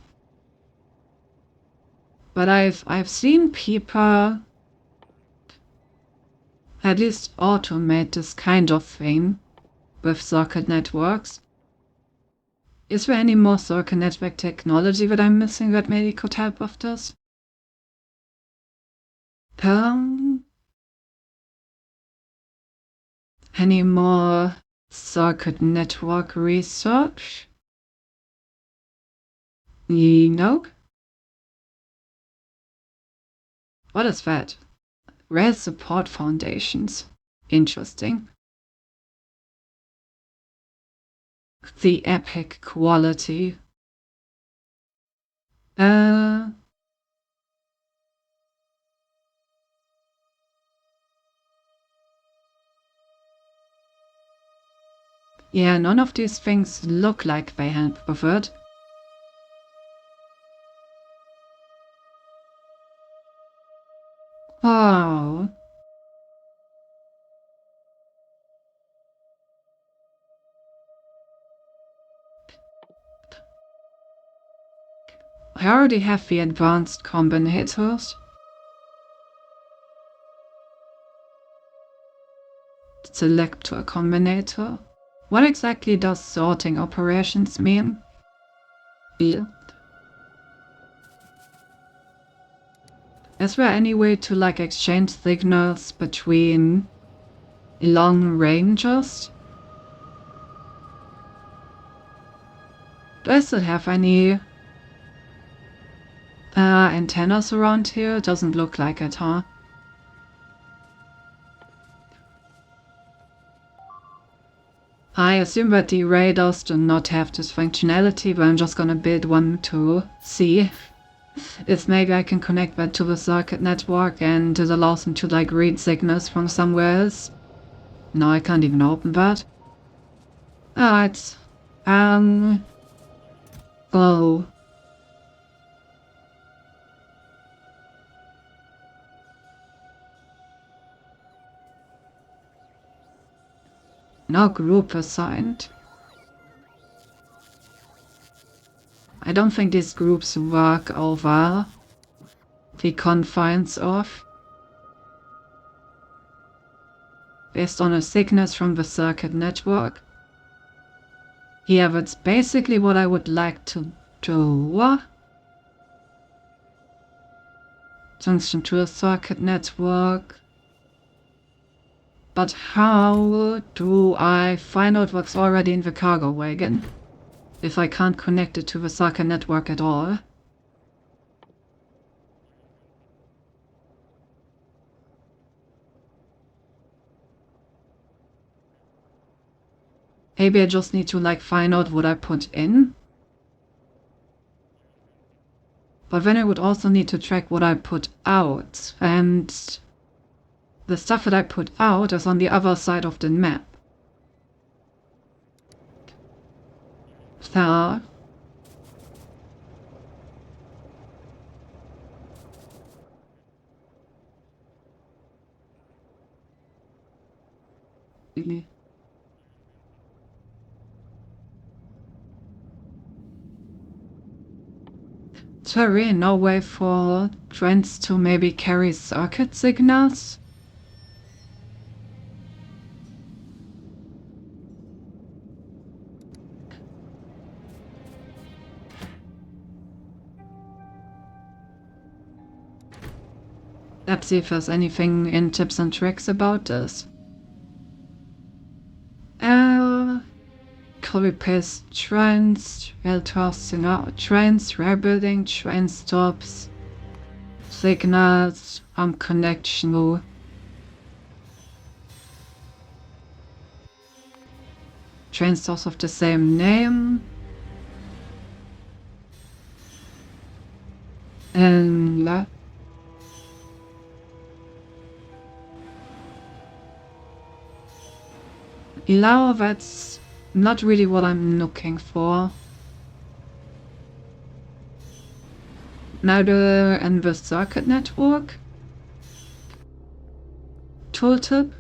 But I've seen people at least automate this kind of thing with circuit networks. Is there any more circuit network technology that I'm missing that maybe could help with this? Any more circuit network research? No? What is that? Rail support foundations. Interesting. The epic quality. Yeah, none of these things look like they help with it. Wow. I already have the advanced combinators. Selector combinator. What exactly does sorting operations mean? Yeah. Is there any way to exchange signals between long ranges? Do I still have any antennas around here? Doesn't look like it, huh? I assume that the radars do not have this functionality, but I'm just gonna build one to see if maybe I can connect that to the circuit network and it allows them to like read signals from somewhere else. No, I can't even open that. Alright. Oh. No group assigned. I don't think these groups work over the confines of based on a sickness from the circuit network. Yeah, that's basically what I would like to do. Junction to a circuit network. But how do I find out what's already in the cargo wagon if I can't connect it to the circuit network at all? Maybe I just need to like find out what I put in. But then I would also need to track what I put out, and the stuff that I put out is on the other side of the map. So there really no way for trains to maybe carry circuit signals? Let's see if there's anything in tips and tricks about this. Copy paste trains, rail tossing out trains, rail building, train stops, signals, connection. Train stops of the same name. And now that's not really what I'm looking for. Neither in the circuit network. Tooltip.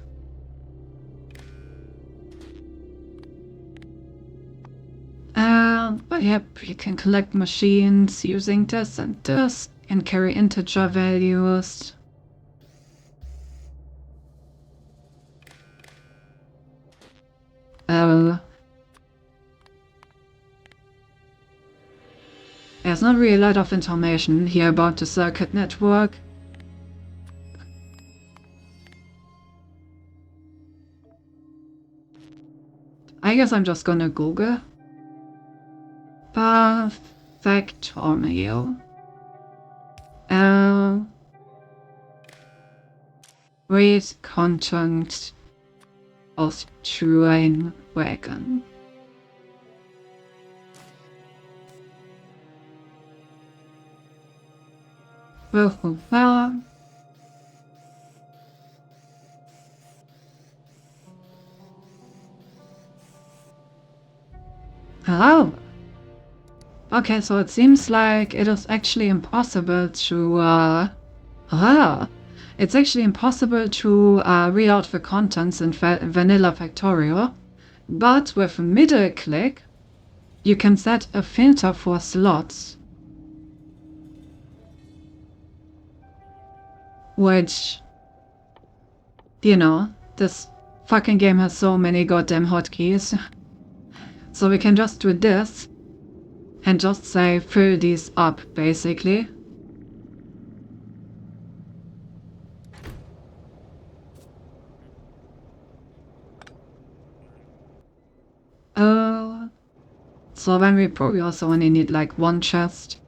But yep, you can collect machines using this and this and carry integer values. There's not really a lot of information here about the circuit network. I guess I'm just gonna Google. Perfectomio. Read content of train wagon. Well, hello. Okay, so it seems like it is actually impossible to it's actually impossible to read out the contents in Vanilla Factorio, but with a middle click you can set a filter for slots, which, you know, this fucking game has so many goddamn hotkeys. So we can just do this and just say fill these up, basically. So then we probably also only need like one chest.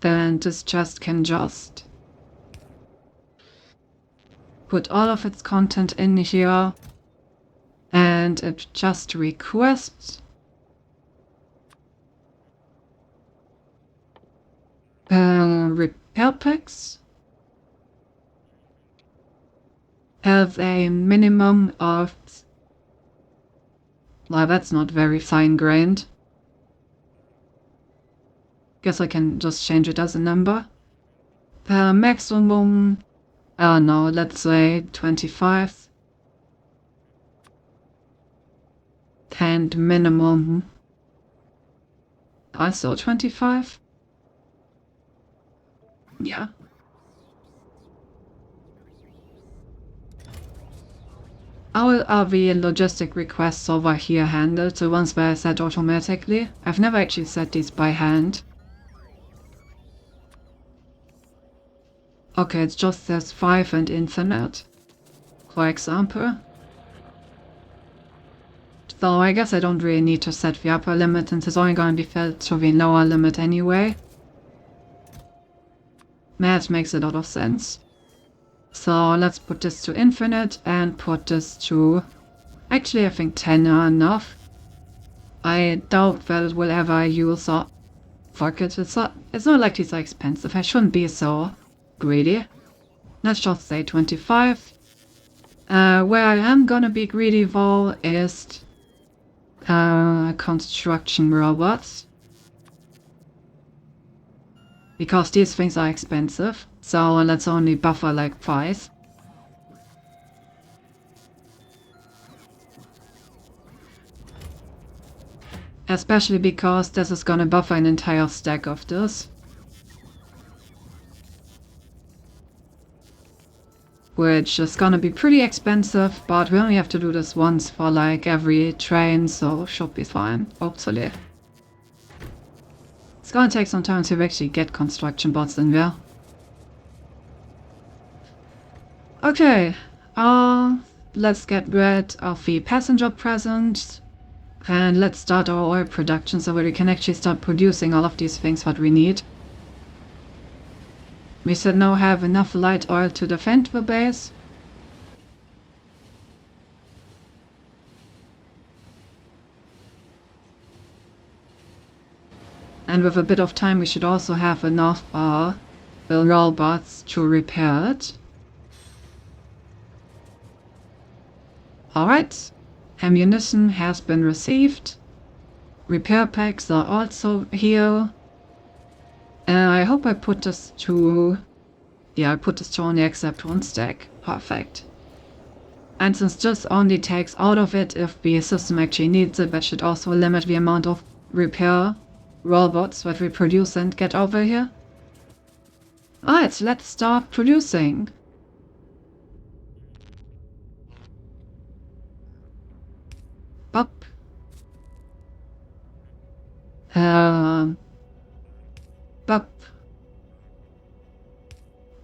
Then this chest can just put all of its content in here, and it just requests repair packs have a minimum of, well, that's not very fine-grained. Guess I can just change it as a number. Maximum, no, let's say 25. And minimum, also 25. Yeah. How are the logistic requests over here handled? The ones where I set automatically? I've never actually set these by hand. Okay, it just says 5 and infinite, for example. So I guess I don't really need to set the upper limit, since it's only going to be filled to the lower limit anyway. That makes a lot of sense. So let's put this to infinite and put this to... Actually, I think 10 are enough. I doubt that it will ever use or... Fuck it, it's not like these are expensive. I shouldn't be so greedy. Let's just say 25. Where I am gonna be greedy though is... construction robots. Because these things are expensive, so let's only buffer like 5. Especially because this is gonna buffer an entire stack of this. Which is gonna be pretty expensive, but we only have to do this once for like every train, so should be fine, hopefully. It's gonna take some time to actually get construction bots in there. Okay, let's get rid of the passenger present, and let's start our oil production so that we can actually start producing all of these things that we need. We should now have enough light oil to defend the base. And with a bit of time we should also have enough robots to repair it. Alright, ammunition has been received. Repair packs are also here. I hope I put this to... Yeah, I put this to only accept 1 stack. Perfect. And since this only takes out of it if the system actually needs it, that should also limit the amount of repair robots that we produce and get over here. Alright, let's start producing. Bop. Bop.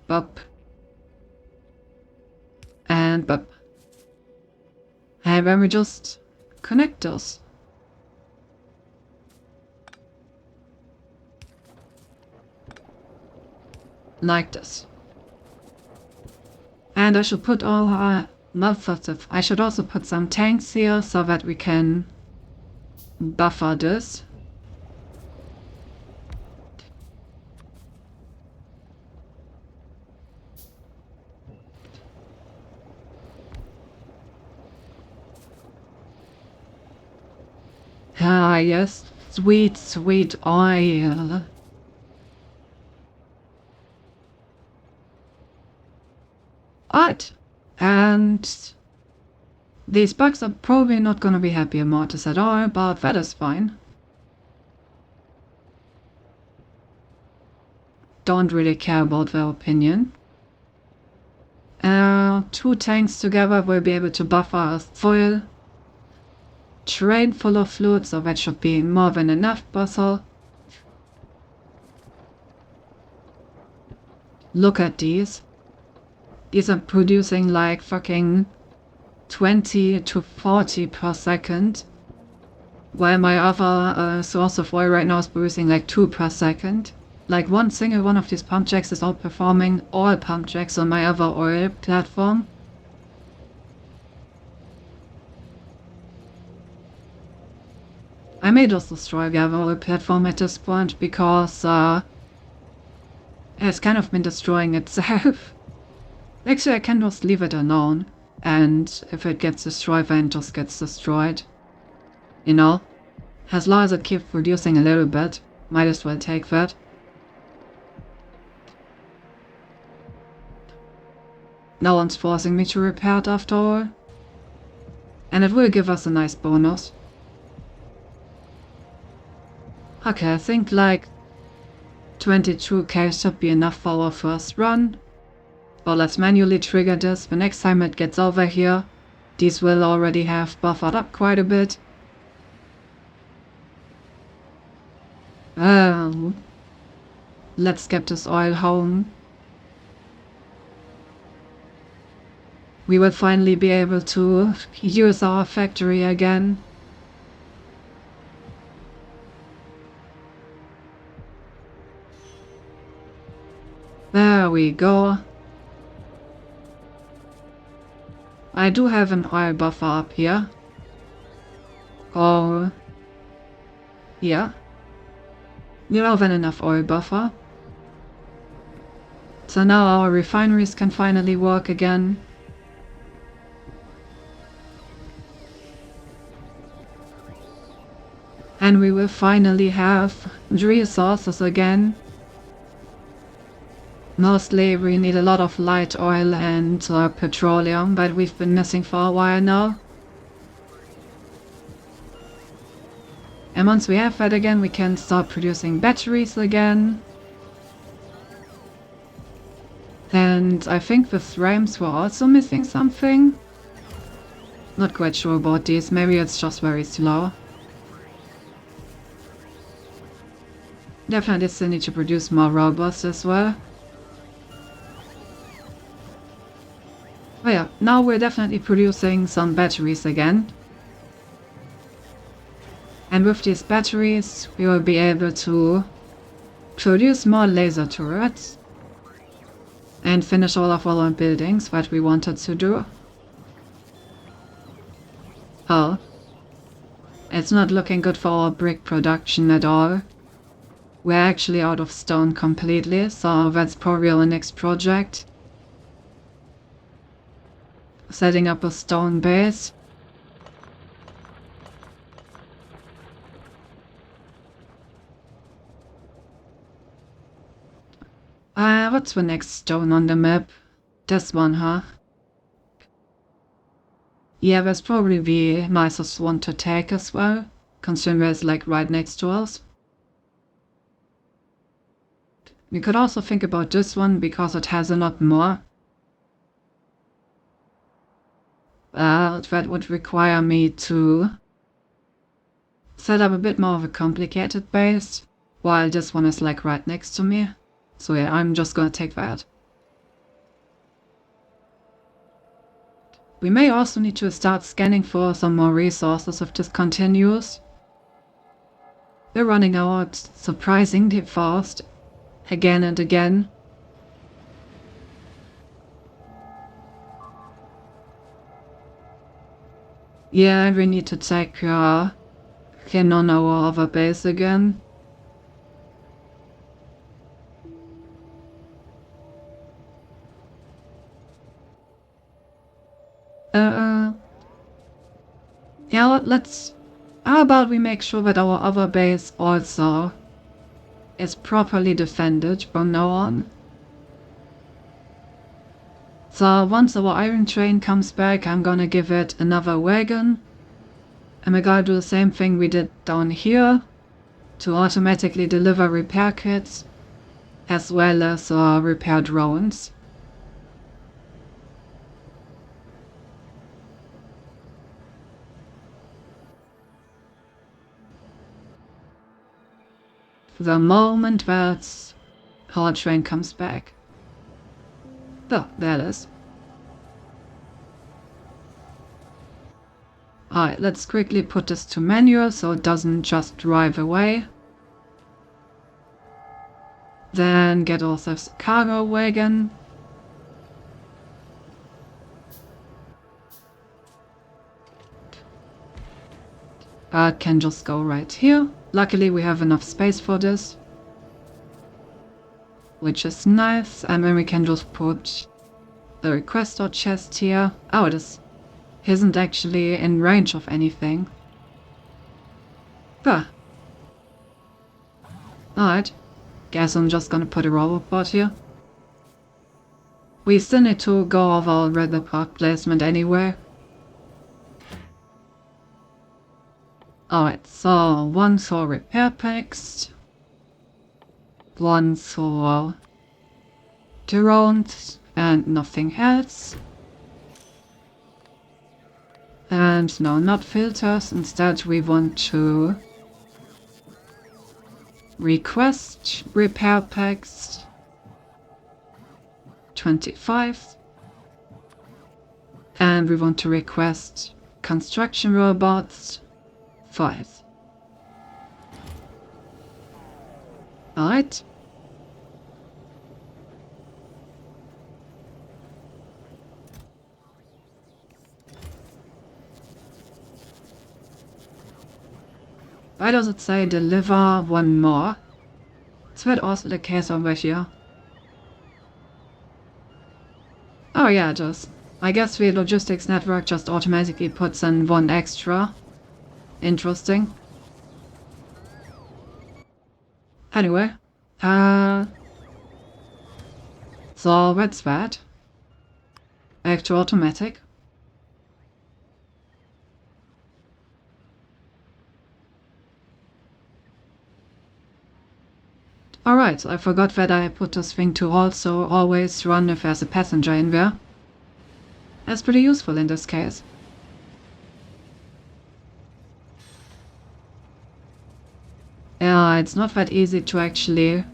Bop. And bop. And then we just connect those. Like this. And I should put all our methods of... I should also put some tanks here so that we can buffer this. Ah, yes. Sweet, sweet oil. Alright. And these bugs are probably not gonna be happy about this at all, but that is fine. Don't really care about their opinion. 2 tanks together will be able to buffer a full train full of fluid, so that should be more than enough buffer. Look at these. These are producing like fucking 20 to 40 per second. While my other source of oil right now is producing like 2 per second. Like one single one of these pump jacks is outperforming all pump jacks on my other oil platform. I may just destroy the other platform at this point because it's kind of been destroying itself. Actually, I can just leave it alone, and if it gets destroyed, then it just gets destroyed. You know? As long as it keeps producing a little bit, might as well take that. No one's forcing me to repair it after all. And it will give us a nice bonus. Okay, I think like 22k should be enough for our first run. But let's manually trigger this. The next time it gets over here, these will already have buffered up quite a bit. Let's get this oil home. We will finally be able to use our factory again. There we go. I do have an oil buffer up here. Oh, yeah. More than enough oil buffer. So now our refineries can finally work again. And we will finally have resources again. Mostly we need a lot of light oil and petroleum, but we've been missing for a while now. And once we have that again, we can start producing batteries again. And I think the frames were also missing something. Not quite sure about these, maybe it's just very slow. Definitely still need to produce more robots as well. Oh yeah, now we're definitely producing some batteries again. And with these batteries, we will be able to produce more laser turrets and finish all of our buildings that we wanted to do. Oh. It's not looking good for our brick production at all. We're actually out of stone completely, so that's probably our next project. Setting up a stone base. What's the next stone on the map? This one, huh? Yeah, that's probably the nicest one to take as well, considering it's like right next to us. We could also think about this one because it has a lot more. That would require me to set up a bit more of a complicated base, while this one is like right next to me. So yeah, I'm just gonna take that. We may also need to start scanning for some more resources if this continues. We're running out surprisingly fast, again and again. Yeah, we need to take him on our other base again. Yeah, let's... How about we make sure that our other base also is properly defended from now on? So once our iron train comes back, I'm gonna give it another wagon. And we're gonna do the same thing we did down here to automatically deliver repair kits as well as repair drones. The moment that our train comes back. Oh, there it is. Alright, let's quickly put this to manual so it doesn't just drive away. Then get ourselves a cargo wagon. can just go right here. Luckily we have enough space for this, which is nice. And then we can just put the requester chest here. Oh, this isn't actually in range of anything. But alright, guess I'm just gonna put a robot here. We still need to go over the park placement anyway. Alright, so one for repair packs, one for drones, and nothing else. And no, not filters. Instead, we want to request repair packs 25. And we want to request construction robots 5. Alright. Why does it say deliver one more? Is that also the case over here? Oh yeah, it does. I guess the logistics network just automatically puts in one extra. Interesting. Anyway, so that's that. Back to automatic. Alright, I forgot that I put this thing to also always run if there's a passenger in there. That's pretty useful in this case. Yeah, it's not that easy to actually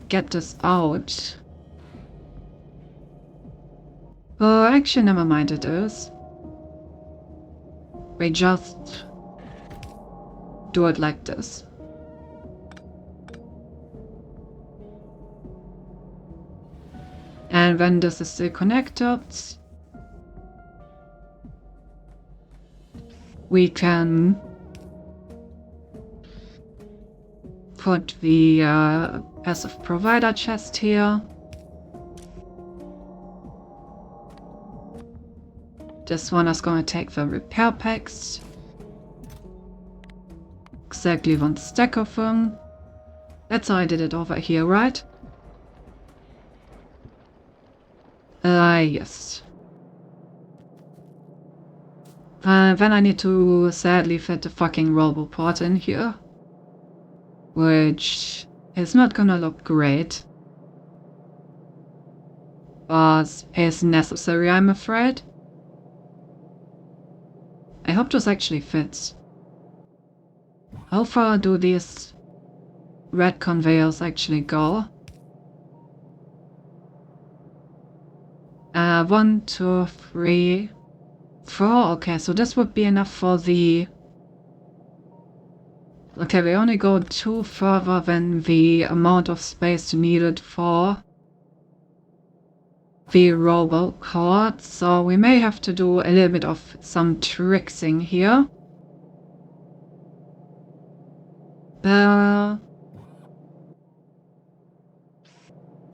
get this out. Oh, actually, never mind, it is. We just do it like this. And when this is still connected, we can put the passive provider chest here. This one is going to take the repair packs. Exactly one stack of them. That's how I did it over here, right? Yes. Then I need to sadly fit the fucking roboport in here. Which is not gonna look great. But is necessary, I'm afraid. I hope this actually fits. How far do these red conveyors actually go? 1, 2, 3, 4. Okay, so this would be enough for the... Okay, we only go 2 further than the amount of space needed for the roboport, so we may have to do a little bit of some tricksing here.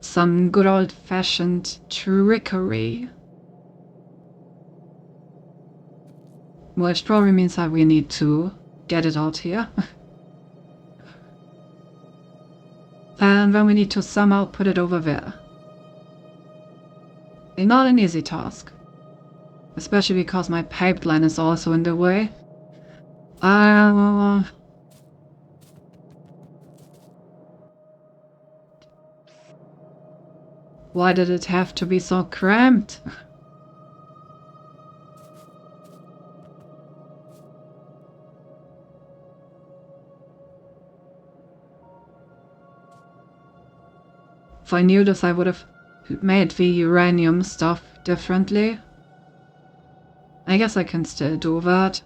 Some good old-fashioned trickery. Which probably means that we need to get it out here. And then we need to somehow put it over there. Not an easy task. Especially because my pipeline is also in the way. Why did it have to be so cramped? If I knew this, I would have made the uranium stuff differently. I guess I can still do that.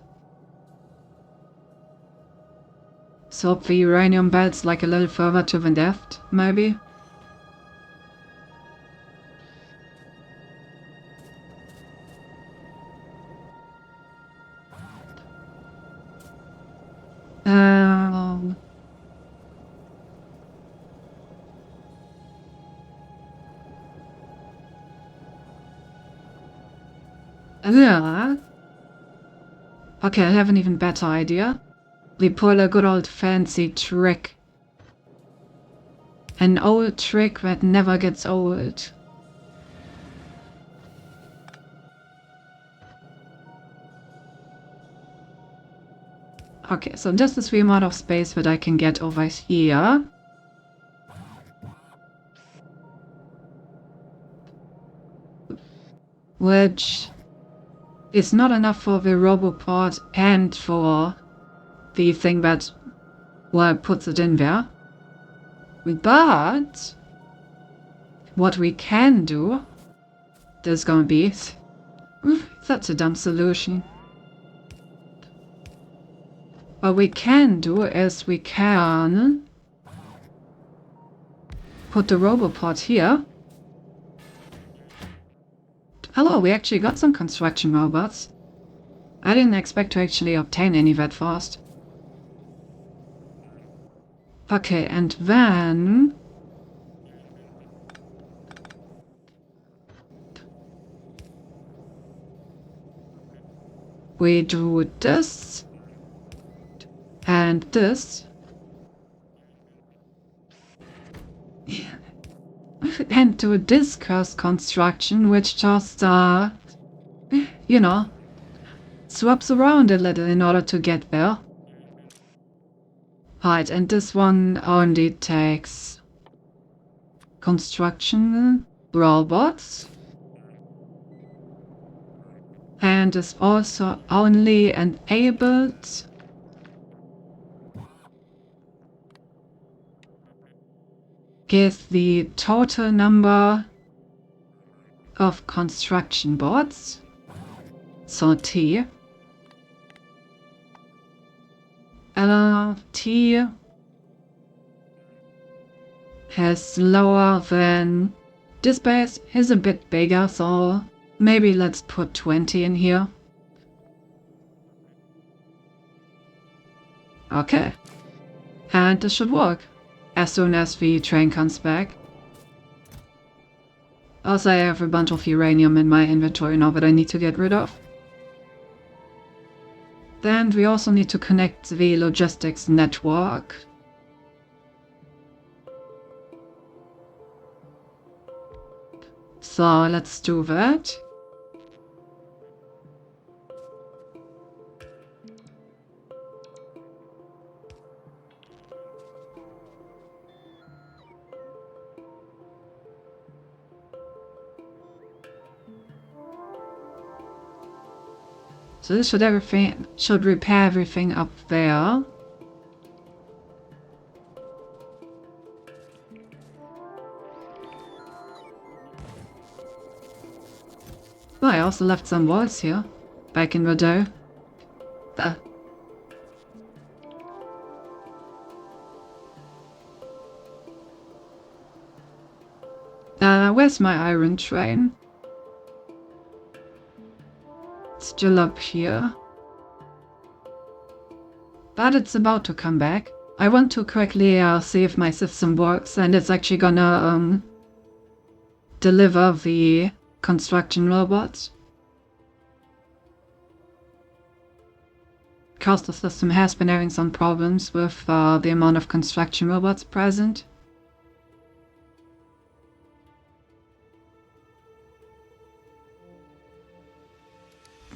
Swap the uranium belts like a little further to the left, maybe? Yeah. Okay, I have an even better idea. We pull a good old fancy trick. An old trick that never gets old. Okay, so this is the amount of space that I can get over here. Which is not enough for the Roboport and for the thing that, well, puts it in there. But what we can do, there's gonna be, that's a dumb solution. What we can do is we can put the Roboport here. Hello, we actually got some construction robots. I didn't expect to actually obtain any that fast. Okay, and then we do this and this. And do this curse construction, which just, you know, swaps around a little in order to get there. Right, and this one only takes construction robots. And is also only enabled give the total number of construction boards. So T. T has lower than this base is a bit bigger, so maybe let's put 20 in here. Okay. And this should work as soon as the train comes back. Also, I have a bunch of uranium in my inventory now that I need to get rid of. Then we also need to connect the logistics network. So let's do that. So this should repair everything up there. Oh, I also left some walls here, back in the day. Where's my iron train? Still up here. But it's about to come back. I want to quickly see if my system works and it's actually gonna deliver the construction robots. Because the system has been having some problems with the amount of construction robots present.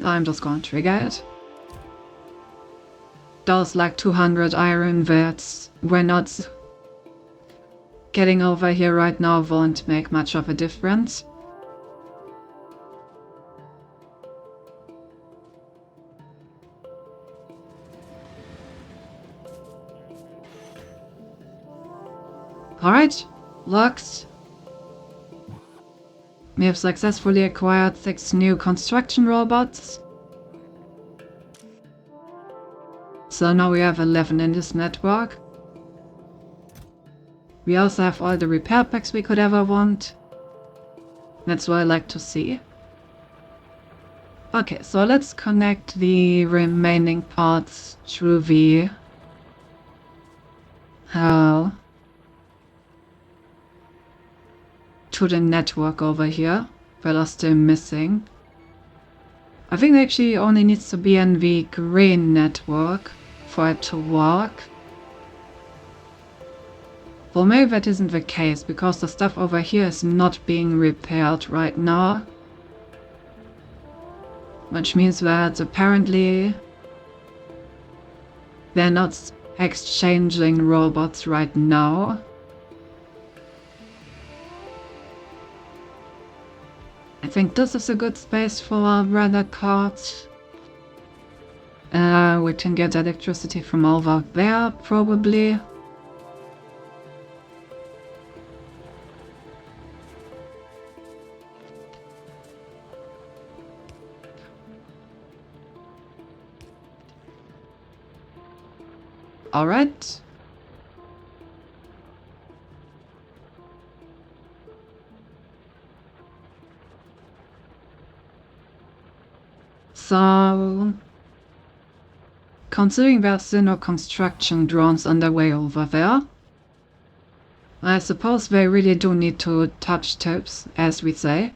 I'm just going to trigger it. Those like 200 iron that we're not getting over here right now won't make much of a difference. Alright, locked. We have successfully acquired 6 new construction robots. So now we have 11 in this network. We also have all the repair packs we could ever want. That's what I like to see. Okay, so let's connect the remaining parts through the to the network over here that are still missing. I think it actually only needs to be in the green network for it to work. Well, maybe that isn't the case, because the stuff over here is not being repaired right now. Which means that apparently they're not exchanging robots right now. I think this is a good space for a radar card. We can get electricity from over there, probably. Alright. So, considering there's no construction drones underway over there, I suppose they really do need to touch tips, as we say.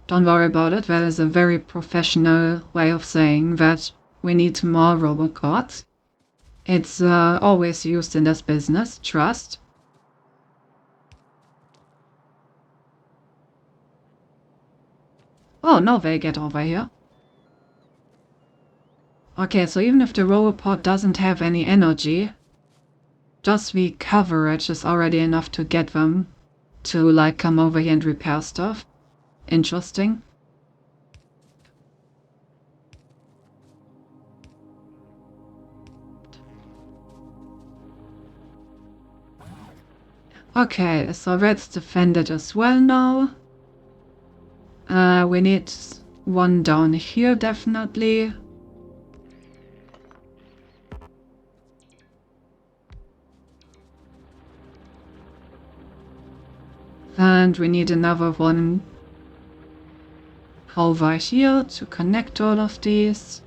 Don't worry about it, that is a very professional way of saying that we need more robot cards. It's always used in this business, trust. Oh, now they get over here. Okay, so even if the robot doesn't have any energy, just the coverage is already enough to get them to, like, come over here and repair stuff. Interesting. Okay, so that's defended as well now. We need one down here, definitely. And we need another one over here to connect all of these.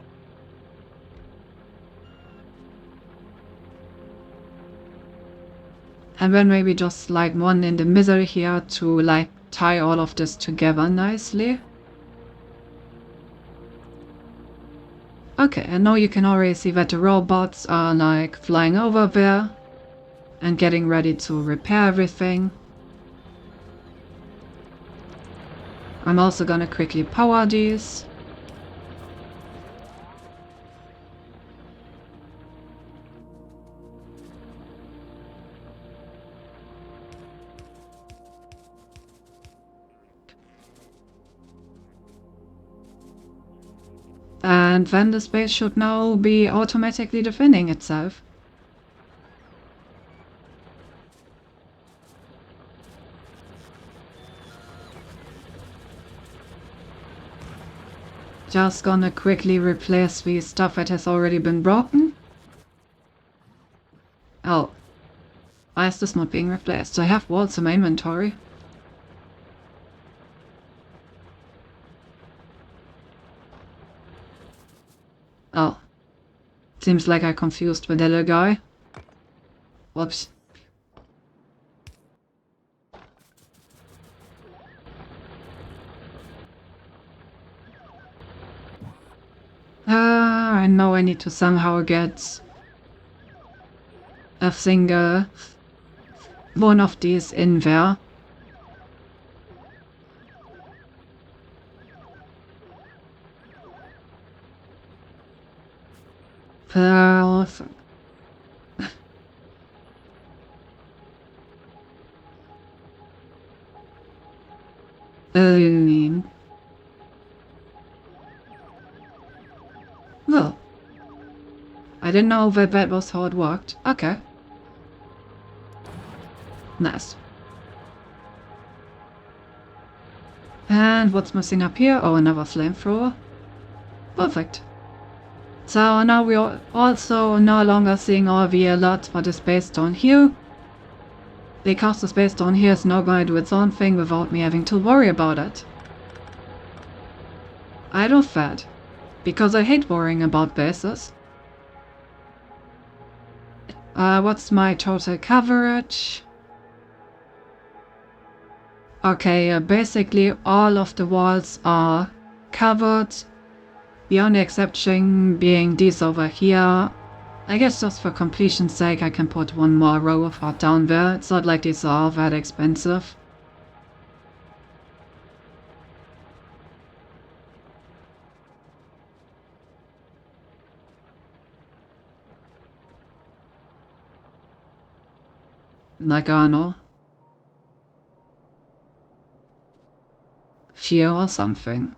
And then maybe just like one in the middle here to like tie all of this together nicely. Okay, and now you can already see that the robots are like flying over there and getting ready to repair everything. I'm also gonna quickly power these. And then the space should now be automatically defending itself. Just gonna quickly replace the stuff that has already been broken. Oh. Why is this not being replaced? I have walls in my inventory. Oh. Seems like I confused the little guy. Whoops. I know I need to somehow get a single one of these in there. Perfect. Well, I didn't know that was how it worked. Okay. Nice. And what's missing up here? Oh, another flamethrower. Perfect. So now we're also no longer seeing all the alerts for the space stone here. Because the space stone here is now going to do its own thing without me having to worry about it. I love that. Because I hate worrying about bases. What's my total coverage? Okay, basically all of the walls are covered. The only exception being these over here. I guess just for completion's sake I can put one more row of art down there. It's not like these are that expensive. Nagano. Fear or something.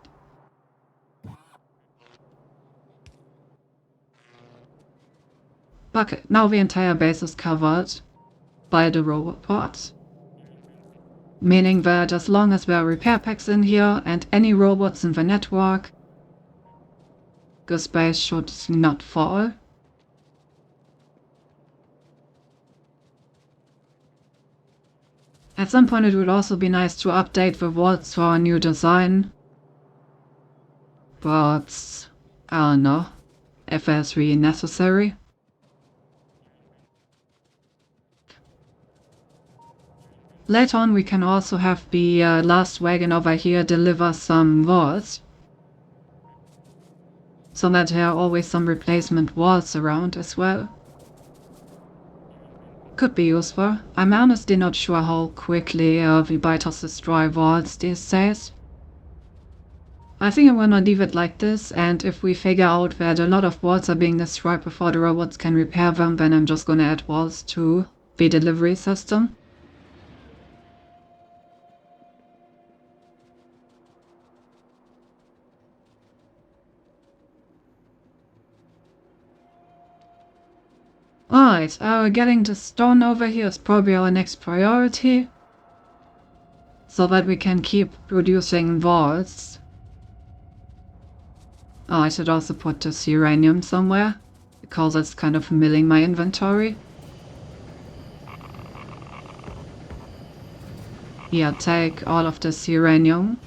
Okay, now the entire base is covered by the robot. Meaning that as long as there are repair packs in here and any robots in the network, this base should not fall. At some point it would also be nice to update the walls for a new design. But I don't know if that's really necessary. Later on we can also have the last wagon over here deliver some walls. So that there are always some replacement walls around as well. Could be useful. I'm honestly not sure how quickly the biters destroy walls these days. I think I'm gonna leave it like this, and if we figure out that a lot of walls are being destroyed before the robots can repair them, then I'm just gonna add walls to the delivery system. Alright, getting the stone over here is probably our next priority. So that we can keep producing walls. Oh, I should also put this uranium somewhere, because it's kind of milling my inventory. Yeah, take all of this uranium.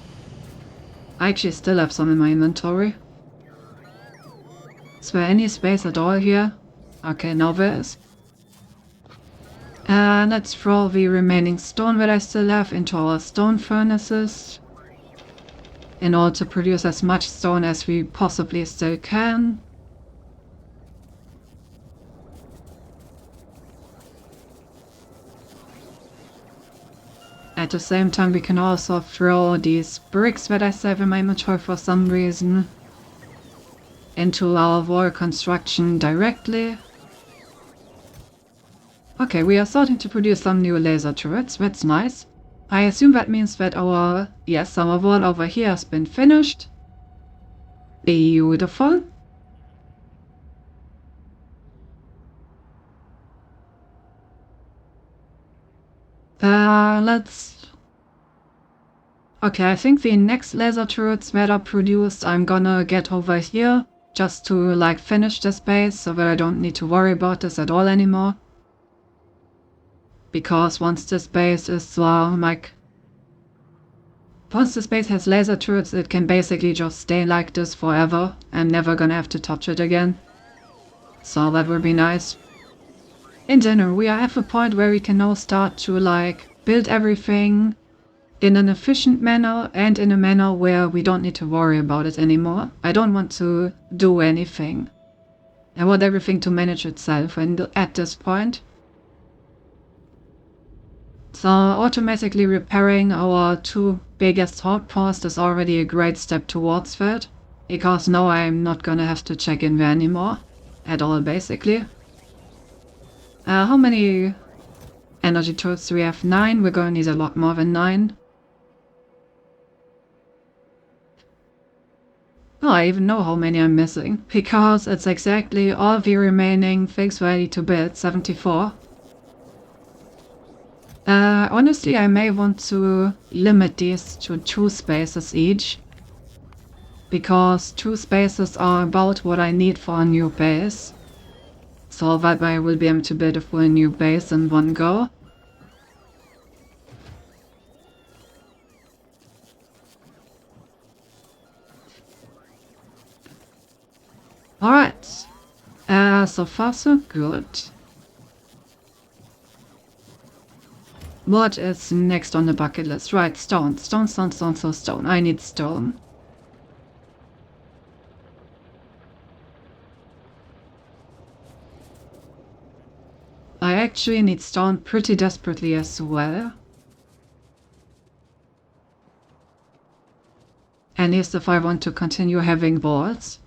I actually still have some in my inventory. Is there any space at all here? Okay, now there is. Let's throw the remaining stone that I still have into our stone furnaces. In order to produce as much stone as we possibly still can. At the same time we can also throw these bricks that I save in my inventory for some reason into our wall construction directly. Okay, we are starting to produce some new laser turrets, that's nice. I assume that means that our wall over here has been finished. Beautiful. Let's... Okay, I think the next laser turrets that are produced I'm gonna get over here, just to like finish this base so that I don't need to worry about this at all anymore. Because once this base is once this base has laser turrets, it can basically just stay like this forever. I'm never gonna have to touch it again. So that would be nice. In general, we are at the point where we can now start to like build everything in an efficient manner and in a manner where we don't need to worry about it anymore. I don't want to do anything. I want everything to manage itself, and at this point. So automatically repairing our two biggest outposts is already a great step towards that, because now I'm not gonna have to check in there anymore, at all basically. How many energy turrets do we have? 9, we're gonna need a lot more than 9. Oh, I even know how many I'm missing, because it's exactly all the remaining things ready to build, 74. Honestly, I may want to limit these to 2 spaces each, because 2 spaces are about what I need for a new base, so that way I will be able to build a full new base in one go. Alright, so far so good. What is next on the bucket list? Right, stone. Stone. I need stone. actually need stone pretty desperately as well. At least if I want to continue having vaults.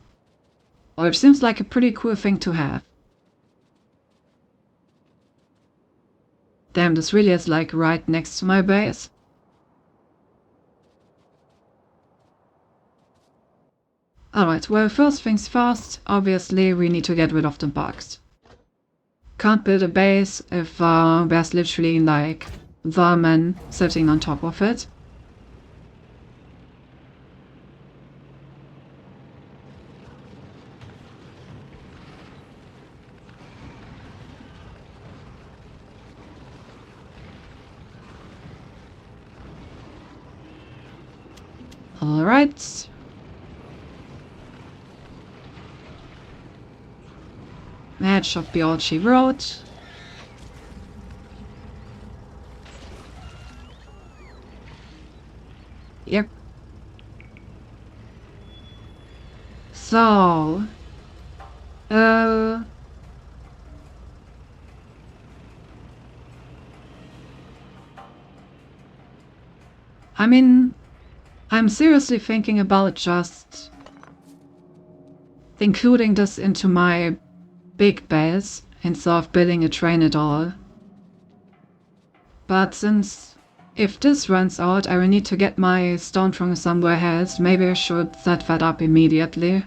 Well, it seems like a pretty cool thing to have. Damn, this really is like right next to my base. Alright, well, first things first, obviously we need to get rid of the bugs. Can't build a base if there's literally like vermin sitting on top of it. Alright. That should be all she wrote. Yep. So... I mean, I'm seriously thinking about just including this into my big base instead of building a train at all. But since if this runs out, I will need to get my stone from somewhere else. Maybe I should set that up immediately.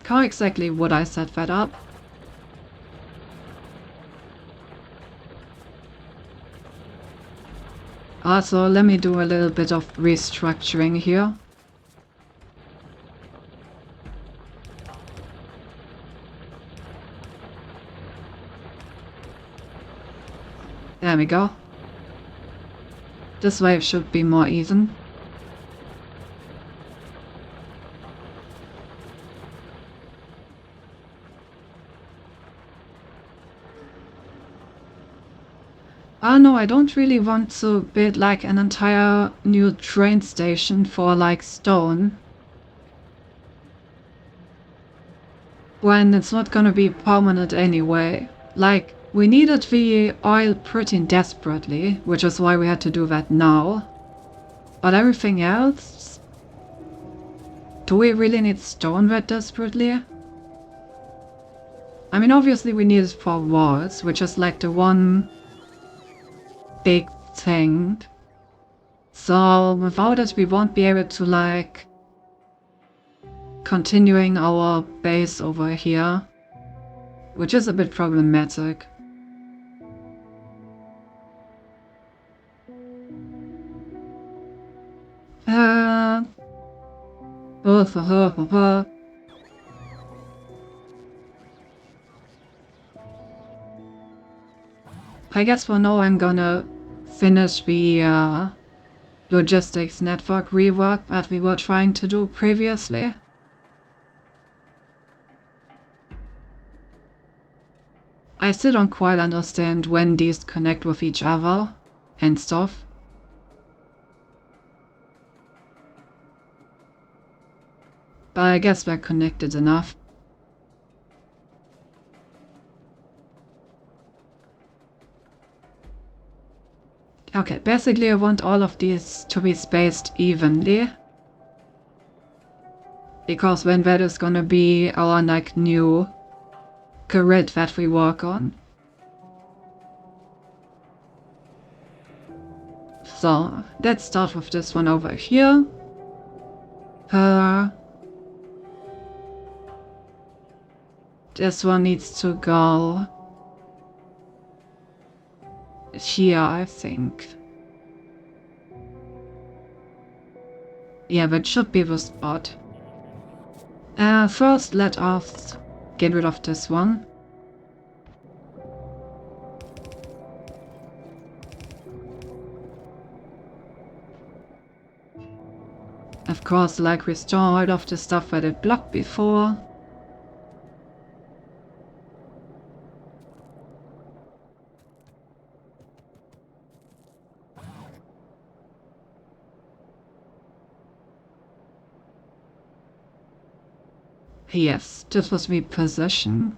How exactly would I set that up? Also, let me do a little bit of restructuring here. There we go. This way it should be more even. Ah no, I don't really want to build like an entire new train station for like stone. When it's not gonna be permanent anyway. Like, we needed the oil pretty desperately, which is why we had to do that now. But everything else... Do we really need stone that desperately? I mean, obviously we need it for walls, which is like the one big thing. So without it we won't be able to like continuing our base over here, which is a bit problematic. I guess for now I'm gonna finish the logistics network rework that we were trying to do previously. I still don't quite understand when these connect with each other and stuff. But I guess they're connected enough. Okay, basically I want all of these to be spaced evenly. Because then that is gonna be our like new grid that we work on. So, let's start with this one over here. This one needs to go here, I think. Yeah, that should be the spot. First, let us get rid of this one. Of course, like, restore all of the stuff that it blocked before. Yes, this was the position.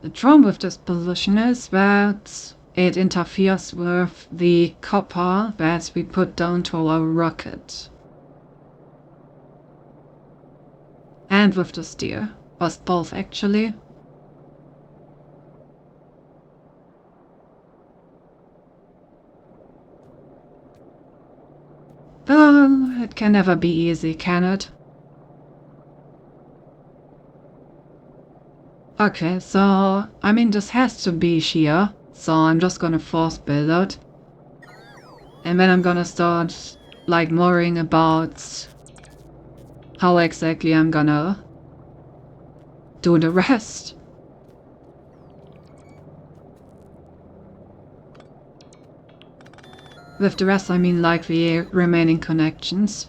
The problem with this position is that it interferes with the copper that we put down to our rocket. And with the steel. Or both, actually. Well, it can never be easy, can it? Okay, so, I mean, this has to be shear, so I'm just gonna force build it. And then I'm gonna start, like, worrying about how exactly I'm gonna do the rest. With the rest, I mean, like, the remaining connections.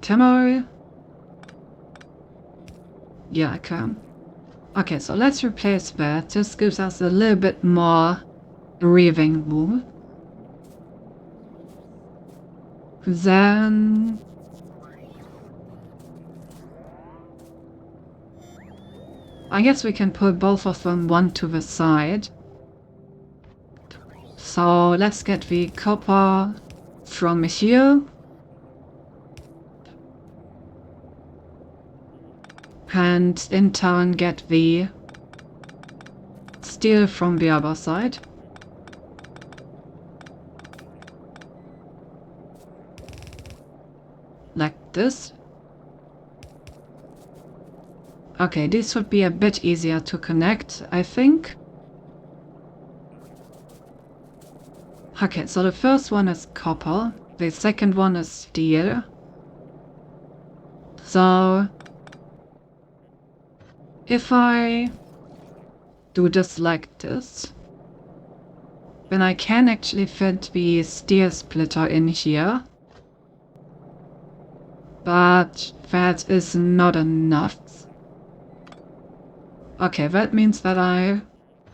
Can Yeah, I can. Okay, so let's replace that. This gives us a little bit more breathing room. Then I guess we can put both of them one to the side. So let's get the copper from here. And in turn get the steel from the other side. Like this. Okay, this would be a bit easier to connect, I think. Okay, so the first one is copper, the second one is steel. So if I do this like this, then I can actually fit the steel splitter in here. But that is not enough. Okay, that means that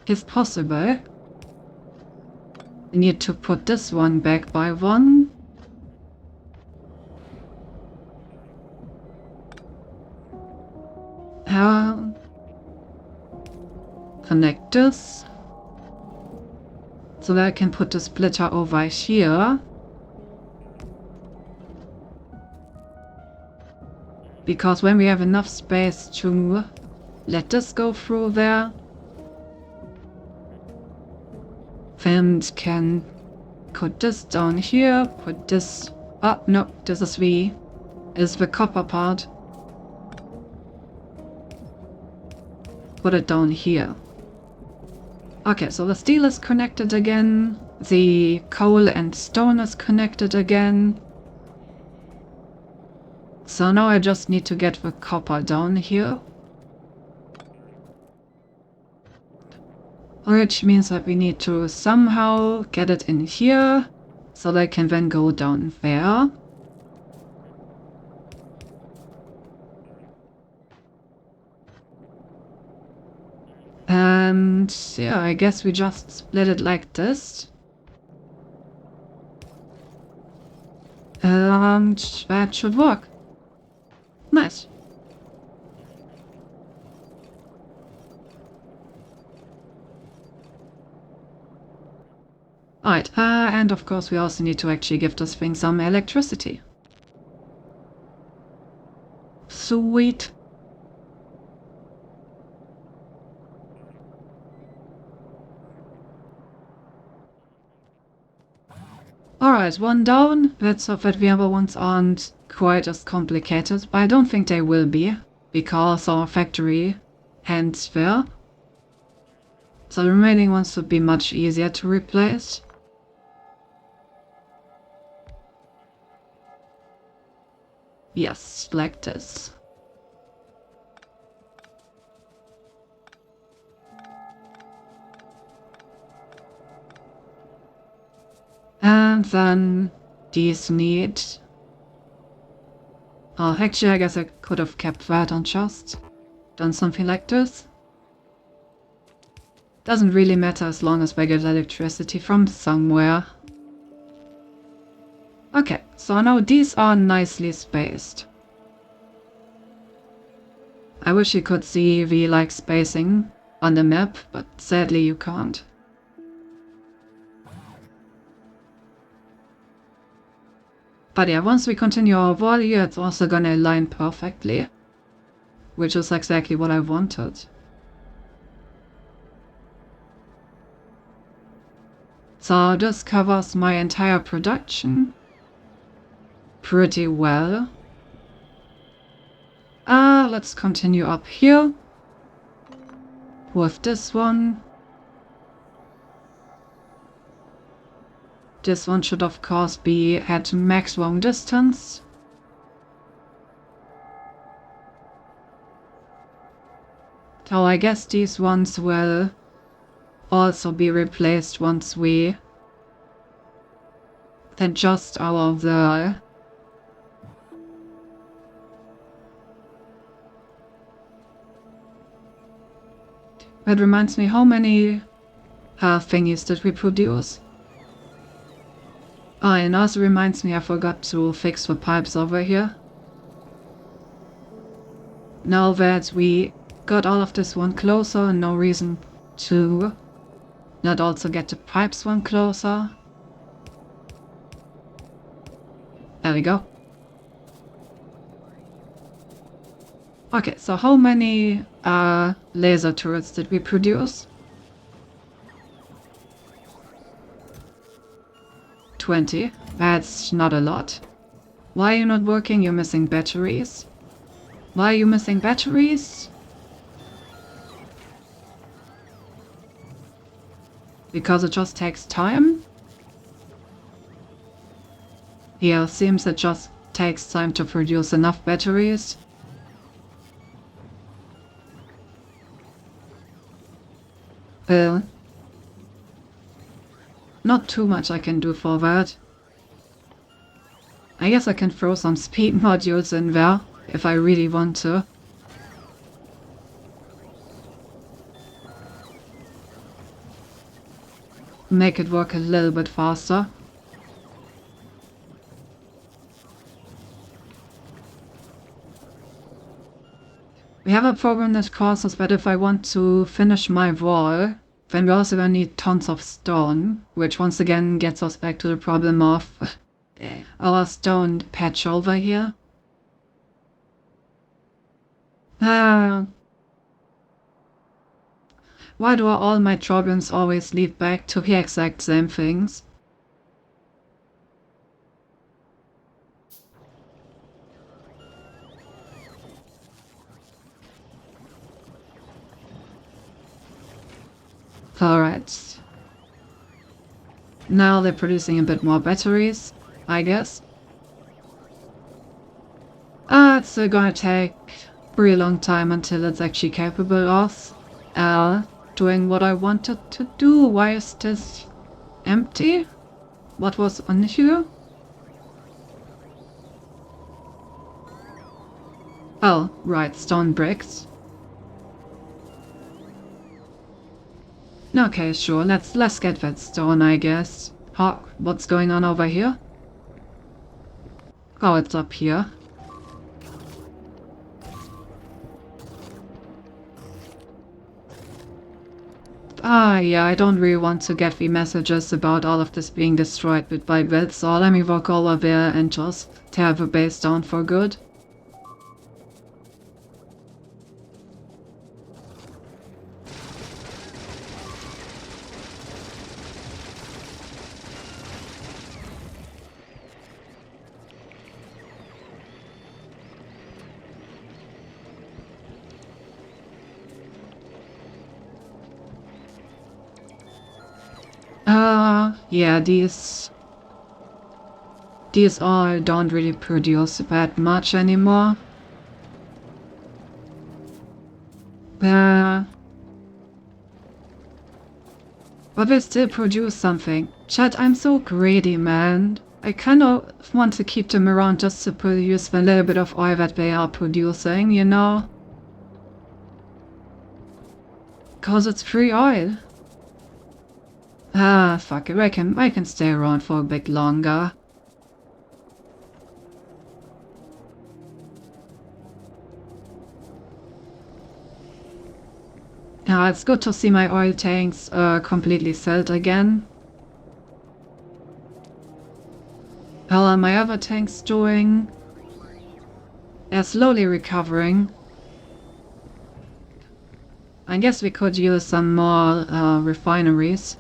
if possible, I need to put this one back by one. Connect this. So that I can put the splitter over here. Because when we have enough space to let this go through there, then can put this down here, put this... Oh, no, this is the copper part. Put it down here. Okay, so the steel is connected again, the coal and stone is connected again. So now I just need to get the copper down here. Which means that we need to somehow get it in here, so they can then go down there. And yeah, I guess we just split it like this. And that should work. Nice. Alright, and of course we also need to actually give this thing some electricity. Sweet. Alright, one down. Let's hope that the other ones aren't quite as complicated, but I don't think they will be, because our factory ends there. So the remaining ones would be much easier to replace. Yes, like this. And then these need... Oh, actually I guess I could have kept that and just done something like this. Doesn't really matter as long as we get electricity from somewhere. Okay, so now these are nicely spaced. I wish you could see the spacing on the map, but sadly you can't. But yeah, once we continue our wall here, it's also gonna align perfectly. Which is exactly what I wanted. So this covers my entire production pretty well. Let's continue up here with this one. This one should of course be at maximum distance. So I guess these ones will also be replaced once we adjust all of the That reminds me, how many thingies did we produce? Oh, and also reminds me I forgot to fix the pipes over here. Now that we got all of this one closer, no reason to not also get the pipes one closer. There we go. Okay, so how many laser turrets did we produce? 20. That's not a lot. Why are you not working? You're missing batteries. Why are you missing batteries? Because it just takes time? Yeah, it seems it just takes time to produce enough batteries. Not too much I can do for that. I guess I can throw some speed modules in there, if I really want to. Make it work a little bit faster. We have a problem that causes that if I want to finish my wall, then we also gonna need tons of stone, which once again gets us back to the problem of our stone patch over here. Why do all my problems always lead back to the exact same things? Alright. Now they're producing a bit more batteries, I guess. It's still gonna take a pretty long time until it's actually capable of doing what I wanted to do. Why is this empty? What was on here? Oh, right, stone bricks. Okay, sure, let's get that stone, I guess. What's going on over here? Oh, it's up here. Yeah, I don't really want to get the messages about all of this being destroyed bit by bit, so let me walk over there and just tear the base down for good. Yeah, these all don't really produce that much anymore. But they still produce something. Chad, I'm so greedy, man. I kind of want to keep them around just to produce the little bit of oil that they are producing, you know? Cause it's free oil. Ah, fuck it, I can stay around for a bit longer. Yeah, it's good to see my oil tanks completely filled again. How are my other tanks doing? They're slowly recovering. I guess we could use some more refineries.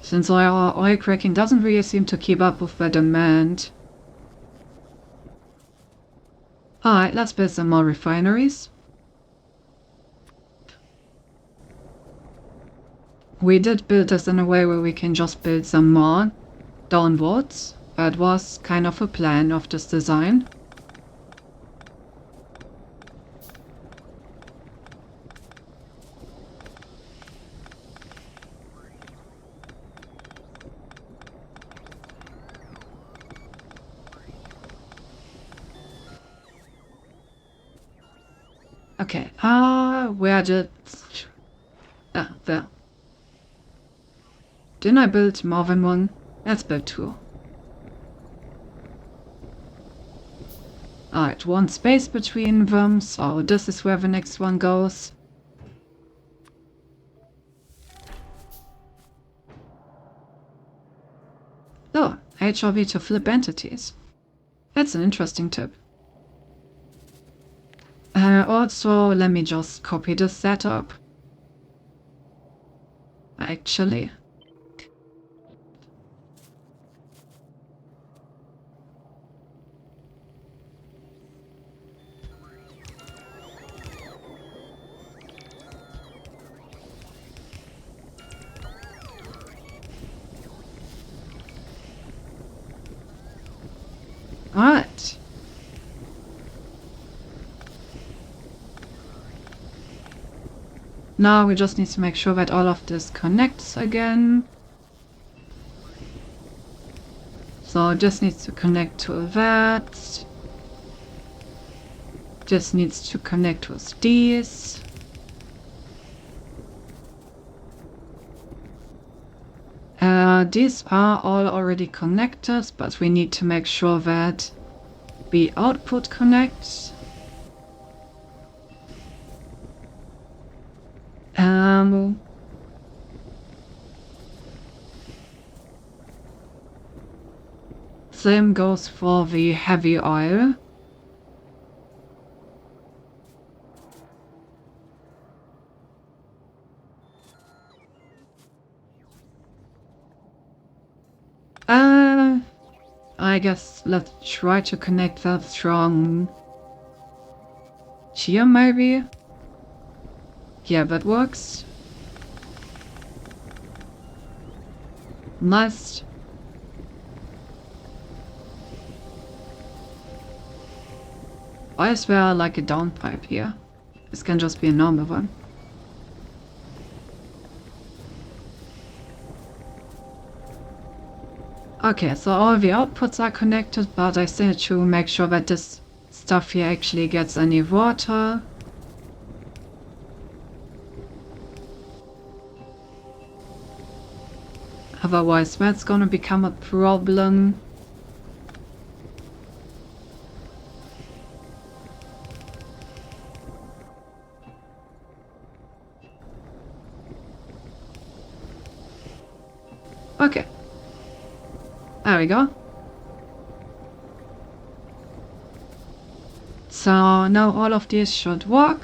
Since our oil cracking doesn't really seem to keep up with the demand. Alright, let's build some more refineries. We did build this in a way where we can just build some more downwards. That was kind of a plan of this design. Okay, where did... Ah, there. Didn't I build more than one? Let's build two. Alright, one space between them, so this is where the next one goes. Oh, HRV to flip entities. That's an interesting tip. Also, let me just copy this setup. Actually. Alright. Now we just need to make sure that all of this connects again. So this needs to connect to that. This needs to connect with these. These are all already connected, but we need to make sure that the output connects. Same goes for the heavy oil. I guess let's try to connect that strong here, maybe? Yeah, that works. Nice. Why is there like a downpipe here? This can just be a normal one. Okay, so all the outputs are connected, but I still need to make sure that this stuff here actually gets any water. Otherwise, that's gonna become a problem. Okay. There we go. So now all of these should work.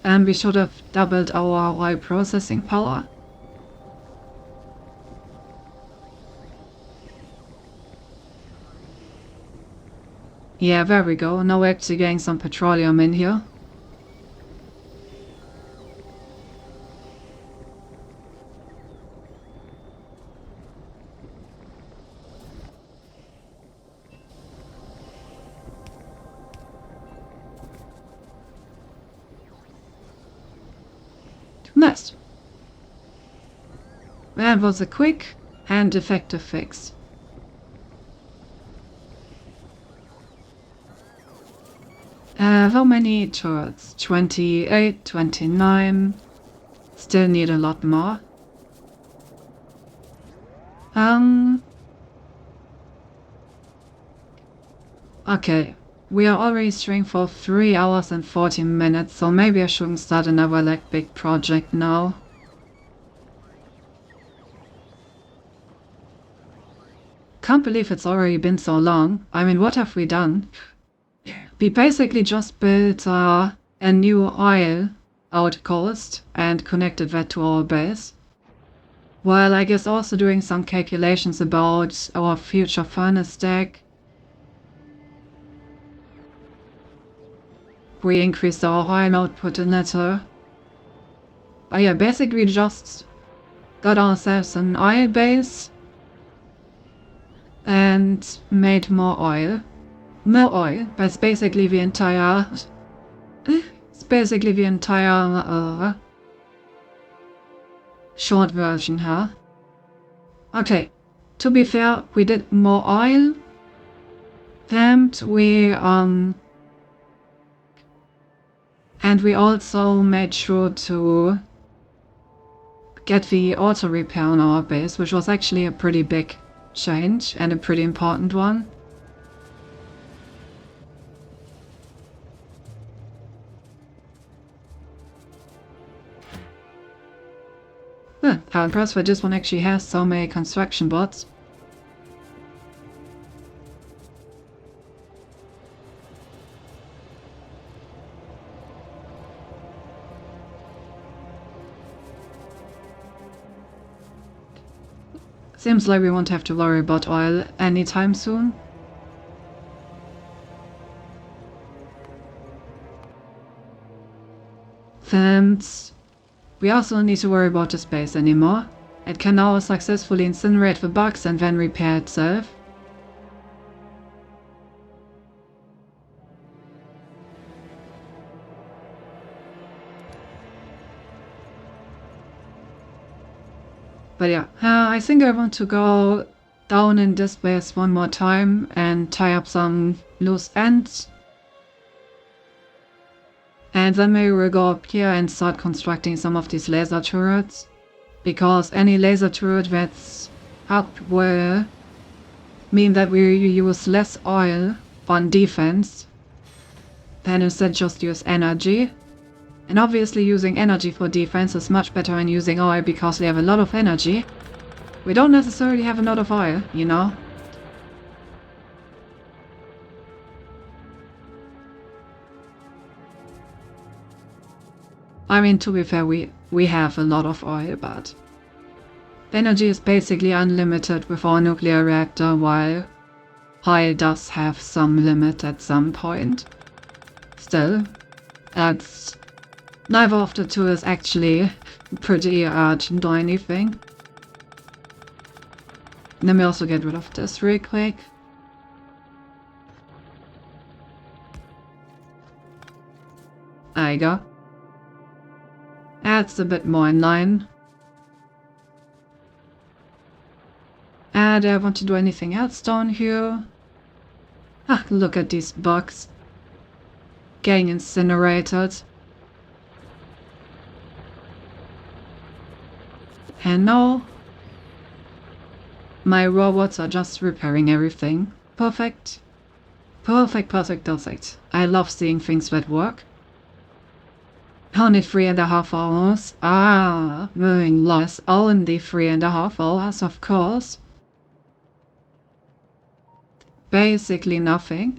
And we should have doubled our oil processing power. Yeah, there we go. Now we're actually getting some petroleum in here. Nice. That was a quick and effective fix. How many turrets? 28, 29. Still need a lot more. Okay. We are already streaming for 3 hours and 14 minutes, so maybe I shouldn't start another like big project now. Can't believe it's already been so long. I mean, what have we done? We basically just built a new oil outpost and connected that to our base. Well, I guess also doing some calculations about our future furnace stack. We increased our oil output a little. Oh yeah, basically just got ourselves an oil base and made more oil. More oil, that's basically the entire... short version here. Okay, to be fair, we did more oil. And we also made sure to get the auto repair on our base, which was actually a pretty big change and a pretty important one. How impressed that this one actually has so many construction bots. Seems like we won't have to worry about oil anytime soon. Since we also don't need to worry about the space anymore. It can now successfully incinerate the bugs and then repair itself. But yeah, I think I want to go down in this base one more time and tie up some loose ends. And then maybe we'll go up here and start constructing some of these laser turrets. Because any laser turret that's up will mean that we use less oil on defense than instead just use energy. And obviously using energy for defense is much better than using oil because we have a lot of energy. We don't necessarily have a lot of oil, you know? I mean, to be fair, we have a lot of oil, but energy is basically unlimited with our nuclear reactor, while oil does have some limit at some point. Still, that's... neither of the two is actually pretty urgent or anything. Let me also get rid of this real quick. There you go. That's a bit more in line. And do I want to do anything else down here? Ah, look at these bugs. Getting incinerated. And now my robots are just repairing everything. Perfect. Perfect, perfect, perfect. I love seeing things that work. Only 3.5 hours. Ah, moving less. Only 3.5 hours, of course. Basically nothing.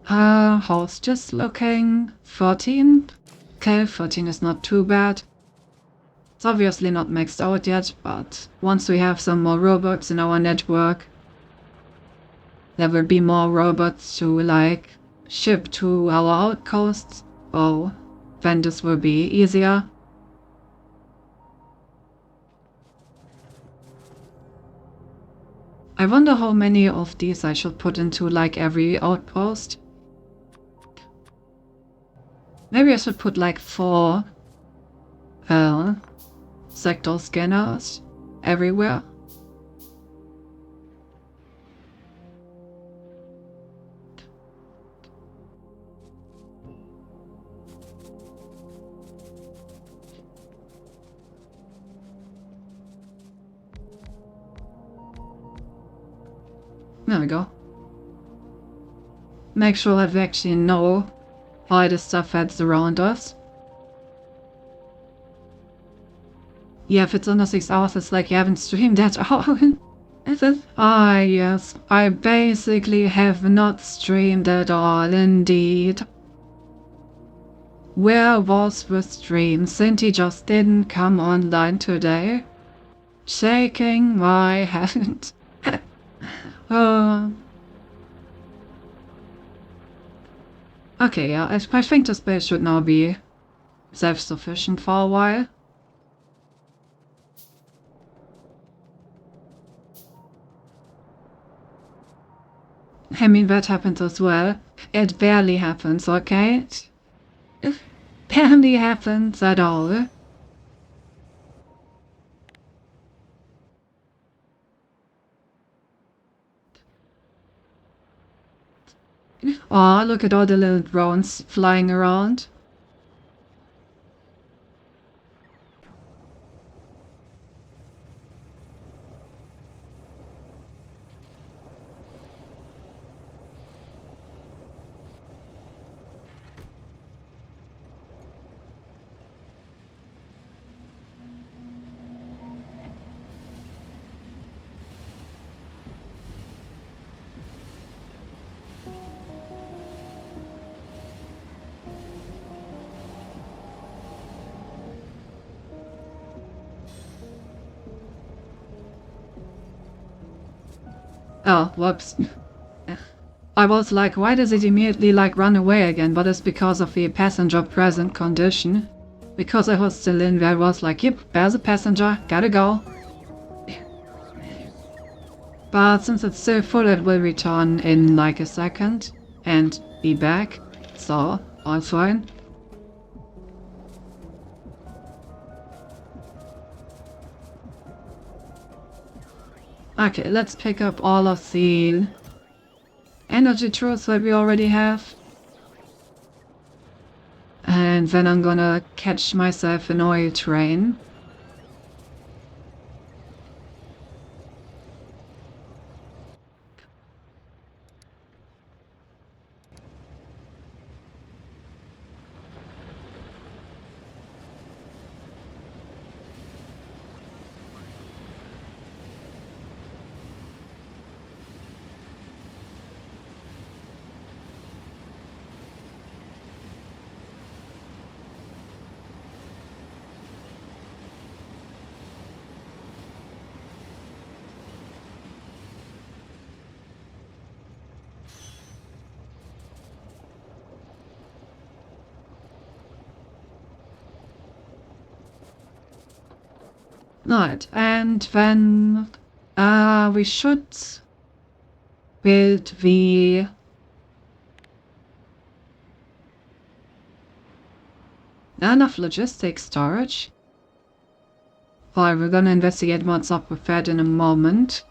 How's just looking? 14? Okay, 14 is not too bad. It's obviously not maxed out yet, but once we have some more robots in our network, there will be more robots to like ship to our outposts. Oh, then this will be easier. I wonder how many of these I should put into like every outpost. Maybe I should put like 4 sector scanners everywhere. There we go. Make sure that we actually know why the stuff heads around us. Yeah, if it's under 6 hours, it's like you haven't streamed that often. Is it? Ah, yes. I basically have not streamed at all, indeed. Where was the stream? Cinti just didn't come online today. Shaking my head. Okay, yeah, I think the space should now be self-sufficient for a while. I mean, that happens as well. It barely happens, okay? It barely happens at all. Aw, look at all the little drones flying around. Oh, whoops. I was like, why does it immediately like run away again? But it's because of the passenger present condition. Because I was still in there, I was like, yep, there's a passenger, gotta go. But since it's still full, it will return in like a second and be back. So, all fine. Okay, let's pick up all of the energy truths that we already have. And then I'm gonna catch myself an oil train. Right, and then we should build the enough logistics storage. Well, we're gonna investigate what's up with that in a moment.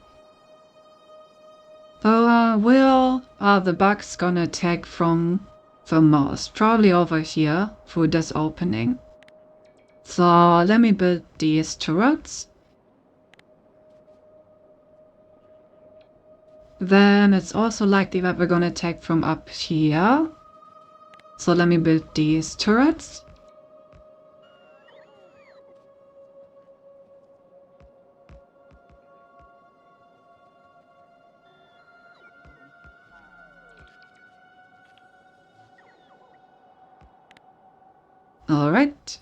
So, where are the bugs gonna attack from the most? Probably over here, through this opening. So, let me build these turrets. Then it's also likely that we're gonna attack from up here. So let me build these turrets. Alright.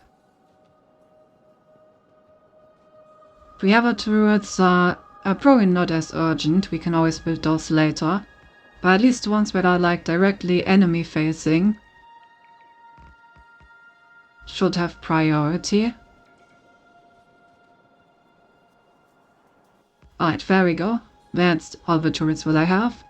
The other turrets are probably not as urgent, we can always build those later. But at least the ones that are like directly enemy facing should have priority. Alright, there we go. That's all the turrets that I have.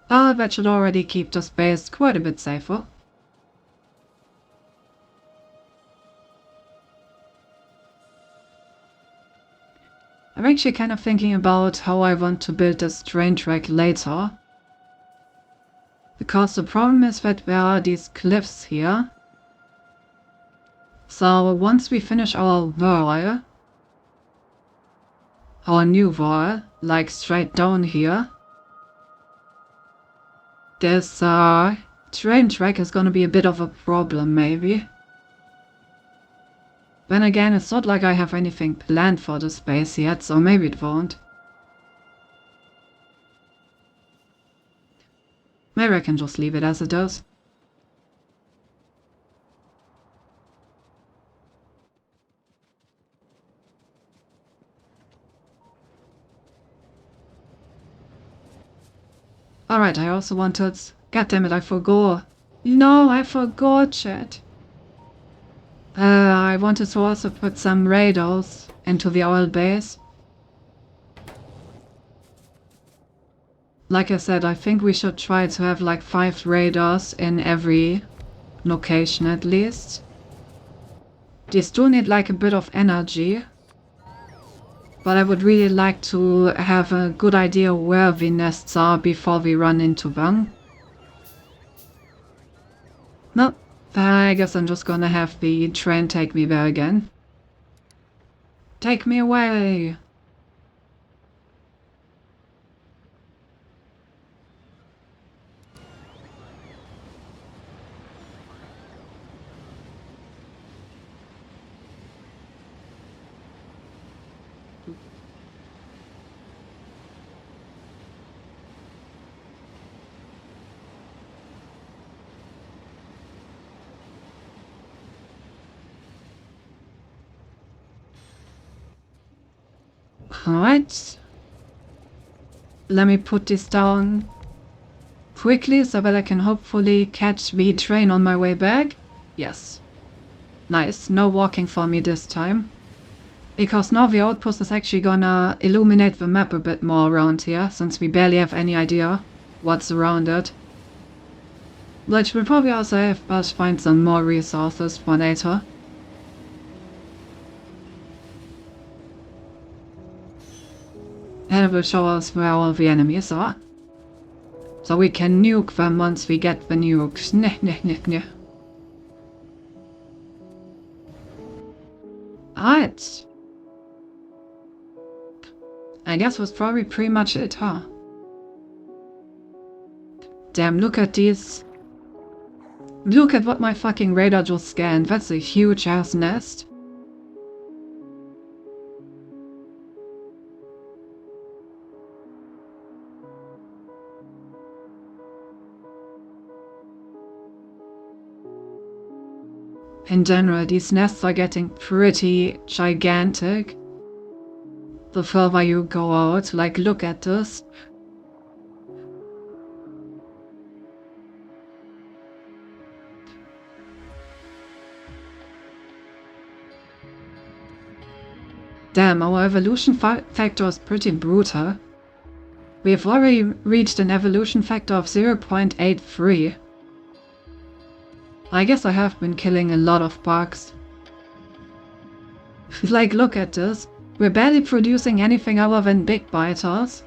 That should already keep the space quite a bit safer. I'm actually kind of thinking about how I want to build this train track later. Because the problem is that there are these cliffs here. So once we finish our wall, our new wall, like straight down here, this train track is gonna be a bit of a problem, maybe. Then again, it's not like I have anything planned for the space yet, so maybe it won't. Maybe I can just leave it as it is. Alright, I also wanted... God damn it, I forgot. No, I forgot, chat. I wanted to also put some radars into the oil base. Like I said, I think we should try to have like 5 radars in every location at least. These do need like a bit of energy. But I would really like to have a good idea where the nests are before we run into them. No, I guess I'm just gonna have the train take me there again. Take me away! Alright. Let me put this down quickly so that I can hopefully catch the train on my way back. Yes. Nice. No walking for me this time. Because now the outpost is actually gonna illuminate the map a bit more around here, since we barely have any idea what's around it. Which will probably also help us find some more resources for later. And it will show us where all the enemies are. So we can nuke them once we get the nukes. Neh, neh, neh, neh. Alright. I guess that's probably pretty much it, huh? Damn, look at these. Look at what my fucking radar just scanned. That's a huge ass nest. In general, these nests are getting pretty gigantic. The further you go out, like look at this. Damn, our evolution factor is pretty brutal. We have already reached an evolution factor of 0.83. I guess I have been killing a lot of bugs. Like, look at this. We're barely producing anything other than big biters.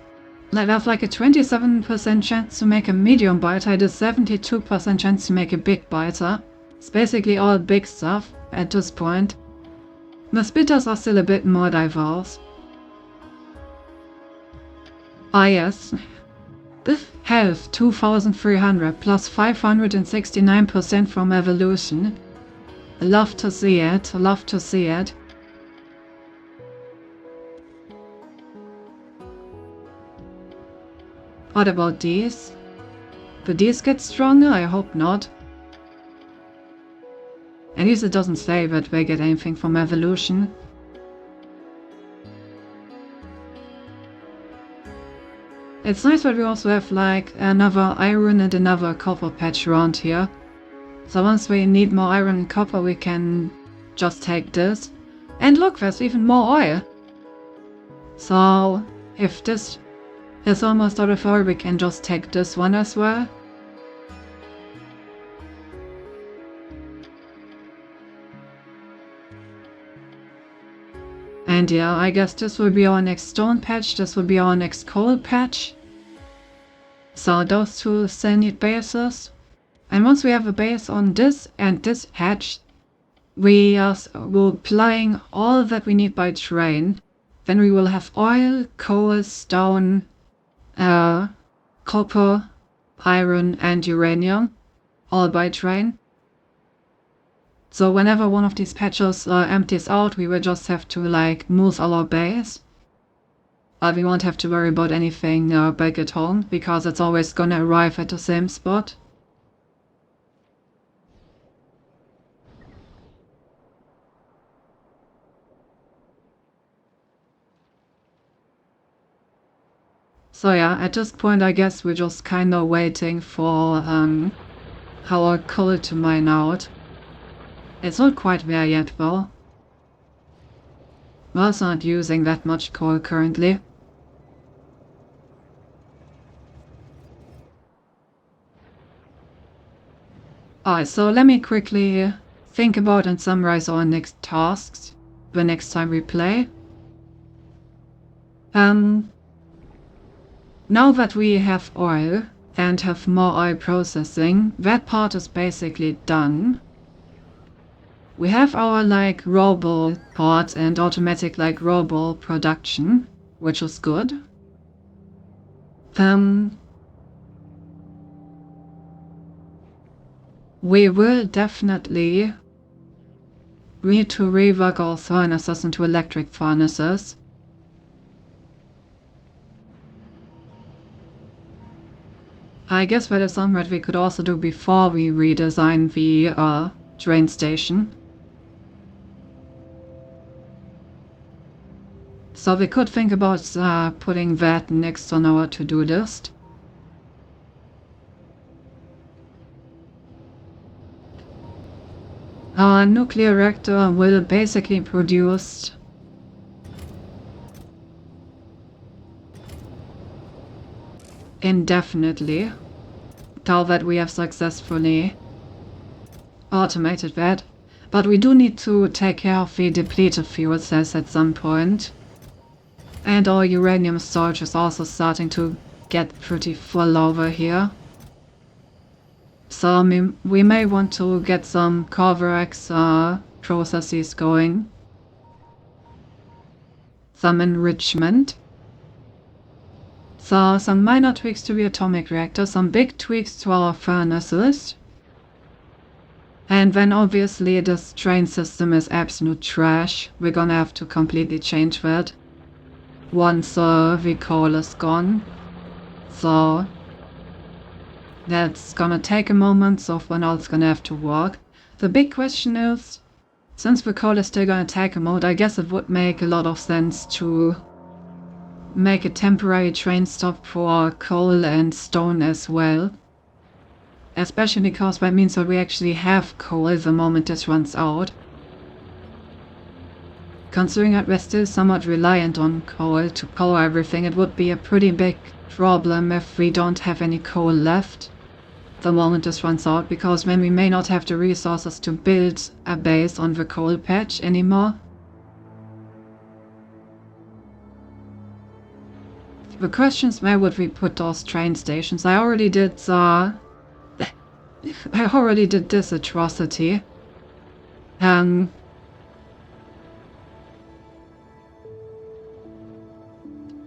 Like, I have like a 27% chance to make a medium biter, and a 72% chance to make a big biter. It's basically all big stuff at this point. The spitters are still a bit more diverse. Ah yes. This health 2300 plus 569% from evolution. Love to see it, love to see it. What about these? Do these get stronger? I hope not. At least it doesn't say that they get anything from evolution. It's nice that we also have like another iron and another copper patch around here. So once we need more iron and copper, we can just take this. And look, there's even more oil. So if this is almost out of oil, we can just take this one as well. And yeah, I guess this will be our next stone patch, this will be our next coal patch. So those two still need bases. And once we have a base on this and this patch, we are applying all that we need by train. Then we will have oil, coal, stone, copper, iron and uranium, all by train. So whenever one of these patches empties out, we will just have to like move our base. We won't have to worry about anything back at home, because it's always gonna arrive at the same spot. So yeah, at this point I guess we're just kinda waiting for our coal to mine out. It's not quite there yet though. We're also not using that much coal currently. Alright, so let me quickly think about and summarize our next tasks the next time we play. Now that we have oil and have more oil processing, that part is basically done. We have our like robo part and automatic like robo production, which is good. We will definitely need to rework our furnaces into electric furnaces. I guess that is something that we could also do before we redesign the train station. So we could think about putting that next on our to-do list. Our nuclear reactor will basically produce indefinitely, now that we have successfully automated that. But we do need to take care of the depleted fuel cells at some point. And our uranium storage is also starting to get pretty full over here. So we may want to get some Corvarex processes going. Some enrichment. So some minor tweaks to the atomic reactor, some big tweaks to our furnaces. And then obviously this train system is absolute trash. We're gonna have to completely change that once the coal is gone. So that's gonna take a moment, so for now it's gonna have to work. The big question is, since the coal is still gonna take a moment, I guess it would make a lot of sense to make a temporary train stop for coal and stone as well. Especially because that means that we actually have coal the moment this runs out. Considering that we're still somewhat reliant on coal to power everything, it would be a pretty big problem if we don't have any coal left the moment this runs out, because then we may not have the resources to build a base on the coal patch anymore. The question is, where would we put those train stations? I already did this atrocity.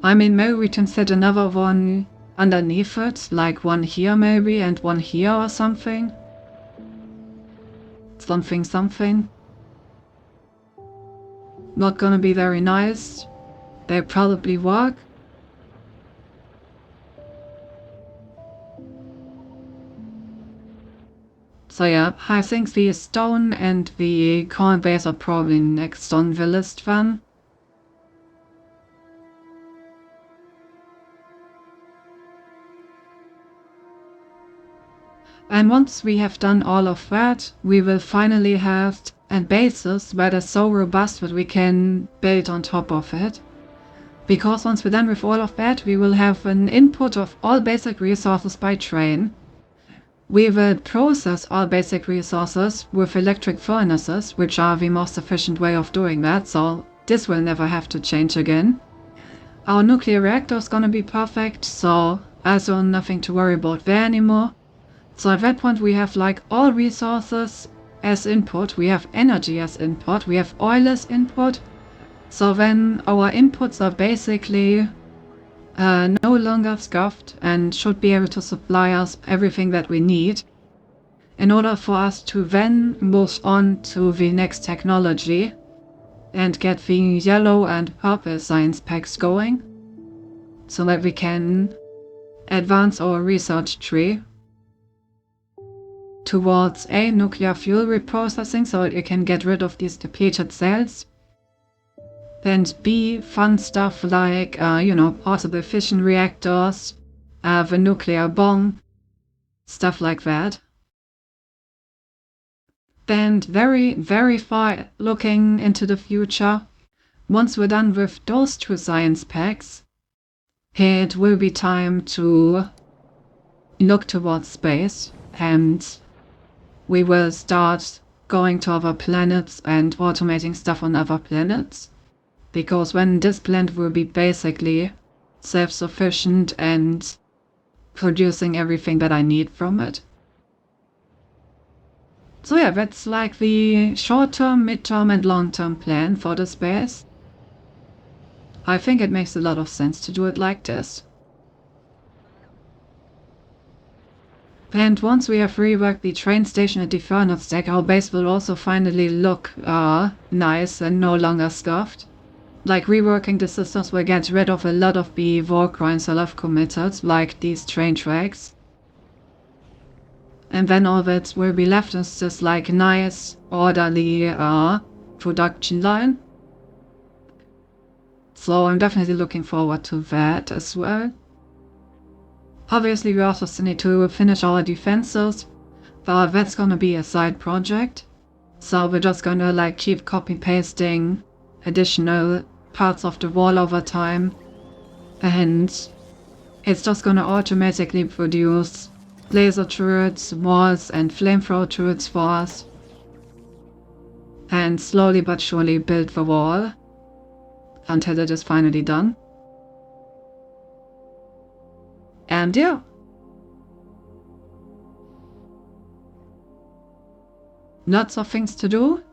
I mean, maybe we can set another one underneath it, like one here maybe, and one here or something. Something. Not gonna be very nice. They probably work. So yeah, I think the stone and the corn base are probably next on the list then. And once we have done all of that, we will finally have a basis that is so robust that we can build on top of it. Because once we're done with all of that, we will have an input of all basic resources by train. We will process all basic resources with electric furnaces, which are the most efficient way of doing that, so this will never have to change again. Our nuclear reactor is gonna be perfect, so also nothing to worry about there anymore. So at that point we have like all resources as input, we have energy as input, we have oil as input. So then our inputs are basically no longer scuffed and should be able to supply us everything that we need in order for us to then move on to the next technology and get the yellow and purple science packs going so that we can advance our research tree towards A, nuclear fuel reprocessing so that you can get rid of these depleted cells, and B, fun stuff like, possible fission reactors, the nuclear bomb, stuff like that. And very, very far looking into the future, once we're done with those two science packs, it will be time to look towards space, and we will start going to other planets and automating stuff on other planets. Because when this planet will be basically self-sufficient and producing everything that I need from it. So yeah, that's like the short-term, mid-term and long-term plan for the space. I think it makes a lot of sense to do it like this. And once we have reworked the train station at the furnace deck, our base will also finally look nice and no longer scuffed. Like reworking the systems will get rid of a lot of the war crimes I have committed, like these train tracks. And then all that will be left is just like nice, orderly production line. So I'm definitely looking forward to that as well. Obviously we also still need to finish our defenses, but that's gonna be a side project. So we're just gonna like keep copy pasting additional parts of the wall over time, and it's just gonna automatically produce laser turrets, walls and flamethrower turrets for us, and slowly but surely build the wall until it is finally done. And yeah. Lots of things to do,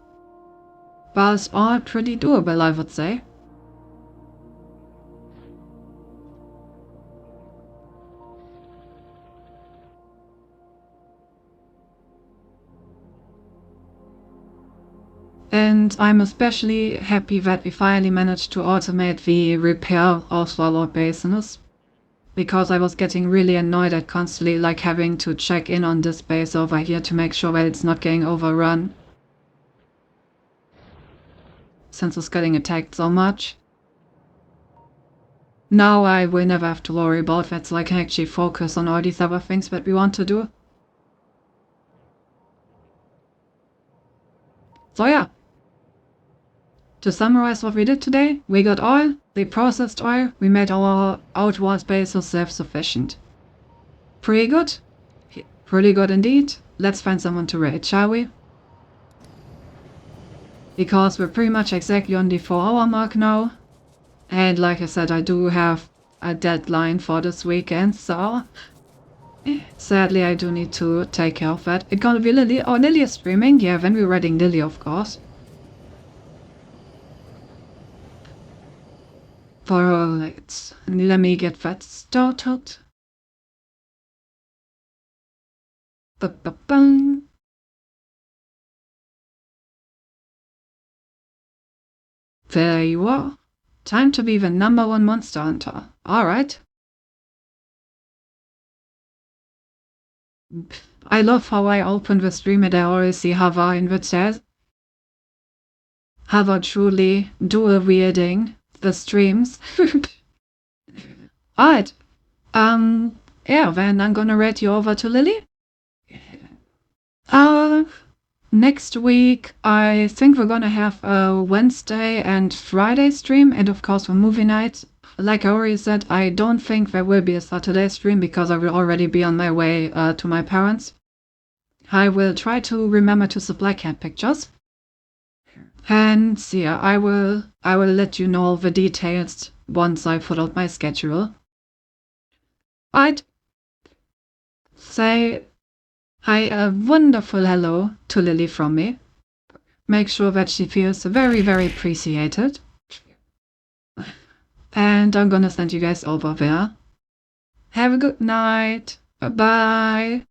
but it's all pretty doable, I would say. And I'm especially happy that we finally managed to automate the repair of our bases, because I was getting really annoyed at constantly like having to check in on this base over here to make sure that it's not getting overrun, since it's getting attacked so much. Now I will never have to worry about that, so I can actually focus on all these other things that we want to do. So yeah. To summarize what we did today, we got oil, we processed oil, we made our outward bases self-sufficient. Pretty good. Pretty good indeed. Let's find someone to raid, shall we? Because we're pretty much exactly on the 4-hour mark now. And like I said, I do have a deadline for this weekend, so sadly I do need to take care of that. It's gonna be Lily. Oh, Lily is streaming. Yeah, then we're raiding Lily, of course. Alright, let me get that started. Ba-ba-bum. There you are. Time to be the #1 monster hunter. Alright. I love how I open the stream and I always see Hava in the chat. Hava truly dual wielding the streams. Alright. Yeah, then I'm gonna raid you over to Lily. Next week, I think we're gonna have a Wednesday and Friday stream, and of course, for movie night. Like I already said, I don't think there will be a Saturday stream because I will already be on my way to my parents. I will try to remember to supply cat pictures. And yeah, I will let you know the details once I put out my schedule. I'd say hi a wonderful hello to Lily from me. Make sure that she feels very, very appreciated. And I'm gonna send you guys over there. Have a good night. Bye-bye.